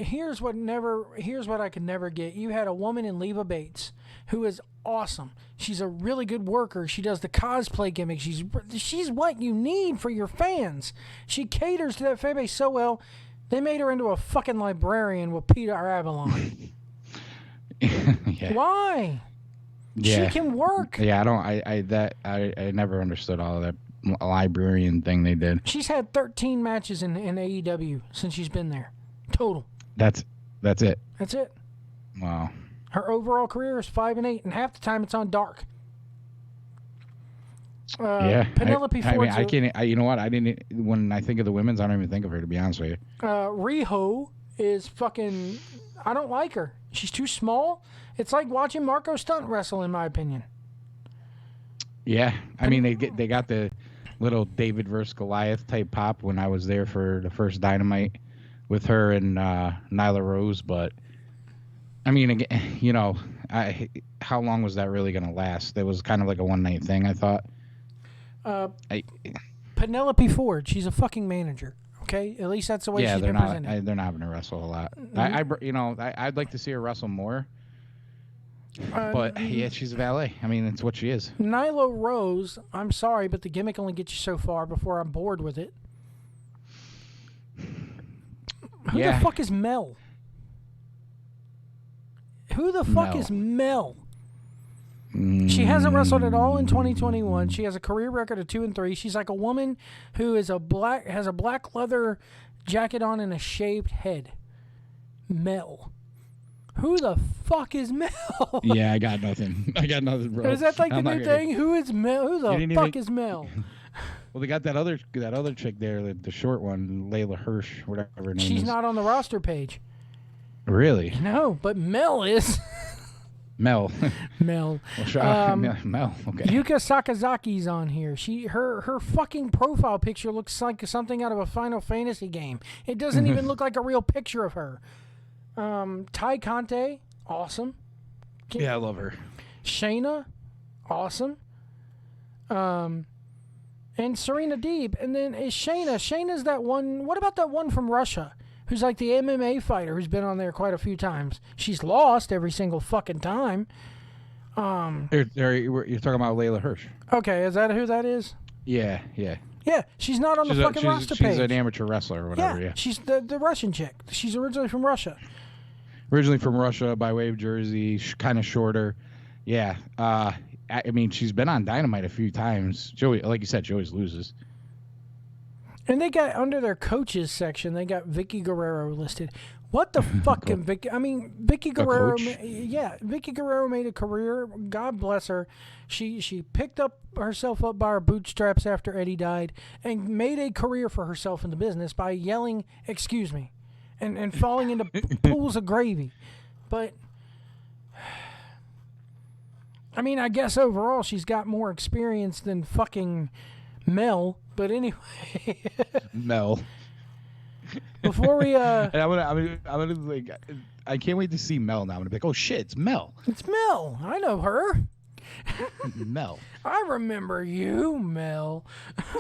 Here's what I could never get. You had a woman in Leva Bates who is awesome. She's a really good worker. She does the cosplay gimmick. She's what you need for your fans. She caters to that fan base so well. They made her into a fucking librarian with Peter Avalon. Yeah. Why? Yeah. She can work. Yeah, I never understood all of that librarian thing they did. She's had 13 matches in AEW since she's been there. Total. That's it. That's it. Wow. Her overall career is 5-8, and half the time it's on Dark. Penelope Ford. I mean, I can't. You know what? I didn't. When I think of the women's, I don't even think of her. To be honest with you. Riho is fucking. I don't like her. She's too small. It's like watching Marco Stunt wrestle, in my opinion. Yeah, I mean they got the little David versus Goliath type pop when I was there for the first Dynamite with her and Nyla Rose, but I mean, again, how long was that really gonna last? It was kind of like a one night thing, I thought. Penelope Ford, she's a fucking manager. Okay, at least that's the way she's been presented. They're not having to wrestle a lot. I'd like to see her wrestle more. But yeah, she's a valet. I mean, it's what she is. Nyla Rose, I'm sorry, but the gimmick only gets you so far before I'm bored with it. Who the fuck is Mel? Who the fuck is Mel? She hasn't wrestled at all in 2021. She has a career record of 2-3. She's like a woman who has a black leather jacket on and a shaved head. Mel. Who the fuck is Mel? Yeah, I got nothing. Bro. Is that like the new thing? Who is Mel? Who the fuck is Mel? Well, they got that other chick there, the short one, Layla Hirsch, whatever her name is. She's not on the roster page. Really? No, but Mel is. Mel. Mel. Mel. Okay. Yuka Sakazaki's on here. Her fucking profile picture looks like something out of a Final Fantasy game. It doesn't even look like a real picture of her. Ty Conte, awesome. Yeah, I love her. Shayna, awesome. And Serena Deeb. And then is Shayna's that one. What about that one from Russia? Who's like the MMA fighter who's been on there quite a few times. She's lost every single fucking time. You're talking about Layla Hirsch. Okay, is that who that is? Yeah. Yeah, she's not on the fucking roster page. She's an amateur wrestler or whatever, yeah. She's the Russian chick. She's originally from Russia. Originally from Russia, by way of Jersey, kind of shorter. Yeah. I mean, she's been on Dynamite a few times. Joey, like you said, she always loses. And they got, under their coaches section, they got Vicky Guerrero listed. What the fucking Vicky? I mean, Vicky Guerrero. Vicky Guerrero made a career. God bless her. She picked herself up by her bootstraps after Eddie died and made a career for herself in the business by yelling, "Excuse me," and falling into pools of gravy. But I mean, I guess overall she's got more experience than fucking Mel. But anyway, Mel. Before we I'm gonna like, I can't wait to see Mel now. I'm gonna be like, oh shit, it's Mel. It's Mel. I know her. Mel. I remember you, Mel.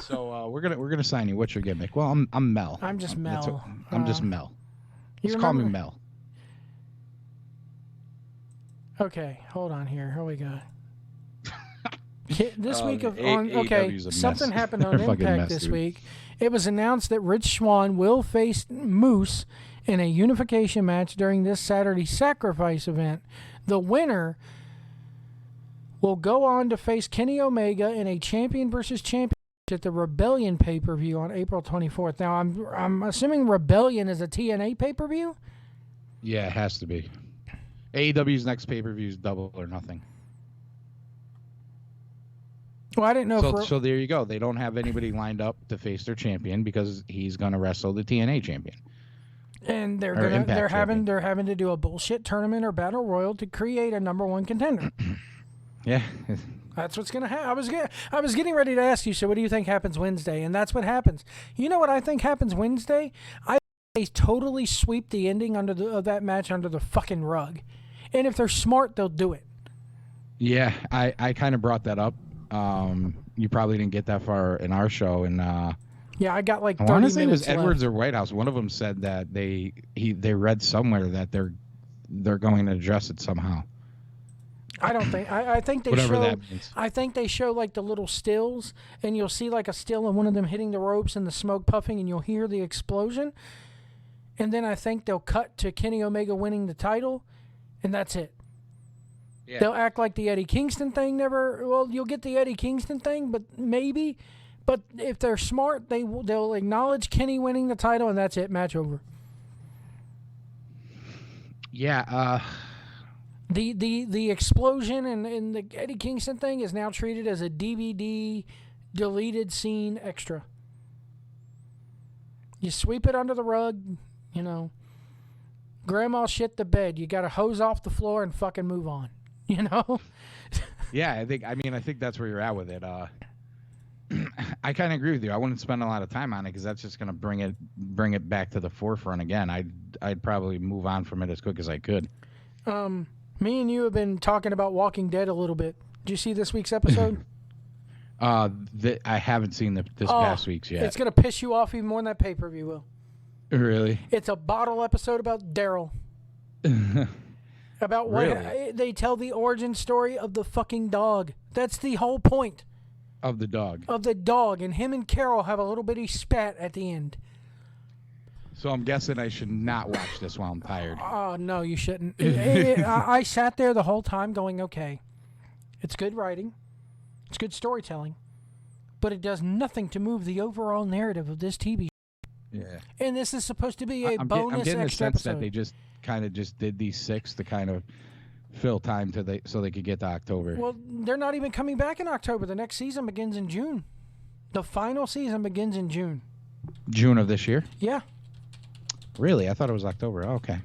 So we're gonna sign you. What's your gimmick? Well, I'm Mel. I'm just Mel. I'm just Mel. Just call me Mel. Okay, hold on here. Here we go. This week something happened on Impact this week. It was announced that Rich Swann will face Moose in a unification match during this Saturday's Sacrifice event. The winner will go on to face Kenny Omega in a champion versus champion at the Rebellion pay-per-view on April 24th. Now, I'm assuming Rebellion is a TNA pay-per-view? Yeah, it has to be. AEW's next pay-per-view is Double or Nothing. Well, I didn't know. So there you go. They don't have anybody lined up to face their champion because he's going to wrestle the TNA champion. And they're having to do a bullshit tournament or battle royal to create a number one contender. Yeah, that's what's going to happen. I was getting ready to ask you. So, what do you think happens Wednesday? And that's what happens. You know what I think happens Wednesday? I think they totally sweep the ending of that match under the fucking rug. And if they're smart, they'll do it. Yeah, I kind of brought that up. You probably didn't get that far in our show, and yeah, I got like 30 minutes. I want to say it was left. Edwards or Whitehouse. One of them said that they read somewhere that they're going to address it somehow. I don't think. I think they whatever show. That means. I think they show like the little stills, and you'll see like a still of one of them hitting the ropes and the smoke puffing, and you'll hear the explosion. And then I think they'll cut to Kenny Omega winning the title, and that's it. Yeah. They'll act like the Eddie Kingston thing never. Well, you'll get the Eddie Kingston thing, but maybe. But if they're smart, they'll acknowledge Kenny winning the title, and that's it. Match over. Yeah. The explosion and the Eddie Kingston thing is now treated as a DVD deleted scene extra. You sweep it under the rug, you know. Grandma shit the bed. You got to hose off the floor and fucking move on. You know? Yeah, I think that's where you're at with it. I kind of agree with you. I wouldn't spend a lot of time on it because that's just going to bring it back to the forefront again. I'd probably move on from it as quick as I could. Me and you have been talking about Walking Dead a little bit. Did you see this week's episode? I haven't seen this past week's yet. It's going to piss you off even more than that pay-per-view will. Really? It's a bottle episode about Daryl. About what they tell the origin story of the fucking dog. That's the whole point. Of the dog. Of the dog. And him and Carol have a little bitty spat at the end. So I'm guessing I should not watch this while I'm tired. Oh, no, you shouldn't. I sat there the whole time going, okay, it's good writing. It's good storytelling. But it does nothing to move the overall narrative of this TV show. Yeah. And this is supposed to be a bonus I'm getting extra the sense episode. that they just kind of just did these 6 to kind of fill time so they could get to October. Well, they're not even coming back in October. The next season begins in June. The final season begins in June. June of this year? Yeah. Really? I thought it was October. Oh, okay.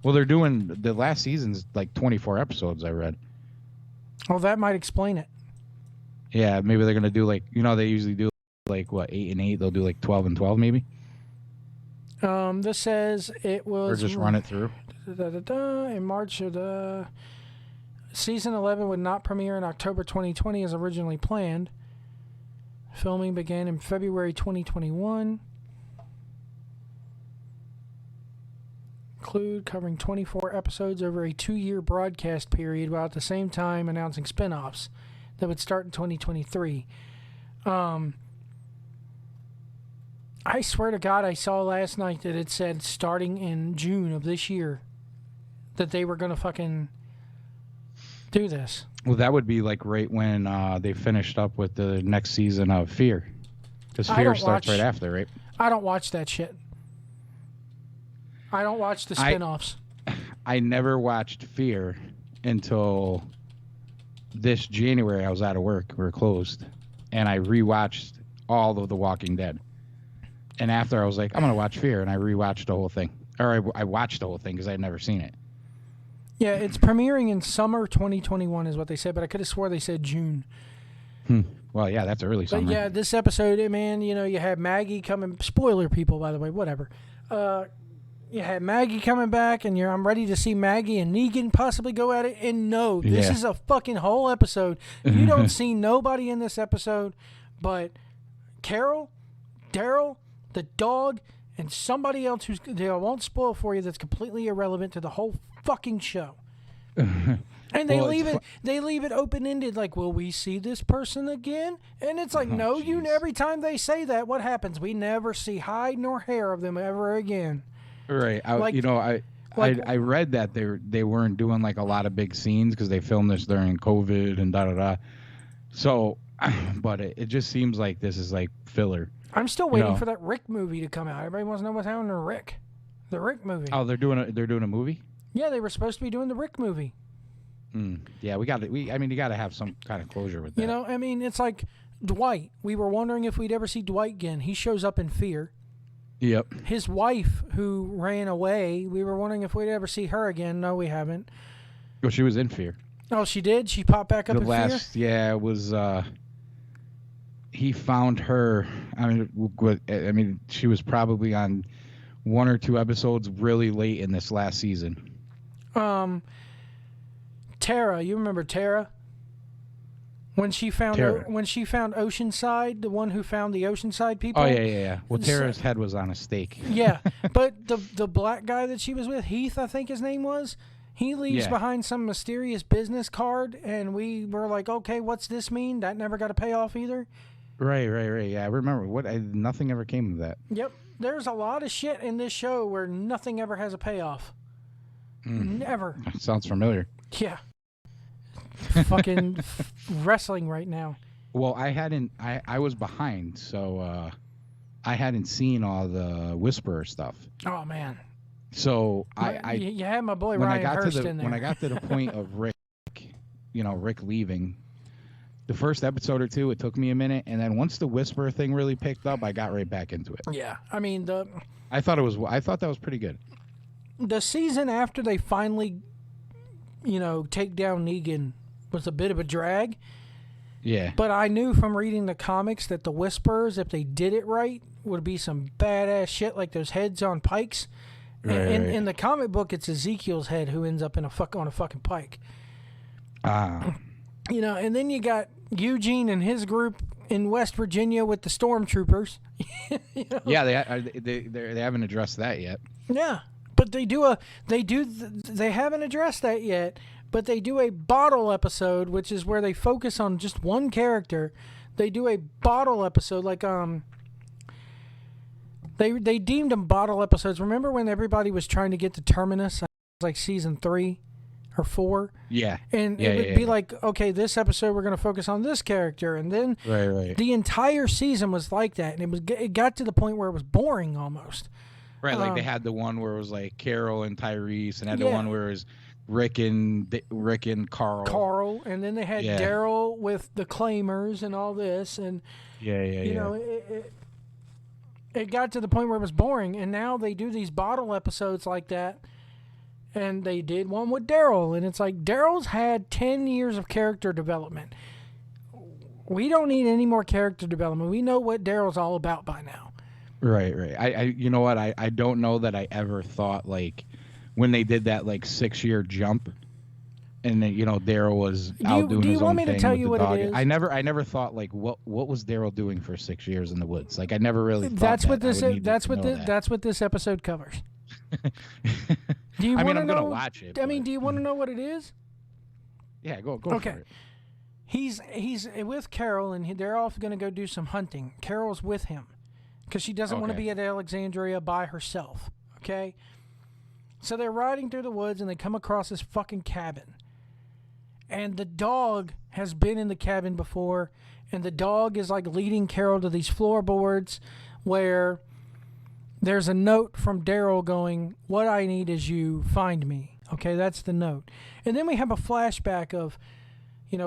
Well, they're doing the last season's like 24 episodes, I read. Well, that might explain it. Yeah, maybe they're going to do like, they usually do like, 8 and 8? They'll do like 12 and 12 maybe? This says it was... Or just run it through? In March of the... Season 11 would not premiere in October 2020 as originally planned. Filming began in February 2021. Include covering 24 episodes over a 2-year broadcast period while at the same time announcing spin-offs that would start in 2023. I swear to God, I saw last night that it said starting in June of this year that they were going to fucking do this. Well, that would be like right when they finished up with the next season of Fear. Because Fear starts right after, right? I don't watch that shit. I don't watch the spin-offs. I never watched Fear until this January. I was out of work. We were closed. And I rewatched all of The Walking Dead. And after I was like, I'm going to watch Fear. And I rewatched the whole thing. Or I watched the whole thing because I had never seen it. Yeah, it's premiering in summer 2021 is what they said. But I could have swore they said June. Well, yeah, that's early summer. But yeah, this episode, man, you had Maggie coming. Spoiler, people, by the way, whatever. You had Maggie coming back, and I'm ready to see Maggie and Negan possibly go at it. And no, this is a fucking whole episode. You don't see nobody in this episode but Carol, Daryl, the dog, and somebody else who's, I won't spoil for you, that's completely irrelevant to the whole fucking show. And they leave it open-ended, like, will we see this person again? And it's like, every time they say that, what happens? We never see hide nor hair of them ever again. Right. I read that they weren't doing like a lot of big scenes because they filmed this during COVID and da-da-da. So, but it just seems like this is like filler. I'm still waiting for that Rick movie to come out. Everybody wants to know what's happening to Rick. The Rick movie. Oh, they're doing a movie? Yeah, they were supposed to be doing the Rick movie. Yeah, you got to have some kind of closure with that. It's like Dwight. We were wondering if we'd ever see Dwight again. He shows up in Fear. Yep. His wife, who ran away, we were wondering if we'd ever see her again. No, we haven't. Well, she was in Fear. Oh, she did? She popped back up in Fear? Yeah, it was... he found her... she was probably on 1 or 2 episodes really late in this last season. Tara, you remember Tara? When she found Oceanside, the one who found the Oceanside people. Oh yeah. Well, Tara's head was on a stake. Yeah, but the black guy that she was with, Heath, I think his name was, he leaves behind some mysterious business card, and we were like, okay, what's this mean? That never got a payoff either. Right. Yeah, I remember. Nothing ever came of that. Yep, there's a lot of shit in this show where nothing ever has a payoff. Never. That sounds familiar. Yeah. Fucking wrestling right now. Well, I was behind, so I hadn't seen all the Whisperer stuff. Oh man. So you had my boy Ryan Hurst in there. When I got to the point of Rick leaving, the first episode or two, it took me a minute, and then once the Whisperer thing really picked up, I got right back into it. Yeah, I thought that was pretty good. The season after they finally, take down Negan was a bit of a drag. Yeah. But I knew from reading the comics that the Whisperers, if they did it right, would be some badass shit like those heads on pikes. Right, In the comic book, it's Ezekiel's head who ends up on a fucking pike. You know, and then you got Eugene and his group in West Virginia with the stormtroopers. You know? Yeah, they haven't addressed that yet. Yeah, but they haven't addressed that yet. But they do a bottle episode, which is where they focus on just one character. They do a bottle episode, like they deemed them bottle episodes. Remember when everybody was trying to get to Terminus, like season 3 or 4? Yeah. And it would be like, okay, this episode we're going to focus on this character, and then the entire season was like that, and it got to the point where it was boring almost. Right, like they had the one where it was like Carol and Tyrese, and had the one where it was Rick and Carl, and then they had Daryl with the Claimers and all this, and you know, it got to the point where it was boring, and now they do these bottle episodes like that, and they did one with Daryl, and it's like Daryl's had 10 years of character development. We don't need any more character development. We know what Daryl's all about by now. Right. I you know what? I don't know that I ever thought, like, when they did that like 6-year jump, and then, you know, Daryl was out doing his own thing. Do you want me to tell you what it is? I never thought, like, what was Daryl doing for 6 years in the woods? Like, I never really thought that's what this episode covers. Do you want to know? Gonna watch it. I mean, do you want to know what it is? Yeah, go okay. for it. He's with Carol, and they're off going to go do some hunting. Carol's with him because she doesn't want to be at Alexandria by herself. Okay. So they're riding through the woods, and they come across this fucking cabin. And the dog has been in the cabin before, and the dog is like leading Carol to these floorboards where there's a note from Daryl going, "What I need is you, find me." Okay, that's the note. And then we have a flashback of,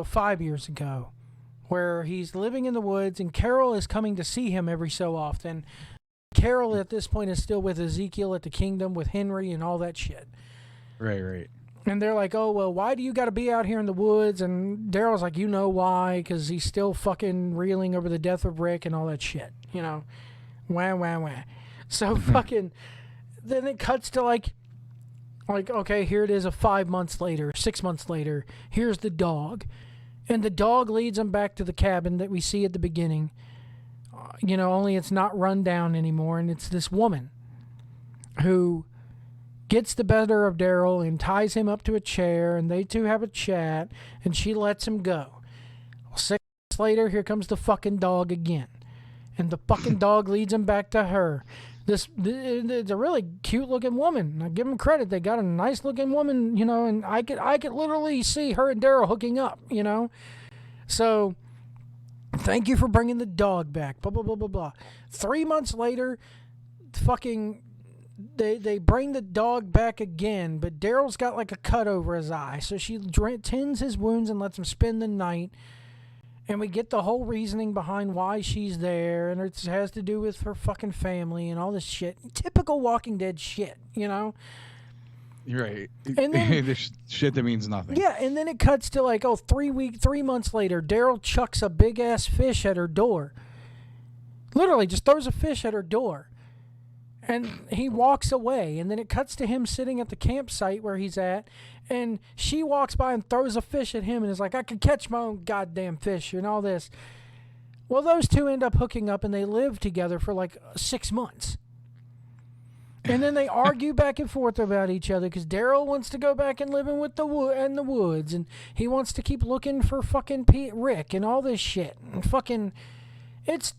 5 years ago, where he's living in the woods, and Carol is coming to see him every so often. Carol at this point is still with Ezekiel at the Kingdom with Henry and all that shit. Right. And they're like, "Oh, well, why do you got to be out here in the woods?" And Daryl's like, "You know why, because he's still fucking reeling over the death of Rick and all that shit, wah. So fucking, then it cuts to like, okay, here it is 5 months later, 6 months later, here's the dog. And the dog leads them back to the cabin that we see at the beginning. Only it's not run down anymore, and it's this woman who gets the better of Daryl and ties him up to a chair, and they two have a chat, and she lets him go. 6 months later, here comes the fucking dog again, and the fucking dog leads him back to her. It's a really cute-looking woman. I give them credit; they got a nice-looking woman, and I could literally see her and Daryl hooking up, So, thank you for bringing the dog back. Blah blah blah blah blah. 3 months later, fucking. They bring the dog back again, but Daryl's got like a cut over his eye, so she tends his wounds and lets him spend the night. And we get the whole reasoning behind why she's there, and it has to do with her fucking family and all this shit. Typical Walking Dead shit, You're right. And then, this shit that means nothing. Yeah, and then it cuts to like, 3 months later, Daryl chucks a big ass fish at her door. Literally, just throws a fish at her door. And he walks away, and then it cuts to him sitting at the campsite where he's at, and she walks by and throws a fish at him and is like, "I could catch my own goddamn fish," and all this. Well, those two end up hooking up, and they live together for like 6 months. And then they argue back and forth about each other because Daryl wants to go back and live in with the woods, and he wants to keep looking for fucking Rick and all this shit. And fucking, it's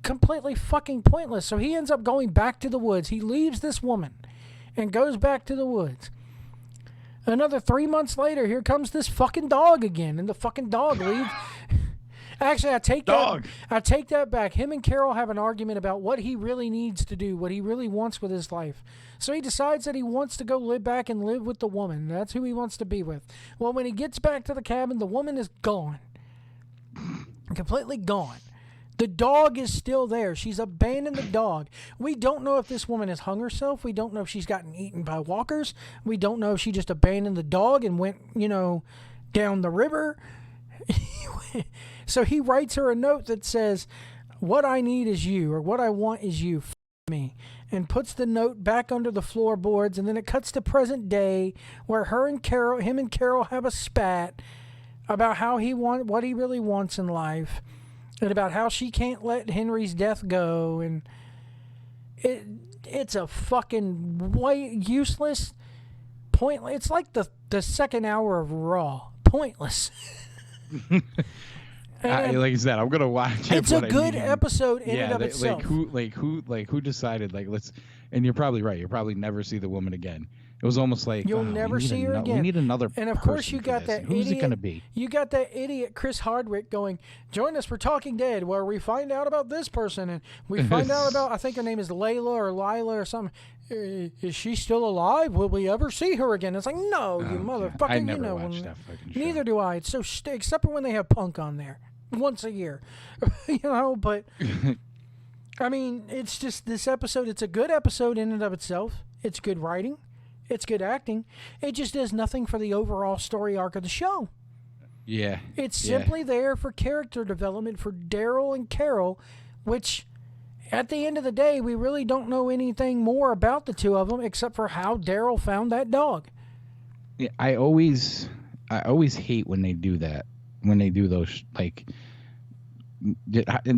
completely fucking pointless. So he ends up going back to the woods. He leaves this woman and goes back to the woods. Another 3 months later, here comes this fucking dog again, and the fucking dog leaves. Actually, I take that back. Him and Carol have an argument about what he really needs to do, what he really wants with his life. So he decides that he wants to go live back and live with the woman. That's who he wants to be with. Well, when he gets back to the cabin, the woman is gone. Completely gone. The dog is still there. She's abandoned the dog. We don't know if this woman has hung herself. We don't know if she's gotten eaten by walkers. We don't know if she just abandoned the dog and went, down the river. So he writes her a note that says, "What I need is you, or what I want is you, f me," and puts the note back under the floorboards. And then it cuts to present day, where him and Carol have a spat about what he really wants in life, and about how she can't let Henry's death go. And it's a fucking useless, pointless. It's like the second hour of Raw. Pointless. Like I said, I'm gonna watch it. It's a good episode in and of itself. Who decided let's? And you're probably right. You'll probably never see the woman again. It was almost like you'll never see her again. We need another. And of course, you got that Who's idiot. It gonna be? You got that idiot Chris Hardwick going. Join us for Talking Dead, where we find out about this person, and we find out about. I think her name is Layla or Lila or something. Is she still alive? Will we ever see her again? It's like, no, you motherfucker. I never watched that fucking show. Neither do I. It's so except for when they have Punk on there once a year, But I mean, it's just this episode. It's a good episode in and of itself. It's good writing. It's good acting. It just does nothing for the overall story arc of the show. Yeah. It's simply there for character development for Daryl and Carol, which at the end of the day, we really don't know anything more about the two of them except for how Daryl found that dog. Yeah, I always hate when they do that. When they do those, and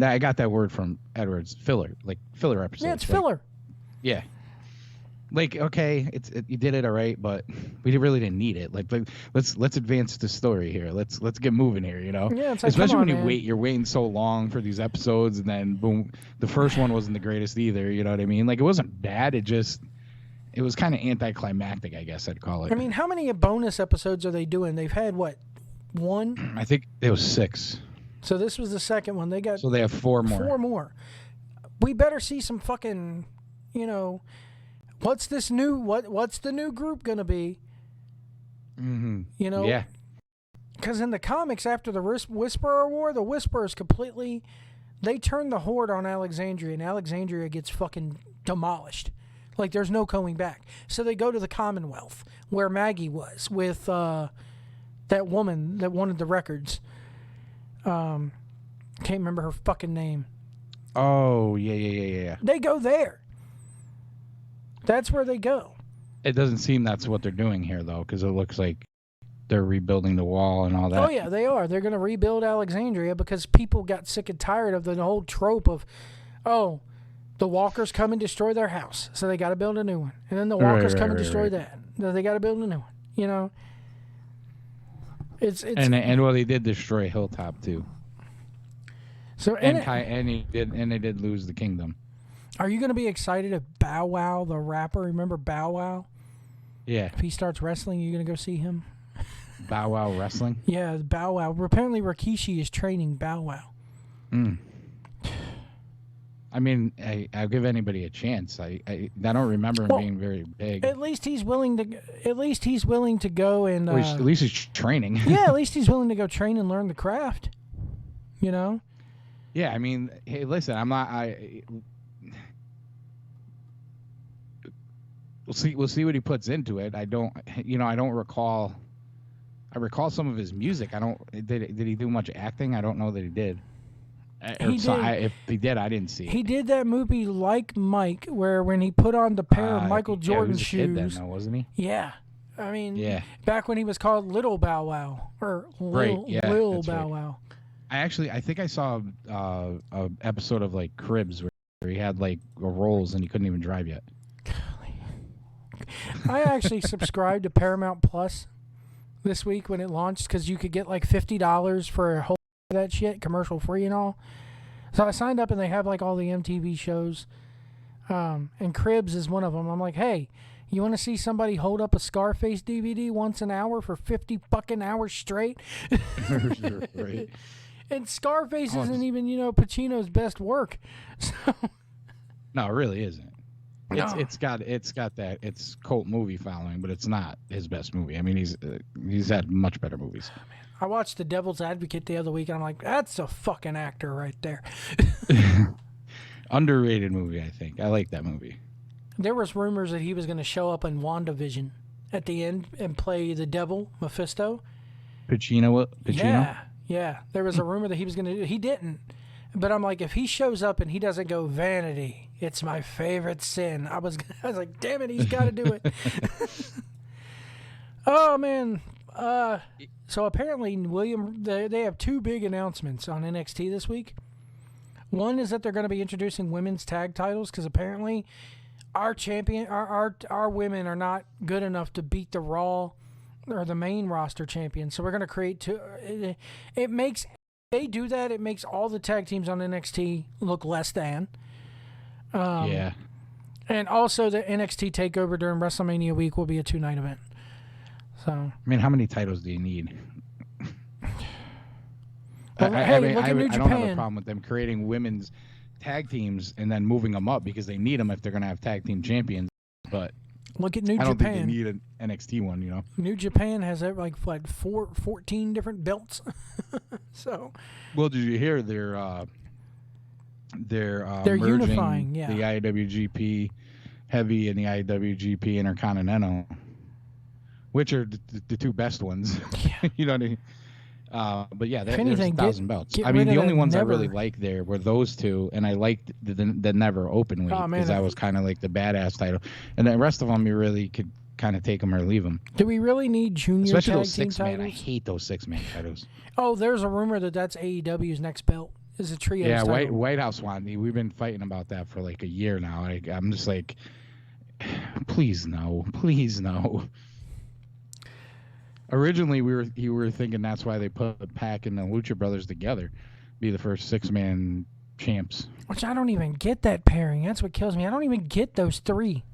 I got that word from Edwards, filler episodes. Yeah, it's filler. Yeah. Okay, you did it all right, but we really didn't need it. Let's advance the story here. Let's get moving here. Yeah, it's like, especially when man. you're waiting so long for these episodes, and then boom, the first one wasn't the greatest either. You know what I mean? It wasn't bad. It was kind of anticlimactic, I guess I'd call it. I mean, how many bonus episodes are they doing? They've had what, one? I think it was 6. So this was the second one. So they have 4 more. 4 more. We better see some fucking, what's this new? What's the new group gonna be? Mm-hmm. Yeah. Because in the comics, after the Whisperer War, the Whisperers they turn the Horde on Alexandria, and Alexandria gets fucking demolished. There's no going back. So they go to the Commonwealth, where Maggie was with that woman that wanted the records. Can't remember her fucking name. Oh, yeah. They go there. That's where they go. It doesn't seem that's what they're doing here, though, because it looks like they're rebuilding the wall and all that. Oh, yeah, they are. They're going to rebuild Alexandria because people got sick and tired of the whole trope of, the walkers come and destroy their house, so they got to build a new one. And then the walkers come and destroy that. They got to build a new one, It's and they did destroy Hilltop too. So and they did lose the kingdom. Are you going to be excited if Bow Wow, the rapper, remember Bow Wow? Yeah. If he starts wrestling, you going to go see him? Bow Wow wrestling? Yeah, Bow Wow. Apparently Rikishi is training Bow Wow. I mean, I'll give anybody a chance. I don't remember him being very big. At least he's willing to go and. At least he's training. Yeah, at least he's willing to go train and learn the craft. Yeah, I mean, hey, listen, I'm not. We'll see what he puts into it. I don't recall. I recall some of his music. Did he do much acting? I don't know that he did. If he did, I didn't see it. He did that movie Like Mike, where when he put on the pair of Michael Jordan shoes. He was a kid then, though, wasn't he? Yeah. I mean, back when he was called Little Bow Wow. Or Lil Bow Wow. I think I saw a episode of Cribs where he had rolls and he couldn't even drive yet. I actually subscribed to Paramount Plus this week when it launched because you could get $50 for a whole that shit, commercial free and all. So I signed up and they have all the MTV shows. And Cribs is one of them. I'm like, hey, you want to see somebody hold up a Scarface DVD once an hour for 50 fucking hours straight? Right. And Scarface isn't even, Pacino's best work. So no, it really isn't. No. It's got that it's cult movie following, but it's not his best movie. I mean, he's had much better movies. Oh, man. I watched The Devil's Advocate the other week, and I'm like, that's a fucking actor right there. Underrated movie, I think. I like that movie. There was rumors that he was going to show up in WandaVision at the end and play the devil, Mephisto. Pacino. Yeah. There was a rumor that he was going to do. He didn't. But I'm like, if he shows up and he doesn't go, vanity, it's my favorite sin. I was like, damn it, he's got to do it. Oh man. So apparently, they have two big announcements on NXT this week. One is that they're going to be introducing women's tag titles because apparently our women are not good enough to beat the Raw or the main roster champion. So we're going to create two. It makes all the tag teams on NXT look less than. Yeah. And also the NXT takeover during WrestleMania week will be a 2-night event. So I mean, how many titles do you need? Well, look at New Japan. I don't have a problem with them creating women's tag teams and then moving them up because they need them if they're going to have tag team champions. But look at New Japan. I don't think they need an NXT one, you know. New Japan has like 14 different belts. So. Well, did you hear they're merging unifying, the IWGP Heavy and the IWGP Intercontinental, which are the two best ones. Yeah. You know what I mean? But yeah, there's 1,000 belts. I mean, the only ones I really liked there were those two, and I liked the Never Open weight because that was kind of like the badass title. And the rest of them, you really could kind of take them or leave them. Do we really need junior especially tag those team 6-man? titles? I hate those 6-man titles. Oh, there's a rumor that's AEW's next belt is a trio. Yeah, White House one. We've been fighting about that for like a year now. I'm just like, please no. Originally, we were thinking that's why they put Pac and the Lucha Brothers together, be the first 6-man champs. Which I don't even get that pairing. That's what kills me. I don't even get those three.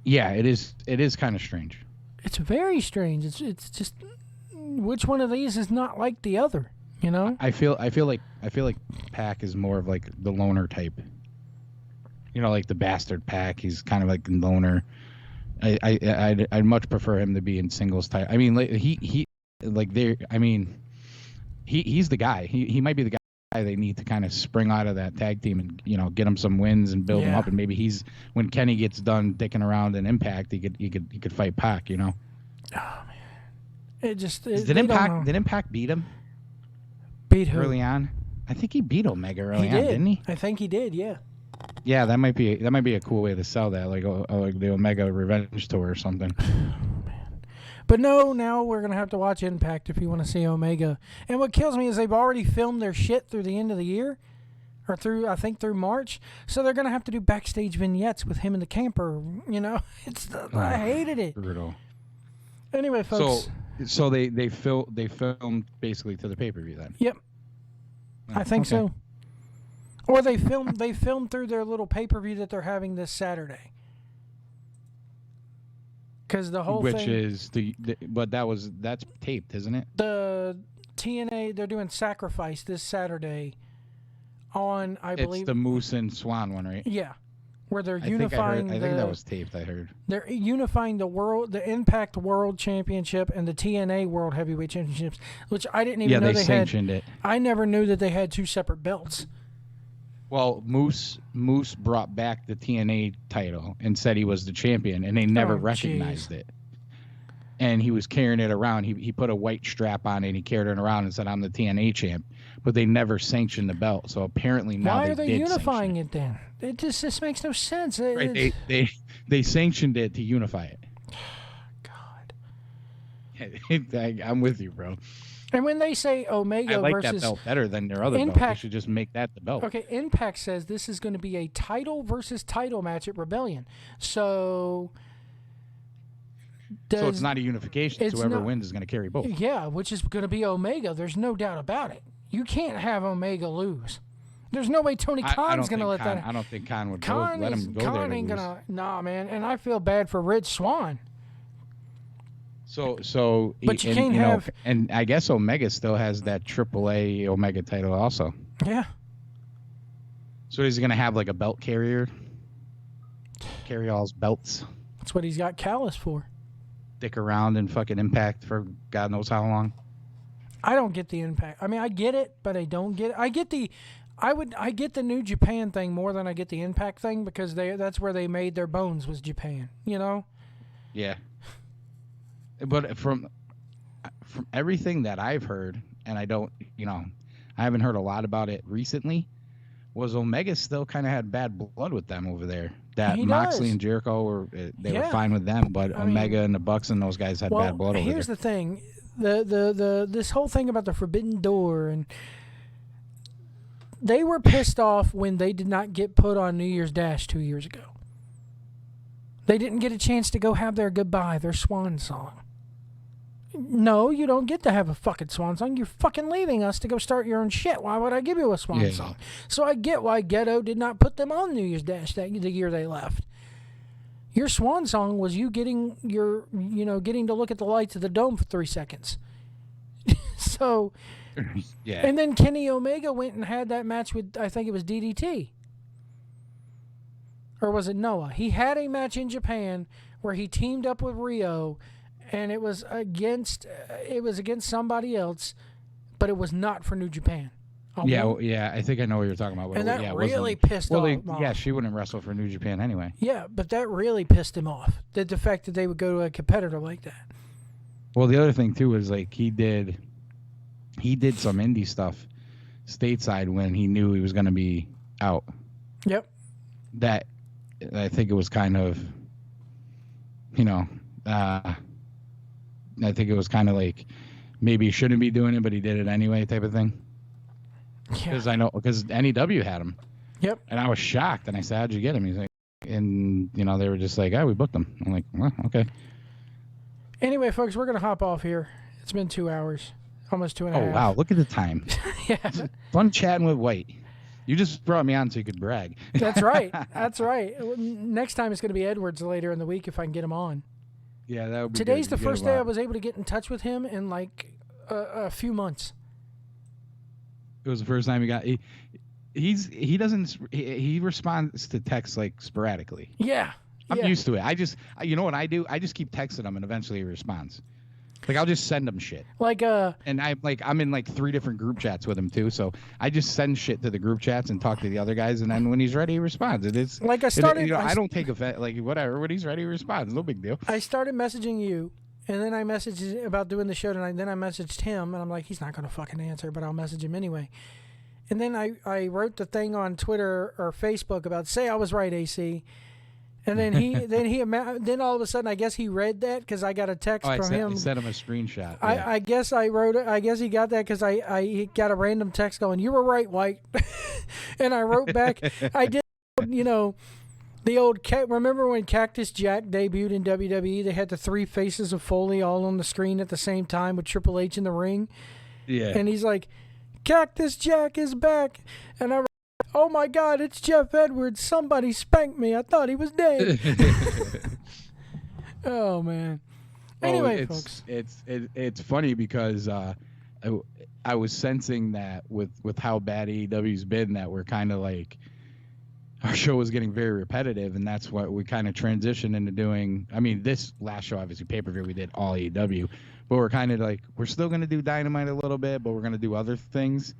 Yeah, it is kind of strange. It's very strange. It's just which one of these is not like the other, you know? I feel like Pac is more of like the loner type. You know, like the bastard Pac. He's kind of like the loner. I'd much prefer him to be in singles type. I mean, like, he's the guy. He might be the guy they need to kind of spring out of that tag team and, you know, get him some wins and build him up. And maybe when Kenny gets done dicking around in Impact, he could fight Pac, you know. Oh man, did Impact beat him? Beat who? Early on? I think he beat Omega early on, didn't he? I think he did. Yeah. Yeah, that might be a cool way to sell that, like the Omega Revenge Tour or something. Oh, man. But no, now we're gonna have to watch Impact if you want to see Omega. And what kills me is they've already filmed their shit through the end of the year, or through March. So they're gonna have to do backstage vignettes with him in the camper. You know, I hated it. Brutal. Anyway, folks. So they filmed basically to the pay-per-view then. Yep. I think so. Or they filmed through their little pay-per-view that they're having this Saturday. Because the whole thing... Which is but that's taped, isn't it? The TNA, they're doing Sacrifice this Saturday on, I believe... It's the Moose and Swan one, right? Yeah. Where they're unifying I think that was taped, I heard. They're unifying the Impact World Championship and the TNA World Heavyweight Championships, which I didn't even know they sanctioned it. I never knew that they had two separate belts. Well, Moose brought back the TNA title and said he was the champion, and they never recognized it. And he was carrying it around. He put a white strap on it, and he carried it around and said, "I'm the TNA champ." But they never sanctioned the belt. So apparently now why are they unifying it then? It just makes no sense. Right, they sanctioned it to unify it. God. I'm with you, bro. And when they say Omega I like versus that belt better than their other Impact, belt. They should just make that the belt. Okay, Impact says this is going to be a title versus title match at Rebellion. So it's not a unification. So whoever wins is going to carry both. Yeah, which is going to be Omega. There's no doubt about it. You can't have Omega lose. There's no way Tony Khan's going to let that happen. I don't think Khan would let him go there. Khan ain't going to. Nah, man. And I feel bad for Rich Swann. But you can't have. And I guess Omega still has that AAA Omega title also. Yeah. So he's going to have like a belt carrier. Carry all his belts. That's what he's got Callis for. Dick around and fucking Impact for God knows how long. I don't get the Impact. I mean, I get it, but I don't get it. I get the New Japan thing more than I get the Impact thing because that's where they made their bones was Japan, you know? Yeah. But from from everything that I've heard, and I haven't heard a lot about it recently, was Omega still kind of had bad blood with them over there. That He Moxley does. and Jericho were Yeah. fine with them, but I Omega mean, and the Bucks and those guys had bad blood over there. Here's the thing. This whole thing about the Forbidden Door, and they were pissed off when they did not get put on New Year's Dash 2 years ago. They didn't get a chance to go have their goodbye, their swan song. No, you don't get to have a fucking swan song. You're fucking leaving us to go start your own shit. Why would I give you a swan song? So I get why Ghetto did not put them on New Year's Dash the year they left. Your swan song was you getting getting to look at the lights of the dome for 3 seconds. So, yeah. And then Kenny Omega went and had that match with, I think it was DDT. Or was it Noah? He had a match in Japan where he teamed up with Rio, and it was against somebody else, but it was not for New Japan. Yeah, I think I know what you're talking about. And that really pissed off. Yeah, she wouldn't wrestle for New Japan anyway. Yeah, but that really pissed him off. The fact that they would go to a competitor like that. Well, the other thing too is like he did some indie stuff stateside when he knew he was going to be out. Yep. That I think it was kind of, I think it was kind of like maybe he shouldn't be doing it, but he did it anyway type of thing. Because because NEW had him. Yep. And I was shocked, and I said, "How'd you get him?" He's like, and they were just like, "Oh, we booked him." I'm like, "Well, okay." Anyway, folks, we're gonna hop off here. It's been 2 hours, almost 2.5. Oh wow, look at the time. Yeah. Fun chatting with White. You just brought me on so you could brag. That's right. That's right. Next time it's gonna be Edwards later in the week if I can get him on. Yeah, that would be. Today's good. the first day I was able to get in touch with him in like a few months. It was the first time he got. He responds to texts like sporadically. Yeah. I'm used to it. You know what I do? I just keep texting him and eventually he responds. Like I'll just send him shit. And I'm in like 3 different group chats with him too. So I just send shit to the group chats and talk to the other guys, and then when he's ready, he responds. It is like I started. I don't take offense. Like whatever. When he's ready, he responds. No big deal. I started messaging you. And then I messaged about doing the show tonight. Then I messaged him, and I'm like, he's not going to fucking answer, but I'll message him anyway. And then I wrote the thing on Twitter or Facebook about, say I was right, AC. And then then all of a sudden, I guess he read that because I got a text from him. I sent him a screenshot. Yeah. I guess I wrote it. I guess he got that because I got a random text going, "You were right, White." And I wrote back, I did, the old remember when Cactus Jack debuted in WWE? They had the 3 faces of Foley all on the screen at the same time with Triple H in the ring. Yeah. And he's like, "Cactus Jack is back." And I wrote, "Oh my God, it's Jeff Edwards. Somebody spanked me. I thought he was dead." Oh man. Anyway, folks, it's funny because I was sensing that with how bad AEW's been, that we're kind of like, our show was getting very repetitive, and that's what we kind of transitioned into doing. I mean, this last show, obviously, pay-per-view, we did all AEW, but we're kind of like, we're still going to do Dynamite a little bit, but we're going to do other things.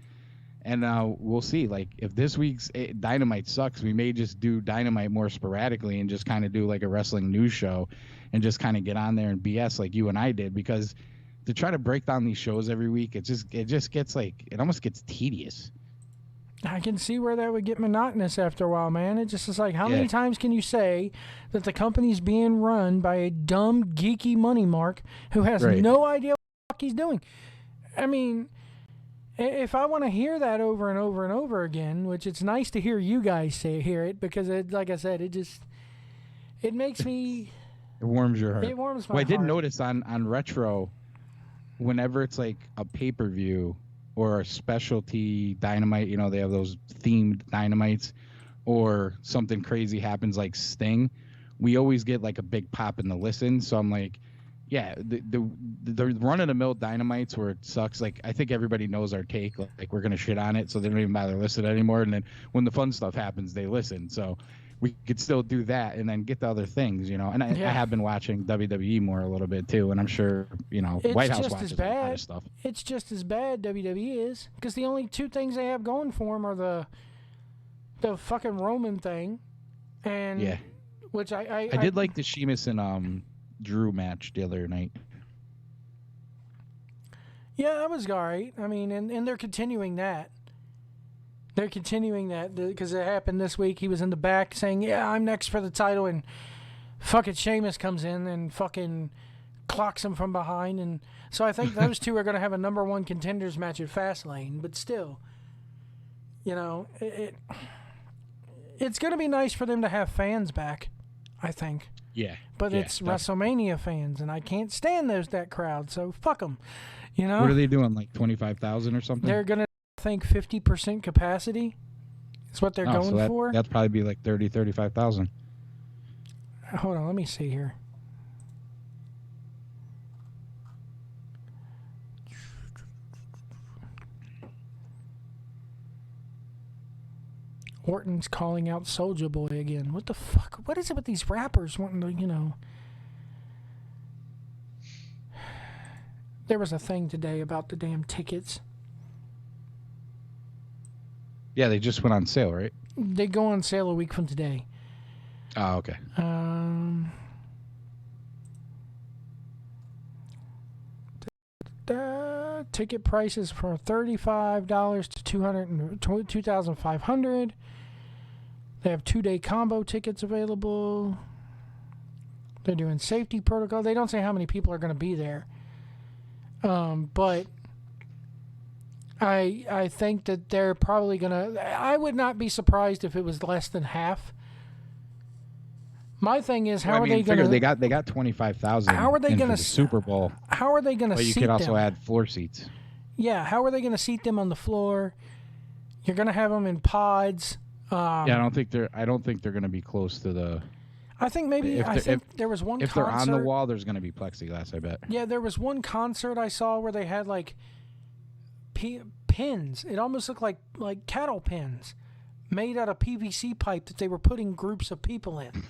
And we'll see. Like, if this week's Dynamite sucks, we may just do Dynamite more sporadically and just kind of do like a wrestling news show and just kind of get on there and BS like you and I did, because to try to break down these shows every week, it just gets like, it almost gets tedious. I can see where that would get monotonous after a while, man. It just is like, how many times can you say that the company's being run by a dumb, geeky money mark who has no idea what the fuck he's doing? I mean, if I want to hear that over and over and over again, which it's nice to hear you guys hear it, because like I said, it makes me... It warms your heart. It warms my heart. I did notice on Retro, whenever it's like a pay-per-view or a specialty Dynamite, they have those themed Dynamites, or something crazy happens like Sting, we always get like a big pop in the listen. So I'm like, yeah, the run-of-the-mill Dynamites where it sucks, like, I think everybody knows our take, like we're gonna shit on it, so they don't even bother listening anymore. And then when the fun stuff happens, they listen. So we could still do that and then get the other things, And I have been watching WWE more a little bit too, and I'm sure White House watches a lot of stuff. It's just as bad, WWE is, because the only 2 things they have going for them are the fucking Roman thing, and which I did like the Sheamus and Drew match the other night. Yeah, that was all right. I mean, and they're continuing that. They're continuing that because it happened this week. He was in the back saying, "Yeah, I'm next for the title," and fucking Sheamus comes in and fucking clocks him from behind, and so I think those two are going to have a number one contenders match at Fastlane. But still, you know, it's going to be nice for them to have fans back, I think. Yeah. But it's WrestleMania fans, and I can't stand that crowd. So fuck them. You know. What are they doing? Like 25,000 or something? They're gonna think 50% capacity. Is what they're going for. That'd probably be like 35,000. Hold on, let me see here. Orton's calling out Soulja Boy again. What the fuck? What is it with these rappers wanting to, you know? There was a thing today about the damn tickets. Yeah, they just went on sale, right? They go on sale a week from today. Oh, okay. The ticket prices from $35 to $2,500. They have 2-day combo tickets available. They're doing safety protocol. They don't say how many people are going to be there. But I think that they're probably going to... I would not be surprised if it was less than half. My thing is, how are they going to... They got 25,000. How are they going to... Super Bowl. How are they going to seat them? But you could also add floor seats. Yeah, how are they going to seat them on the floor? You're going to have them in pods. Yeah, I don't think they're going to be close to the... I think maybe... there was one concert... If they're on the wall, there's going to be plexiglass, I bet. Yeah, there was one concert I saw where they had, like, pins. It almost looked like cattle pins made out of PVC pipe that they were putting groups of people in.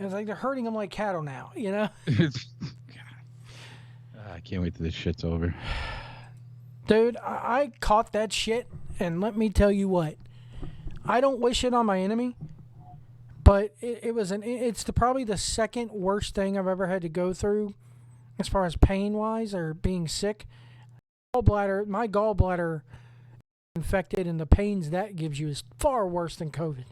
It's like they're herding them like cattle now, you know? I can't wait till this shit's over. Dude, I caught that shit, and let me tell you what. I don't wish it on my enemy, but it's probably the second worst thing I've ever had to go through as far as pain-wise or being sick. My gallbladder infected, and the pains that gives you is far worse than COVID.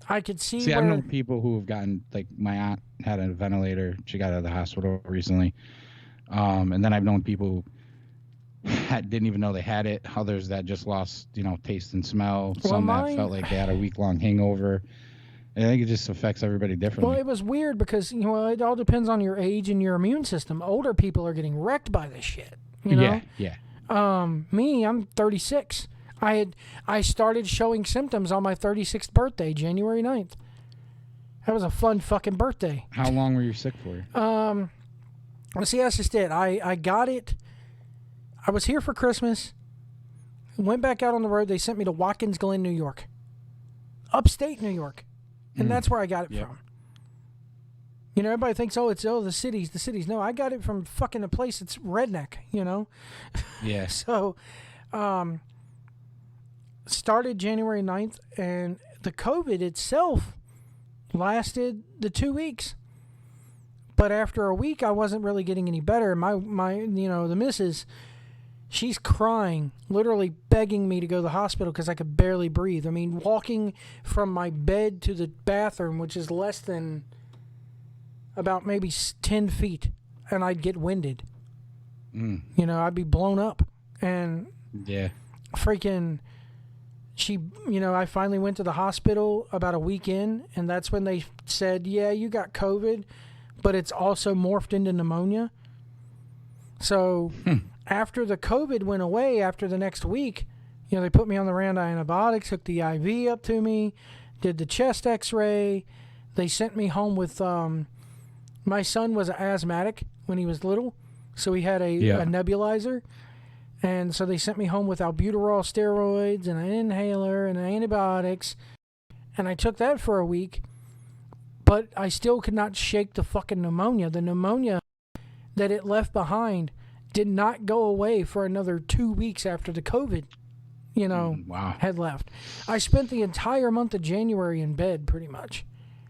I could see I know people who have gotten, like, my aunt had a ventilator. She got out of the hospital recently. And then I've known people who didn't even know they had it. Others that just lost, taste and smell. Some that felt like they had a week-long hangover. I think it just affects everybody differently. Well, it was weird because, it all depends on your age and your immune system. Older people are getting wrecked by this shit, Yeah. Me, I'm 36. I started showing symptoms on my 36th birthday, January 9th. That was a fun fucking birthday. How long were you sick for? Well, see, that's just it. I got it. I was here for Christmas. Went back out on the road. They sent me to Watkins Glen, New York. Upstate New York. And that's where I got it from. Everybody thinks, it's the cities. No, I got it from fucking a place that's redneck, Yeah. So, started January 9th, and the COVID itself lasted the 2 weeks. But after a week, I wasn't really getting any better. My the missus, she's crying, literally begging me to go to the hospital because I could barely breathe. I mean, walking from my bed to the bathroom, which is less than about maybe 10 feet, and I'd get winded. I'd be blown up. And freaking... I finally went to the hospital about a week in, and that's when they said, yeah, you got COVID, but it's also morphed into pneumonia. So after the COVID went away, after the next week, they put me on the round of antibiotics, hooked the IV up to me, did the chest x-ray. They sent me home with, my son was an asthmatic when he was little, so he had a nebulizer. And so they sent me home with albuterol steroids and an inhaler and antibiotics. And I took that for a week. But I still could not shake the fucking pneumonia. The pneumonia that it left behind did not go away for another 2 weeks after the COVID, had left. I spent the entire month of January in bed, pretty much.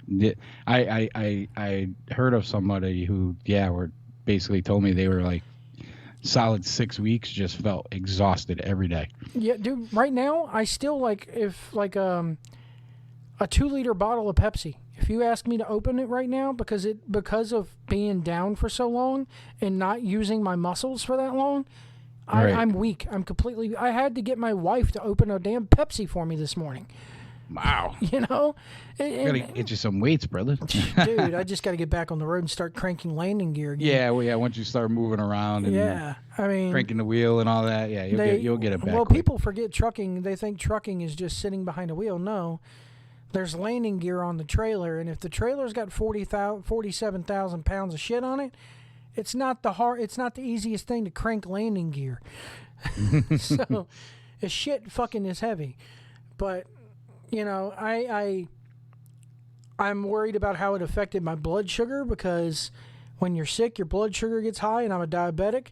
Yeah, I heard of somebody who, basically told me they were like, solid 6 weeks, just felt exhausted every day. Yeah, dude. Right now, I still like if like a 2-liter bottle of Pepsi. If you ask me to open it right now, because of being down for so long and not using my muscles for that long, Right. I'm weak. I had to get my wife to open a damn Pepsi for me this morning. Wow. You know? Gotta get you some weights, brother. Dude, I just got to get back on the road and start cranking landing gear again. Yeah, well, yeah. Once you start moving around and I mean, cranking the wheel and all that, yeah, you'll get it back. Well, quick. people forget trucking. They think trucking is just sitting behind a wheel. No, there's landing gear on the trailer, and if the trailer's got 47,000 pounds of shit on it, it's not the easiest thing to crank landing gear. So, the shit fucking is heavy. But, you know, I'm worried about how it affected my blood sugar, because when you're sick, your blood sugar gets high, and I'm a diabetic.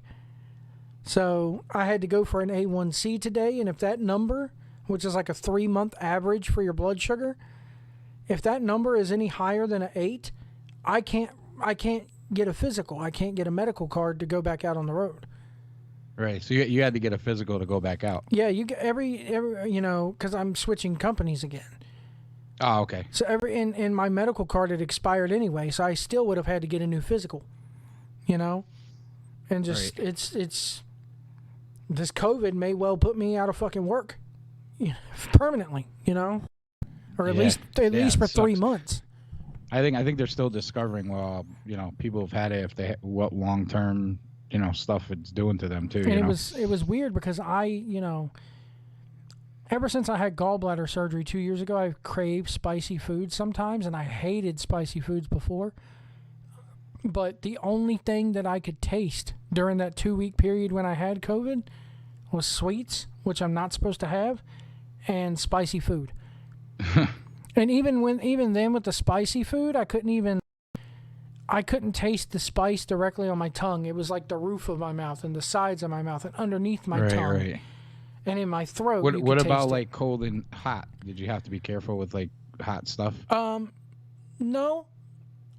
So I had to go for an A1C today, and if that number, which is like a 3-month average for your blood sugar, if that number is any higher than an 8, I can't get a physical. I can't get a medical card to go back out on the road. Right. So you had to get a physical to go back out. Yeah, you get every you know, because I'm switching companies again. Oh, okay. So and my medical card had expired anyway, so I still would have had to get a new physical. You know, and just Right. it's this COVID may well put me out of fucking work, permanently. You know, or at least for 3 months. I think they're still discovering. Well, people have had it, what long term stuff it's doing to them too. And it was weird because ever since I had gallbladder surgery 2 years ago, I've craved spicy food sometimes, and I hated spicy foods before. But the only thing that I could taste during that 2-week period when I had COVID was sweets, which I'm not supposed to have, and spicy food. And even then with the spicy food, I couldn't taste the spice directly on my tongue. It was like the roof of my mouth and the sides of my mouth and underneath my tongue. Right. And in my throat. What about like cold and hot? Did you have to be careful with like hot stuff? No.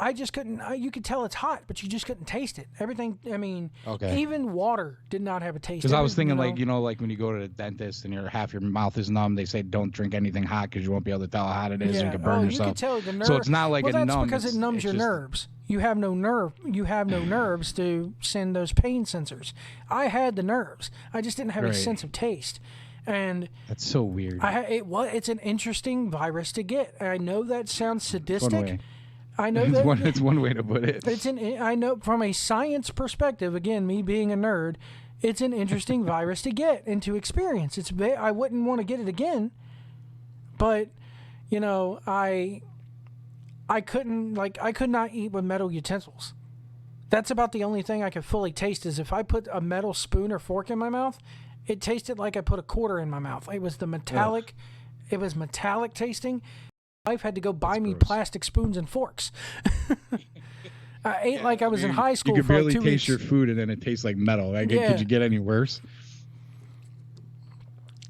I just couldn't. You could tell it's hot, but you just couldn't taste it. Everything. I mean, okay. Even water did not have a taste. Because I was thinking, like when you go to the dentist and half your mouth is numb, they say don't drink anything hot because you won't be able to tell how hot it is and you can burn yourself. You could tell the nerve. So it's not like that's numb. Because it numbs your nerves. You have no nerve. You have no nerves to send those pain sensors. I had the nerves. I just didn't have a sense of taste. And that's so weird. It's an interesting virus to get. I know that sounds sadistic. I know it's one way to put it. I know from a science perspective, again, me being a nerd, it's an interesting virus to get and to experience. I wouldn't want to get it again, but I could not eat with metal utensils. That's about the only thing I could fully taste. Is if I put a metal spoon or fork in my mouth, it tasted like I put a quarter in my mouth. It was metallic. It was metallic tasting. My wife had to go buy me plastic spoons and forks. I ate like I was in high school. You could for barely like 2 taste weeks. your food, and then it tastes like metal. Could you get any worse?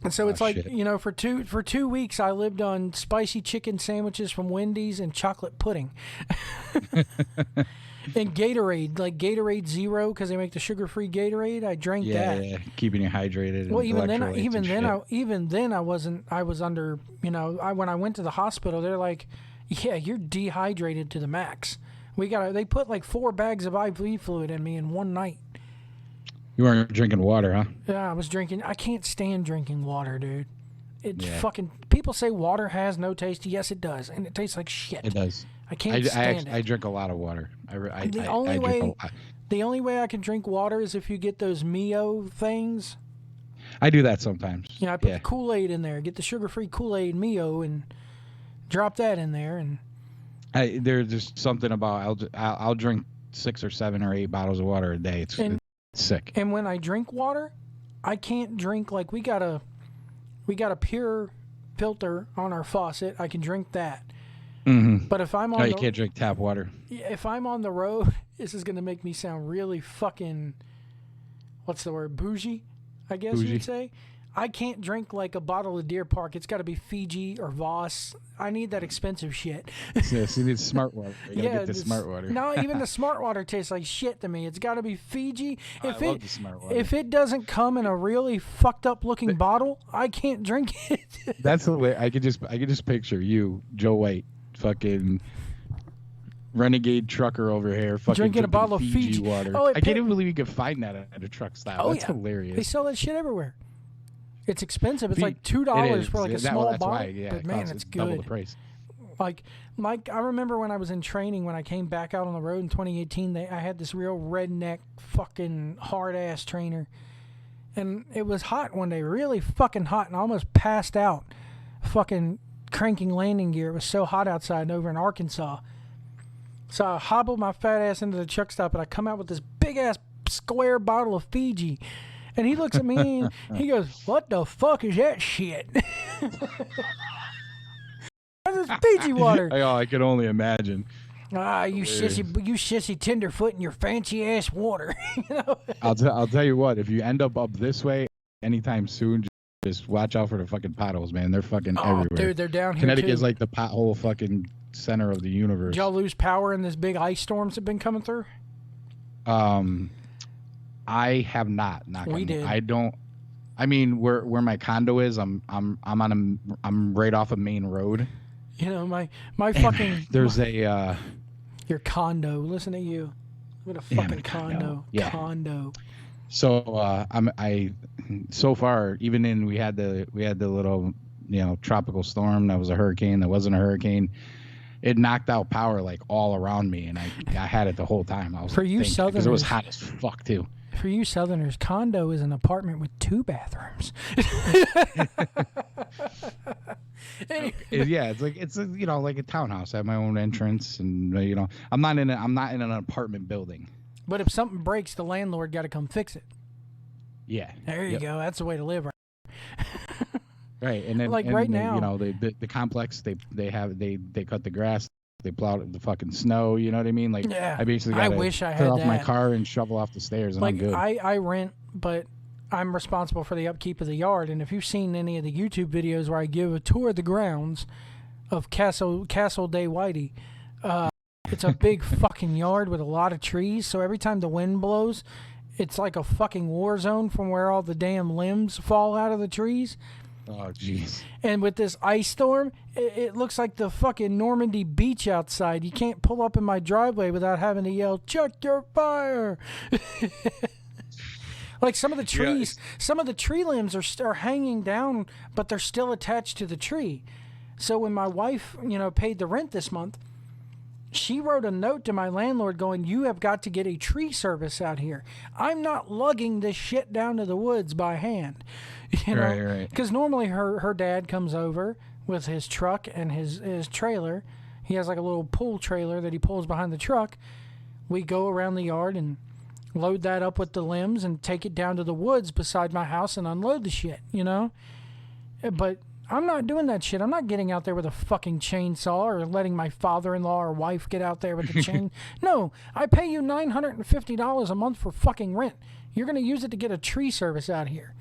And so it's like for 2 weeks I lived on spicy chicken sandwiches from Wendy's and chocolate pudding. And Gatorade, like Gatorade Zero, because they make the sugar-free Gatorade. I drank that. Yeah, keeping you hydrated. Well, even then, I wasn't. I was under. When I went to the hospital, they're like, "Yeah, you're dehydrated to the max. They put like 4 bags of IV fluid in me in one night." You weren't drinking water, huh? Yeah, I was drinking. I can't stand drinking water, dude. Fucking. People say water has no taste. Yes, it does, and it tastes like shit. It does. I can't stand it. I drink a lot of water. The only way I can drink water is if you get those Mio things. I do that sometimes. I put the Kool-Aid in there. Get the sugar-free Kool-Aid Mio and drop that in there. And there's just something about I'll drink 6 or 7 or 8 bottles of water a day. It's sick. And when I drink water, I can't drink like we got a pure filter on our faucet. I can drink that. Mm-hmm. But if I'm on you can't drink tap water. If I'm on the road, this is going to make me sound really fucking, what's the word, bougie, I guess you'd say. I can't drink like a bottle of Deer Park. It's got to be Fiji or Voss. I need that expensive shit. So you need smart water. You gotta get the smart water. No, even the smart water tastes like shit to me. It's got to be Fiji. I love the smart water. If it doesn't come in a really fucked up looking bottle, I can't drink it. That's the way I could just picture you, Joe White, fucking renegade trucker over here, fucking drinking a bottle of Fiji water. Oh, I can't even believe you could find that at a truck stop. Oh, That's hilarious. They sell that shit everywhere. It's expensive. It's like $2 for like a small that's bottle. Why, yeah, but man, it's good. Double the price. Like I remember when I was in training, when I came back out on the road in 2018, I had this real redneck fucking hard ass trainer, and it was hot one day, really fucking hot, and I almost passed out, fucking cranking landing gear. It was so hot outside over in Arkansas. So I hobbled my fat ass into the truck stop, and I come out with this big ass square bottle of Fiji. And he looks at me and he goes, "What the fuck is that shit?" This Fiji water. Oh, I can only imagine. You sissy tenderfoot and your fancy ass water. You know? I'll tell you what. If you end up this way anytime soon, just watch out for the fucking potholes, man. They're fucking everywhere. Dude, they're down here Connecticut is too. like the pothole fucking center of the universe. Did y'all lose power in this big ice storms that have been coming through? I have not. We did. I don't. I mean, where my condo is, I'm right off a main road. You know, my fucking. There's your condo. Listen to you. What a fucking condo. Yeah. Condo. So so far, even we had the little tropical storm that was a hurricane that wasn't a hurricane. It knocked out power like all around me, and I had it the whole time. I was Southerners, because it was hot as fuck too. For you Southerners, condo is an apartment with 2 bathrooms. Anyway, Yeah, it's like a townhouse. I have my own entrance, and I'm not in an apartment building. But if something breaks, the landlord got to come fix it. Yeah. There you go. That's the way to live, right? Right, and then now, the complex they cut the grass, they plowed the fucking snow. You know what I mean? Like, yeah. I basically got wish I to had off that. my car and shovel off the stairs, and like, I'm good. I rent, but I'm responsible for the upkeep of the yard. And if you've seen any of the YouTube videos where I give a tour of the grounds of Castle Day Whitey, it's a big fucking yard with a lot of trees. So every time the wind blows, it's like a fucking war zone from where all the damn limbs fall out of the trees. Oh, jeez. And with this ice storm, it looks like the fucking Normandy beach outside. You can't pull up in my driveway without having to yell, "Check your fire!" Like some of the trees, some of the tree limbs are hanging down, but they're still attached to the tree. So when my wife, paid the rent this month, she wrote a note to my landlord going, "You have got to get a tree service out here. I'm not lugging this shit down to the woods by hand." Right. Because normally her dad comes over with his truck and his trailer. He has like a little pull trailer that he pulls behind the truck. We go around the yard and load that up with the limbs and take it down to the woods beside my house and unload the shit, But I'm not doing that shit. I'm not getting out there with a fucking chainsaw or letting my father-in-law or wife get out there with the chain. No, I pay you $950 a month for fucking rent. You're going to use it to get a tree service out here.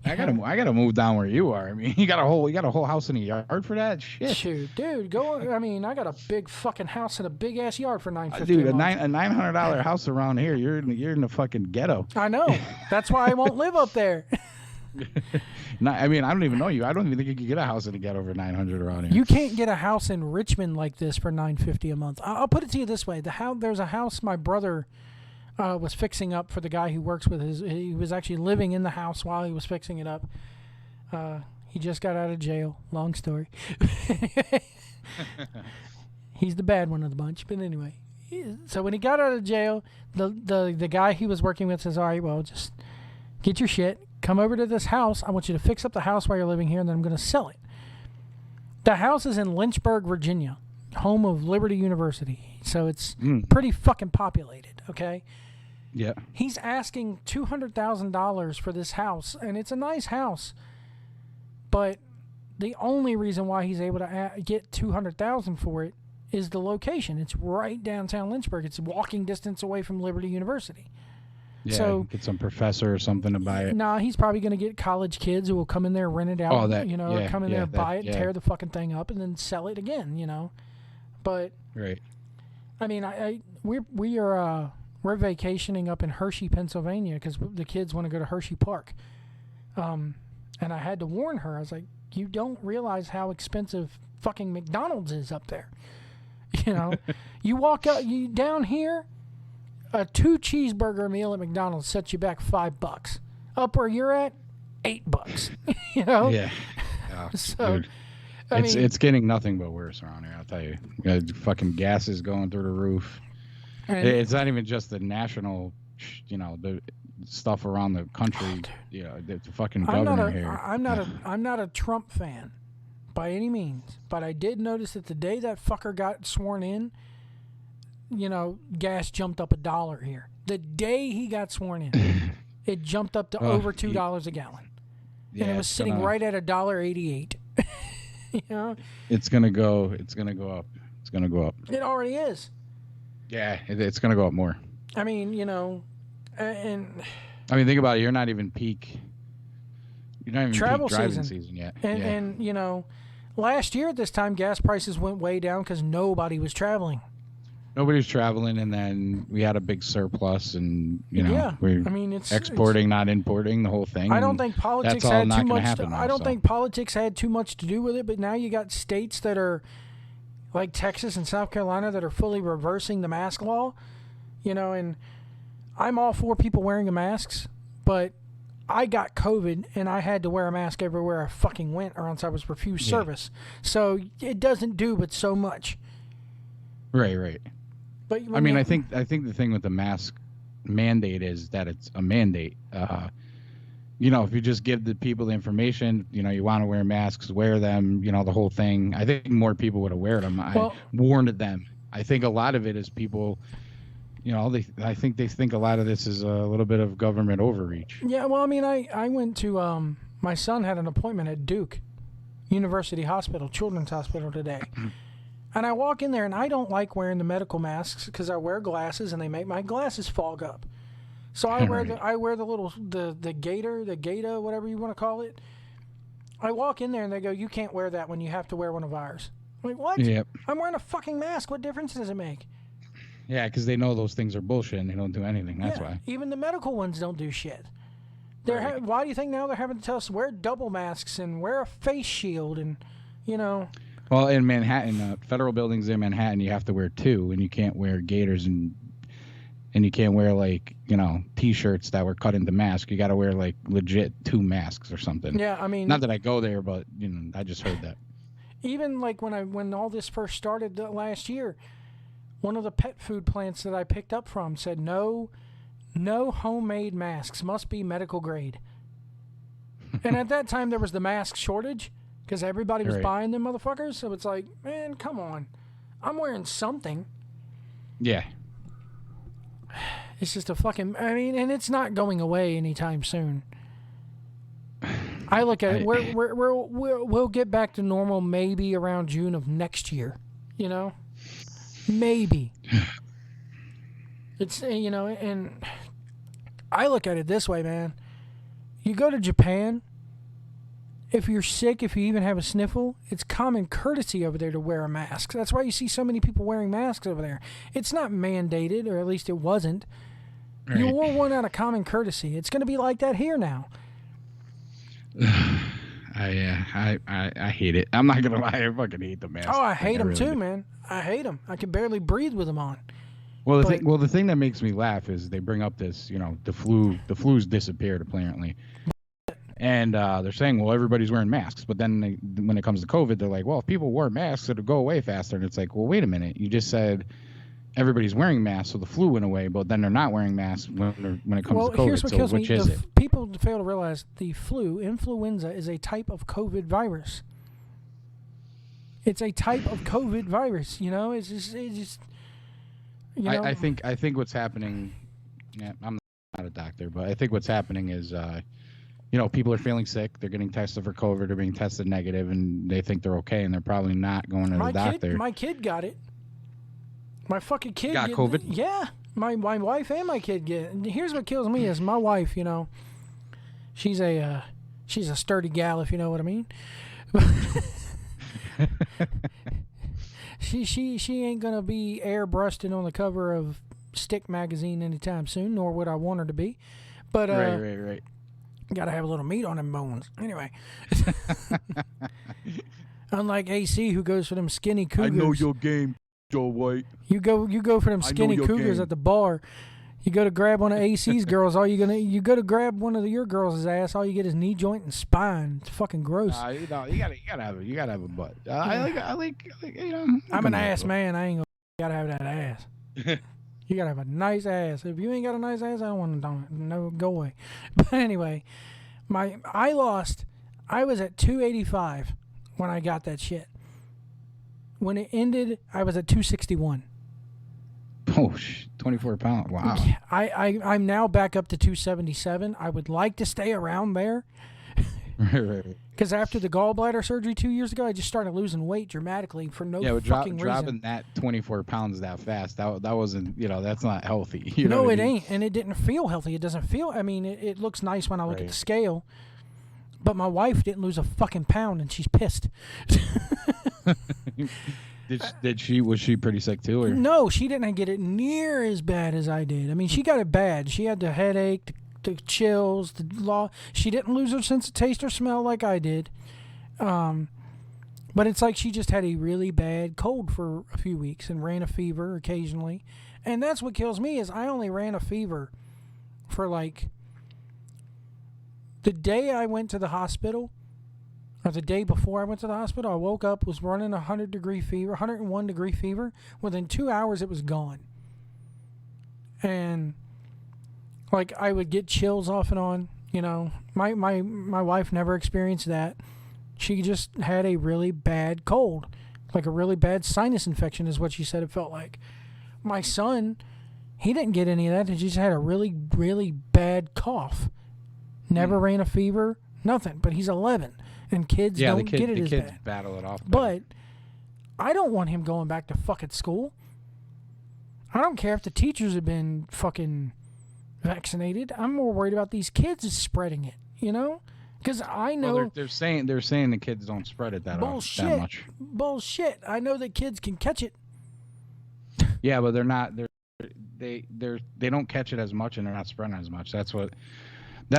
I gotta move down where you are. I mean, you got a whole house in a yard for that shit. Shoot, dude, I got a big fucking house and a big ass yard for $950. Dude, a $900 house around here. You're in the fucking ghetto. I know. That's why I won't live up there. I don't even know you. I don't even think you could get a house in the ghetto for $900 around here. You can't get a house in Richmond like this for $950 a month. I'll put it to you this way: there's a house my brother was fixing up for the guy who works with he was actually living in the house while he was fixing it up. He just got out of jail. Long story. He's the bad one of the bunch. But anyway, so when he got out of jail, the guy he was working with says, "All right, well, just get your shit. Come over to this house. I want you to fix up the house while you're living here, and then I'm going to sell it." The house is in Lynchburg, Virginia, home of Liberty University. So it's pretty fucking populated, okay? Yeah. He's asking $200,000 for this house, and it's a nice house. But the only reason why he's able to get $200,000 for it is the location. It's right downtown Lynchburg. It's walking distance away from Liberty University. Yeah, so get some professor or something to buy it. Nah, he's probably going to get college kids who will come in there, rent it out, or come in there, buy it, tear the fucking thing up, and then sell it again, But right. I mean, we're vacationing up in Hershey, Pennsylvania, because the kids want to go to Hershey Park. And I had to warn her. I was like, you don't realize how expensive fucking McDonald's is up there. You walk out, down here, a 2 cheeseburger meal at McDonald's sets you back $5. Up where you're at, $8. Yeah. Oh, so, dude. It's getting nothing but worse around here. I'll tell you. Fucking gas is going through the roof. It's not even just the national, the stuff around the country. The fucking governor here. I'm not a Trump fan by any means, but I did notice that the day that fucker got sworn in, gas jumped up $1 here. The day he got sworn in, it jumped up to over $2 a gallon, and it was sitting right at $1.88. It's gonna go up. It's gonna go up. It already is. Yeah, it's gonna go up more. I mean, and I mean, think about it. You're not even peak. You're not even travel peak driving season yet. And last year at this time, gas prices went way down because nobody was traveling. Nobody's traveling, and then we had a big surplus, and it's exporting, not importing, the whole thing. I don't think politics had too much. I don't think politics had too much to do with it. But now you got states that are like Texas and South Carolina that are fully reversing the mask law. And I'm all for people wearing the masks, but I got COVID and I had to wear a mask everywhere I fucking went, or else I was refused service. So it doesn't do but so much. Right. But I think the thing with the mask mandate is that it's a mandate. If you just give the people the information, you want to wear masks, wear them, the whole thing. I think more people would have wear them. I warned them. I think a lot of it is people, I think they think a lot of this is a little bit of government overreach. Yeah, well, I mean, I went to, my son had an appointment at Duke University Hospital, Children's Hospital today. And I walk in there, and I don't like wearing the medical masks because I wear glasses, and they make my glasses fog up. So I wear the little the gator, whatever you want to call it. I walk in there, and they go, "You can't wear that when you have to wear one of ours." I'm like, what? Yep. I'm wearing a fucking mask. What difference does it make? Yeah, because they know those things are bullshit, and they don't do anything. That's why. Even the medical ones don't do shit. Why do you think now they're having to tell us to wear double masks and wear a face shield and, Well, in Manhattan, federal buildings in Manhattan, you have to wear 2, and you can't wear gaiters and you can't wear T-shirts that were cut into masks. You got to wear legit 2 masks or something. Yeah, I mean, not that I go there, but I just heard that. Even when all this first started last year, one of the pet food plants that I picked up from said no homemade masks, must be medical grade. And at that time there was the mask shortage. Because everybody was buying them motherfuckers. So it's like, man, come on. I'm wearing something. Yeah. It's just a fucking... and it's not going away anytime soon. I look at it. We'll get back to normal maybe around June of next year. Maybe. It's, and I look at it this way, man. You go to Japan... If you're sick, if you even have a sniffle, it's common courtesy over there to wear a mask. That's why you see so many people wearing masks over there. It's not mandated, or at least it wasn't. Right. You wore one out of common courtesy. It's going to be like that here now. I hate it. I'm not going to lie. I fucking hate the mask. Oh, I hate them too, man. I hate them. I can barely breathe with them on. Well, the thing that makes me laugh is they bring up this, the flu's disappeared apparently. And they're saying, well, everybody's wearing masks. But then when it comes to COVID, they're like, well, if people wore masks, it'll go away faster. And it's like, well, wait a minute. You just said everybody's wearing masks, so the flu went away. But then they're not wearing masks when it comes to COVID. Here's what kills which me. Is it? People fail to realize the influenza, is a type of COVID virus. It's a type of COVID virus. It's just I think what's happening, I'm not a doctor, but I think what's happening is... people are feeling sick. They're getting tested for COVID. They're being tested negative, and they think they're okay, and they're probably not going to the doctor. My kid got it. My fucking kid got COVID? Yeah. My wife and my kid get. And here's what kills me is my wife. You know, she's a sturdy gal, if you know what I mean. She ain't gonna be airbrushed on the cover of Stick magazine anytime soon, nor would I want her to be. But right. Gotta have a little meat on them bones. Anyway. Unlike AC, who goes for them skinny cougars. I know your game, Joe White. You go for them skinny cougars at the bar. You go to grab one of AC's girls. You go to grab one of your girls' ass. All you get is knee joint and spine. It's fucking gross. You gotta have a butt. I like you know. I'm an ass man. I ain't gonna gotta have that ass. You gotta have a nice ass. If you ain't got a nice ass, I don't want to. No, go away. But anyway, I was at 285 when I got that shit. When it ended, I was at 261. Oh, 24 pounds. Wow. I'm now back up to 277. I would like to stay around there. Right. Because after the gallbladder surgery 2 years ago, I just started losing weight dramatically for no fucking reason. Dropping that 24 pounds that fast, that wasn't, that's not healthy. You know no, what it I mean? ain't. And it didn't feel healthy. It doesn't feel, it looks nice when I look at the scale. But my wife didn't lose a fucking pound, and she's pissed. Was she pretty sick too? Or? No, she didn't get it near as bad as I did. I mean, she got it bad. She had the headache, the chills, she didn't lose her sense of taste or smell like I did. But it's like she just had a really bad cold for a few weeks and ran a fever occasionally. And that's what kills me is I only ran a fever for like the day I went to the hospital, or the day before I went to the hospital, I woke up, was running 100-degree fever, 101-degree fever. Within 2 hours, it was gone. And like I would get chills off and on. My wife never experienced that. She just had a really bad cold, like a really bad sinus infection is what she said it felt like. My son, he didn't get any of that. He just had a really, really bad cough. Never ran a fever, nothing. But he's 11, and kids don't get it as bad. Kids battle it off. But I don't want him going back to fucking school. I don't care if the teachers have been fucking vaccinated. I'm more worried about these kids spreading it, Because I know... Well, they're saying the kids don't spread it that much. Bullshit. I know that kids can catch it. Yeah, but they're not... They don't catch it as much, and they're not spreading as much. That's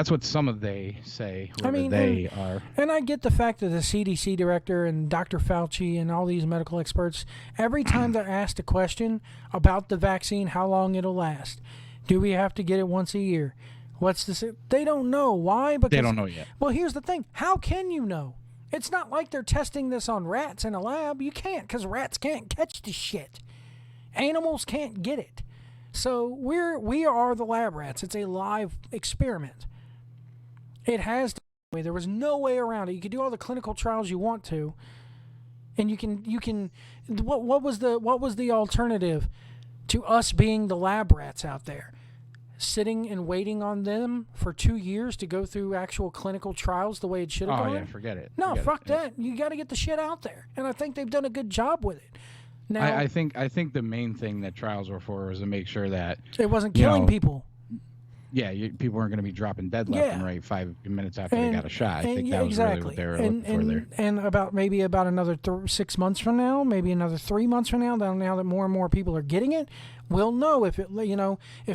what some of they say. They are. And I get the fact that the CDC director and Dr. Fauci and all these medical experts, every time they're asked a question about the vaccine, how long it'll last, do we have to get it once a year? What's this? They don't know. Why? Because they don't know yet. Well, here's the thing. How can you know? It's not like they're testing this on rats in a lab. You can't, because rats can't catch the shit. Animals can't get it. So we are the lab rats. It's a live experiment. It has to be. There was no way around it. You could do all the clinical trials you want to, and you can. What was the alternative to us being the lab rats out there, sitting and waiting on them for 2 years to go through actual clinical trials the way it should have gone? Oh yeah, forget it. No, fuck that. You got to get the shit out there, and I think they've done a good job with it. Now, I think the main thing that trials were for was to make sure that it wasn't killing people. Yeah, people weren't going to be dropping dead left and right 5 minutes after they got a shot. I think that was really what they were looking for there. And about another 6 months from now, maybe another 3 months from now that more and more people are getting it, we'll know if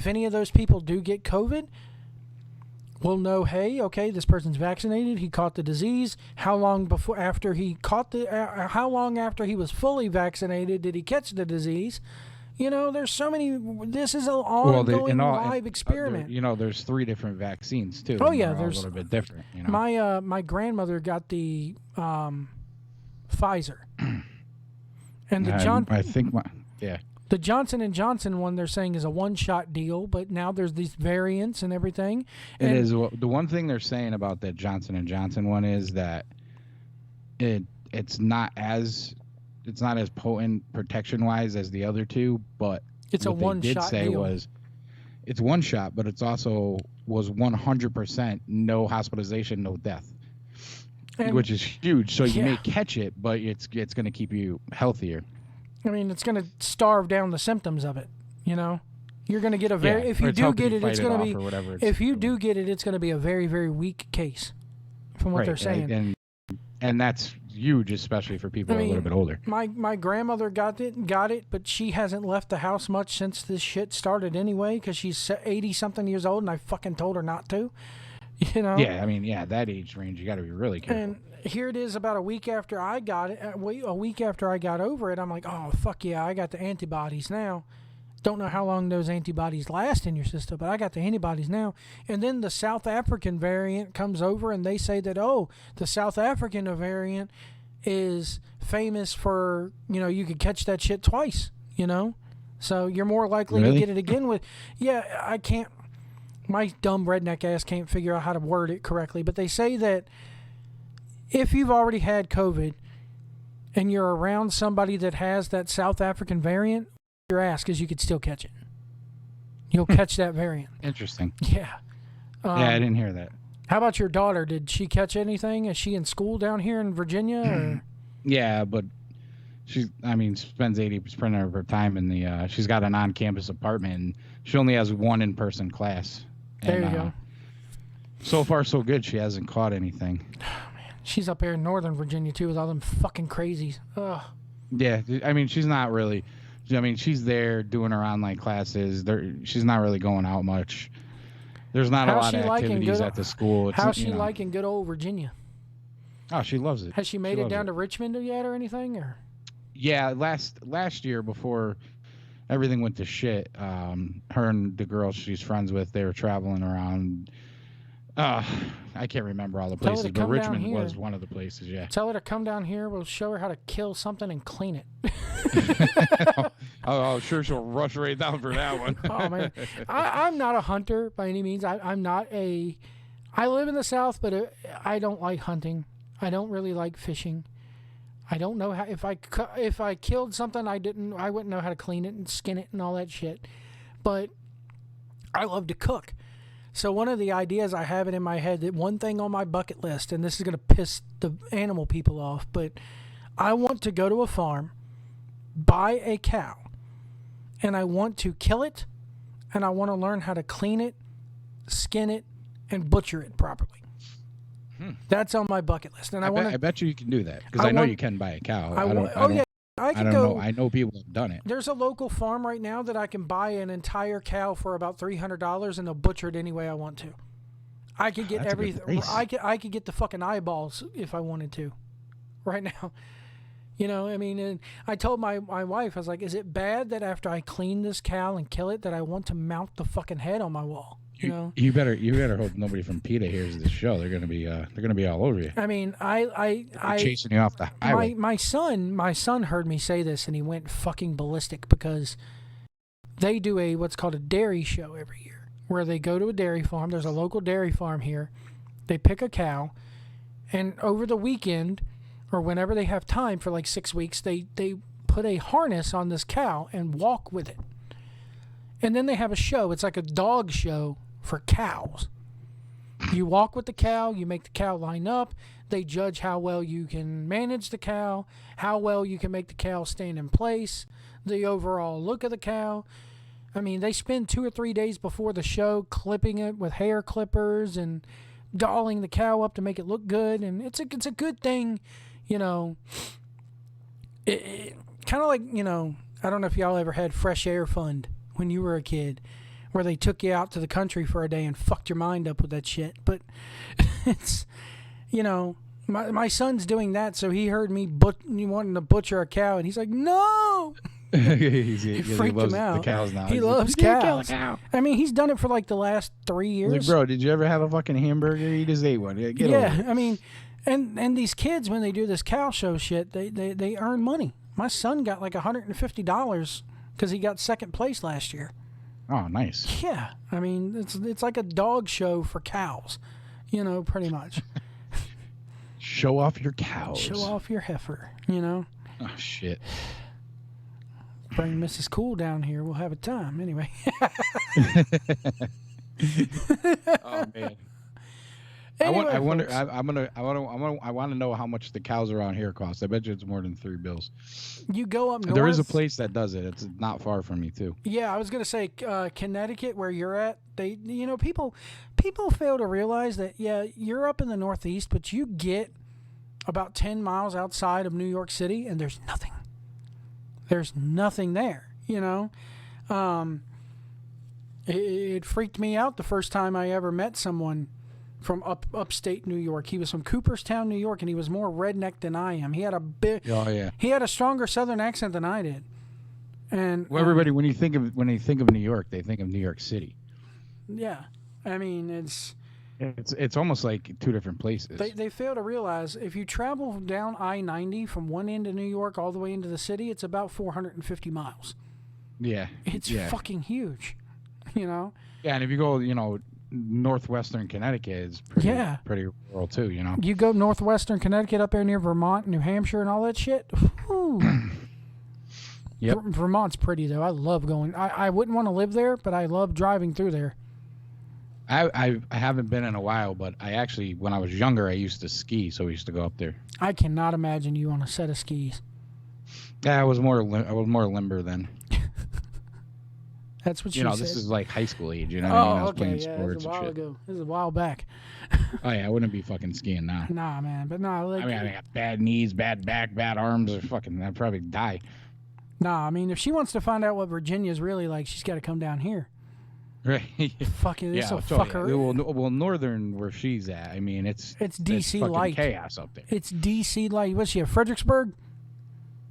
any of those people do get COVID. We'll know, hey, okay, this person's vaccinated. He caught the disease. How long after he was fully vaccinated did he catch the disease? There's so many. This is an ongoing live experiment. There's 3 different vaccines too. Oh yeah, there's a little bit different. My grandmother got the Pfizer, and the Johnson & Johnson one they're saying is a one-shot deal, but now there's these variants and everything. It is. The one thing they're saying about that Johnson & Johnson one is that it's not as potent protection-wise as the other 2, but it's what a one-shot deal. They did say was it's one shot, but it's also was 100% no hospitalization, no death, which is huge. So you may catch it, but it's going to keep you healthier. I mean, it's going to starve down the symptoms of it, You're going to get a very if you do get it, it's going to be if you do get it, it's going to be a very, very weak case, from what they're saying. And that's huge, especially for people who are a little bit older. My grandmother got it, but she hasn't left the house much since this shit started anyway, because she's 80-something years old, and I fucking told her not to. You know? Yeah, I mean, that age range, you got to be really careful. And here it is about a week after I got it, a week after I got over it, I'm like, oh, fuck yeah, I got the antibodies now. Don't know how long those antibodies last in your system, but I got the antibodies now. And then the South African variant comes over, and they say that, oh, the South African variant is famous for, you could catch that shit twice, So you're more likely to get it again with, I can't, my dumb redneck ass can't figure out how to word it correctly, but they say that if you've already had COVID and you're around somebody that has that South African variant, your ass, because you could still catch it. You'll catch that variant. Interesting. Yeah. I didn't hear that. How about your daughter? Did she catch anything? Is she in school down here in Virginia? Or? Yeah, but spends 80% of her time in the. She's got an on-campus apartment, and she only has one in-person class. There you go. So far, so good. She hasn't caught anything. Oh, man. She's up here in Northern Virginia too, with all them fucking crazies. Ugh. Yeah, she's not really. She's there doing her online classes. She's not really going out much. There's not a lot of activities at the school. How's she liking good old Virginia? Oh, she loves it. Has she made it down to Richmond yet or anything? Or? Yeah, last year before everything went to shit, her and the girls she's friends with, they were traveling around. I can't remember all the places, but Richmond was one of the places, yeah. Tell her to come down here. We'll show her how to kill something and clean it. Oh, sure she'll rush right down for that one. Oh, man. I'm not a hunter by any means. I'm not a... I live in the South, but I don't like hunting. I don't really like fishing. I don't know how... If I killed something, I wouldn't know how to clean it and skin it and all that shit. But I love to cook. So one of the ideas I have it in my head, that one thing on my bucket list, and this is going to piss the animal people off, but I want to go to a farm, buy a cow, and I want to kill it, and I want to learn how to clean it, skin it, and butcher it properly. That's on my bucket list. And I bet you can do that, because I know you can buy a cow. I don't know. I know people have done it. There's a local farm right now that I can buy an entire cow for about $300, and they'll butcher it any way I want to. I could get everything. I could get the fucking eyeballs if I wanted to, right now. And I told my wife, I was like, "Is it bad that after I clean this cow and kill it, that I want to mount the fucking head on my wall?" You better hope nobody from PETA hears this show. They're gonna be all over you. I chasing you off the highway. My son heard me say this, and he went fucking ballistic, because they do what's called a dairy show every year, where they go to a dairy farm. There's a local dairy farm here. They pick a cow, and over the weekend, or whenever they have time for like 6 weeks, they put a harness on this cow and walk with it. And then they have a show. It's like a dog show for cows. You walk with the cow, you make the cow line up, they judge how well you can manage the cow, how well you can make the cow stand in place, the overall look of the cow. They spend 2 or 3 days before the show clipping it with hair clippers and dolling the cow up to make it look good, and it's a good thing, It kind of like, I don't know if y'all ever had Fresh Air Fund when you were a kid, where they took you out to the country for a day and fucked your mind up with that shit. But it's, my son's doing that, so he heard me wanting to butcher a cow, and he's like, no! He freaked him out. The cows now. He loves cows. Cow. He's done it for like the last 3 years. Like, bro, did you ever have a fucking hamburger? He just ate one. Get over it. And these kids, when they do this cow show shit, they earn money. My son got like $150 because he got second place last year. Oh, nice. Yeah. It's like a dog show for cows, pretty much. Show off your cows. Show off your heifer, Oh, shit. Bring Mrs. Cool down here. We'll have a time. Anyway. Oh, man. Anyway, I wonder. folks, I want to know how much the cows around here cost. I bet you it's more than $3. you go up north. There is a place that does it. It's not far from me too. Yeah, I was gonna say Connecticut, where you're at. They, people fail to realize that. Yeah, you're up in the Northeast, but you get about 10 miles outside of New York City, and there's nothing. There's nothing there. It freaked me out the first time I ever met someone from upstate New York. He was from Cooperstown, New York, and he was more redneck than I am. He had he had a stronger Southern accent than I did. And well, everybody, when you think of New York, they think of New York City. Yeah, I mean it's almost like two different places. They fail to realize if you travel down I-90 from one end of New York all the way into the city, it's about 450 miles. Yeah, it's fucking huge. Yeah, and if you go, northwestern Connecticut is pretty rural too. You go northwestern Connecticut up there near Vermont, New Hampshire, and all that shit. Yep. Vermont's pretty though. I love going. I wouldn't want to live there, but I love driving through there. I haven't been in a while, but I actually, when I was younger, I used to ski, so we used to go up there. I cannot imagine you on a set of skis. Yeah, I was more limber then. That's what you said. This is like high school age. Oh, what I mean? I was okay, playing yeah, sports this is a while and shit. ago. This is a while back. Oh yeah, I wouldn't be fucking skiing now. Nah, man, but nah. Like, I got bad knees, bad back, bad arms, or I'd probably die. Nah, I mean, if she wants to find out what Virginia's really like, she's got to come down here. Right. Fuck it, this will fuck her. Well, northern where she's at, I mean, it's DC light. Chaos up there. It's DC light. What's she, Fredericksburg?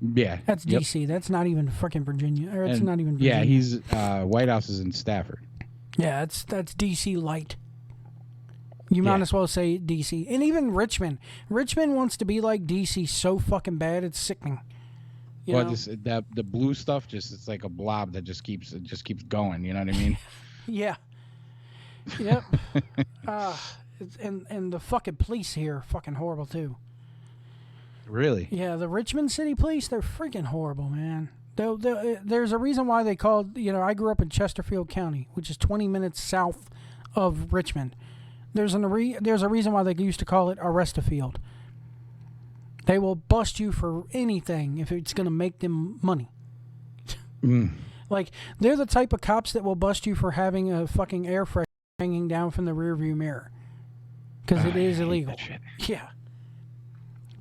Yeah. That's DC. That's not even fucking Virginia. Or it's not even Virginia. Yeah, he's White House is in Stafford. Yeah, that's DC light. You might as well say DC. And even Richmond. Richmond wants to be like DC so fucking bad it's sickening. The blue stuff it's like a blob that just keeps going, you know what I mean? Yeah. Yep. And the fucking police here are fucking horrible too. Really? Yeah, the Richmond City Police, they're freaking horrible, man. There's a reason why they called, I grew up in Chesterfield County, which is 20 minutes south of Richmond. There's a reason why they used to call it Arrest-a-Field. They will bust you for anything if it's going to make them money. Like, they're the type of cops that will bust you for having a fucking air freshener hanging down from the rearview mirror. Because it is illegal. Yeah.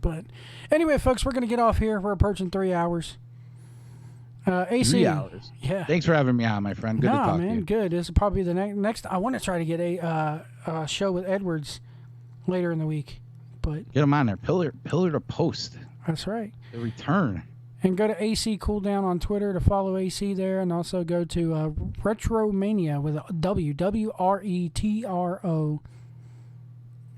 But anyway, folks, we're going to get off here. We're approaching 3 hours. AC. 3 hours. Yeah. Thanks for having me on, my friend. Good to talk to you. Good. This is probably the next. I want to try to get a show with Edwards later in the week. But get him on there. Pillar to post. That's right. The return. And go to AC Cooldown on Twitter to follow AC there, and also go to Retromania with a WWRETRO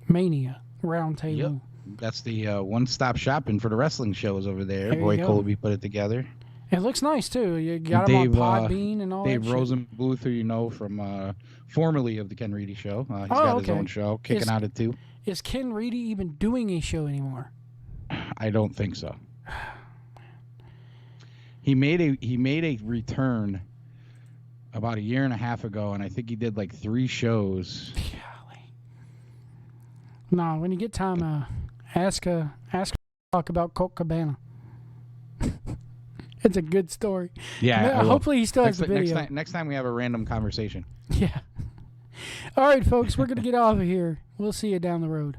Mania Roundtable. Yep. That's the one-stop shopping for the wrestling shows over there. Boy Colby put it together. It looks nice too. You got him on Podbean and all Dave that. Dave Rosenbluth, who you know from formerly of the Ken Reedy Show. He's got his own show, kicking out at 2. Is Ken Reedy even doing a show anymore? I don't think so. He made a return about a year and a half ago, and I think he did like 3 shows. Golly. No, when you get time, ask to talk about Colt Cabana. It's a good story. Yeah. Hopefully he still has the video. Next time we have a random conversation. Yeah. All right, folks, we're going to get off of here. We'll see you down the road.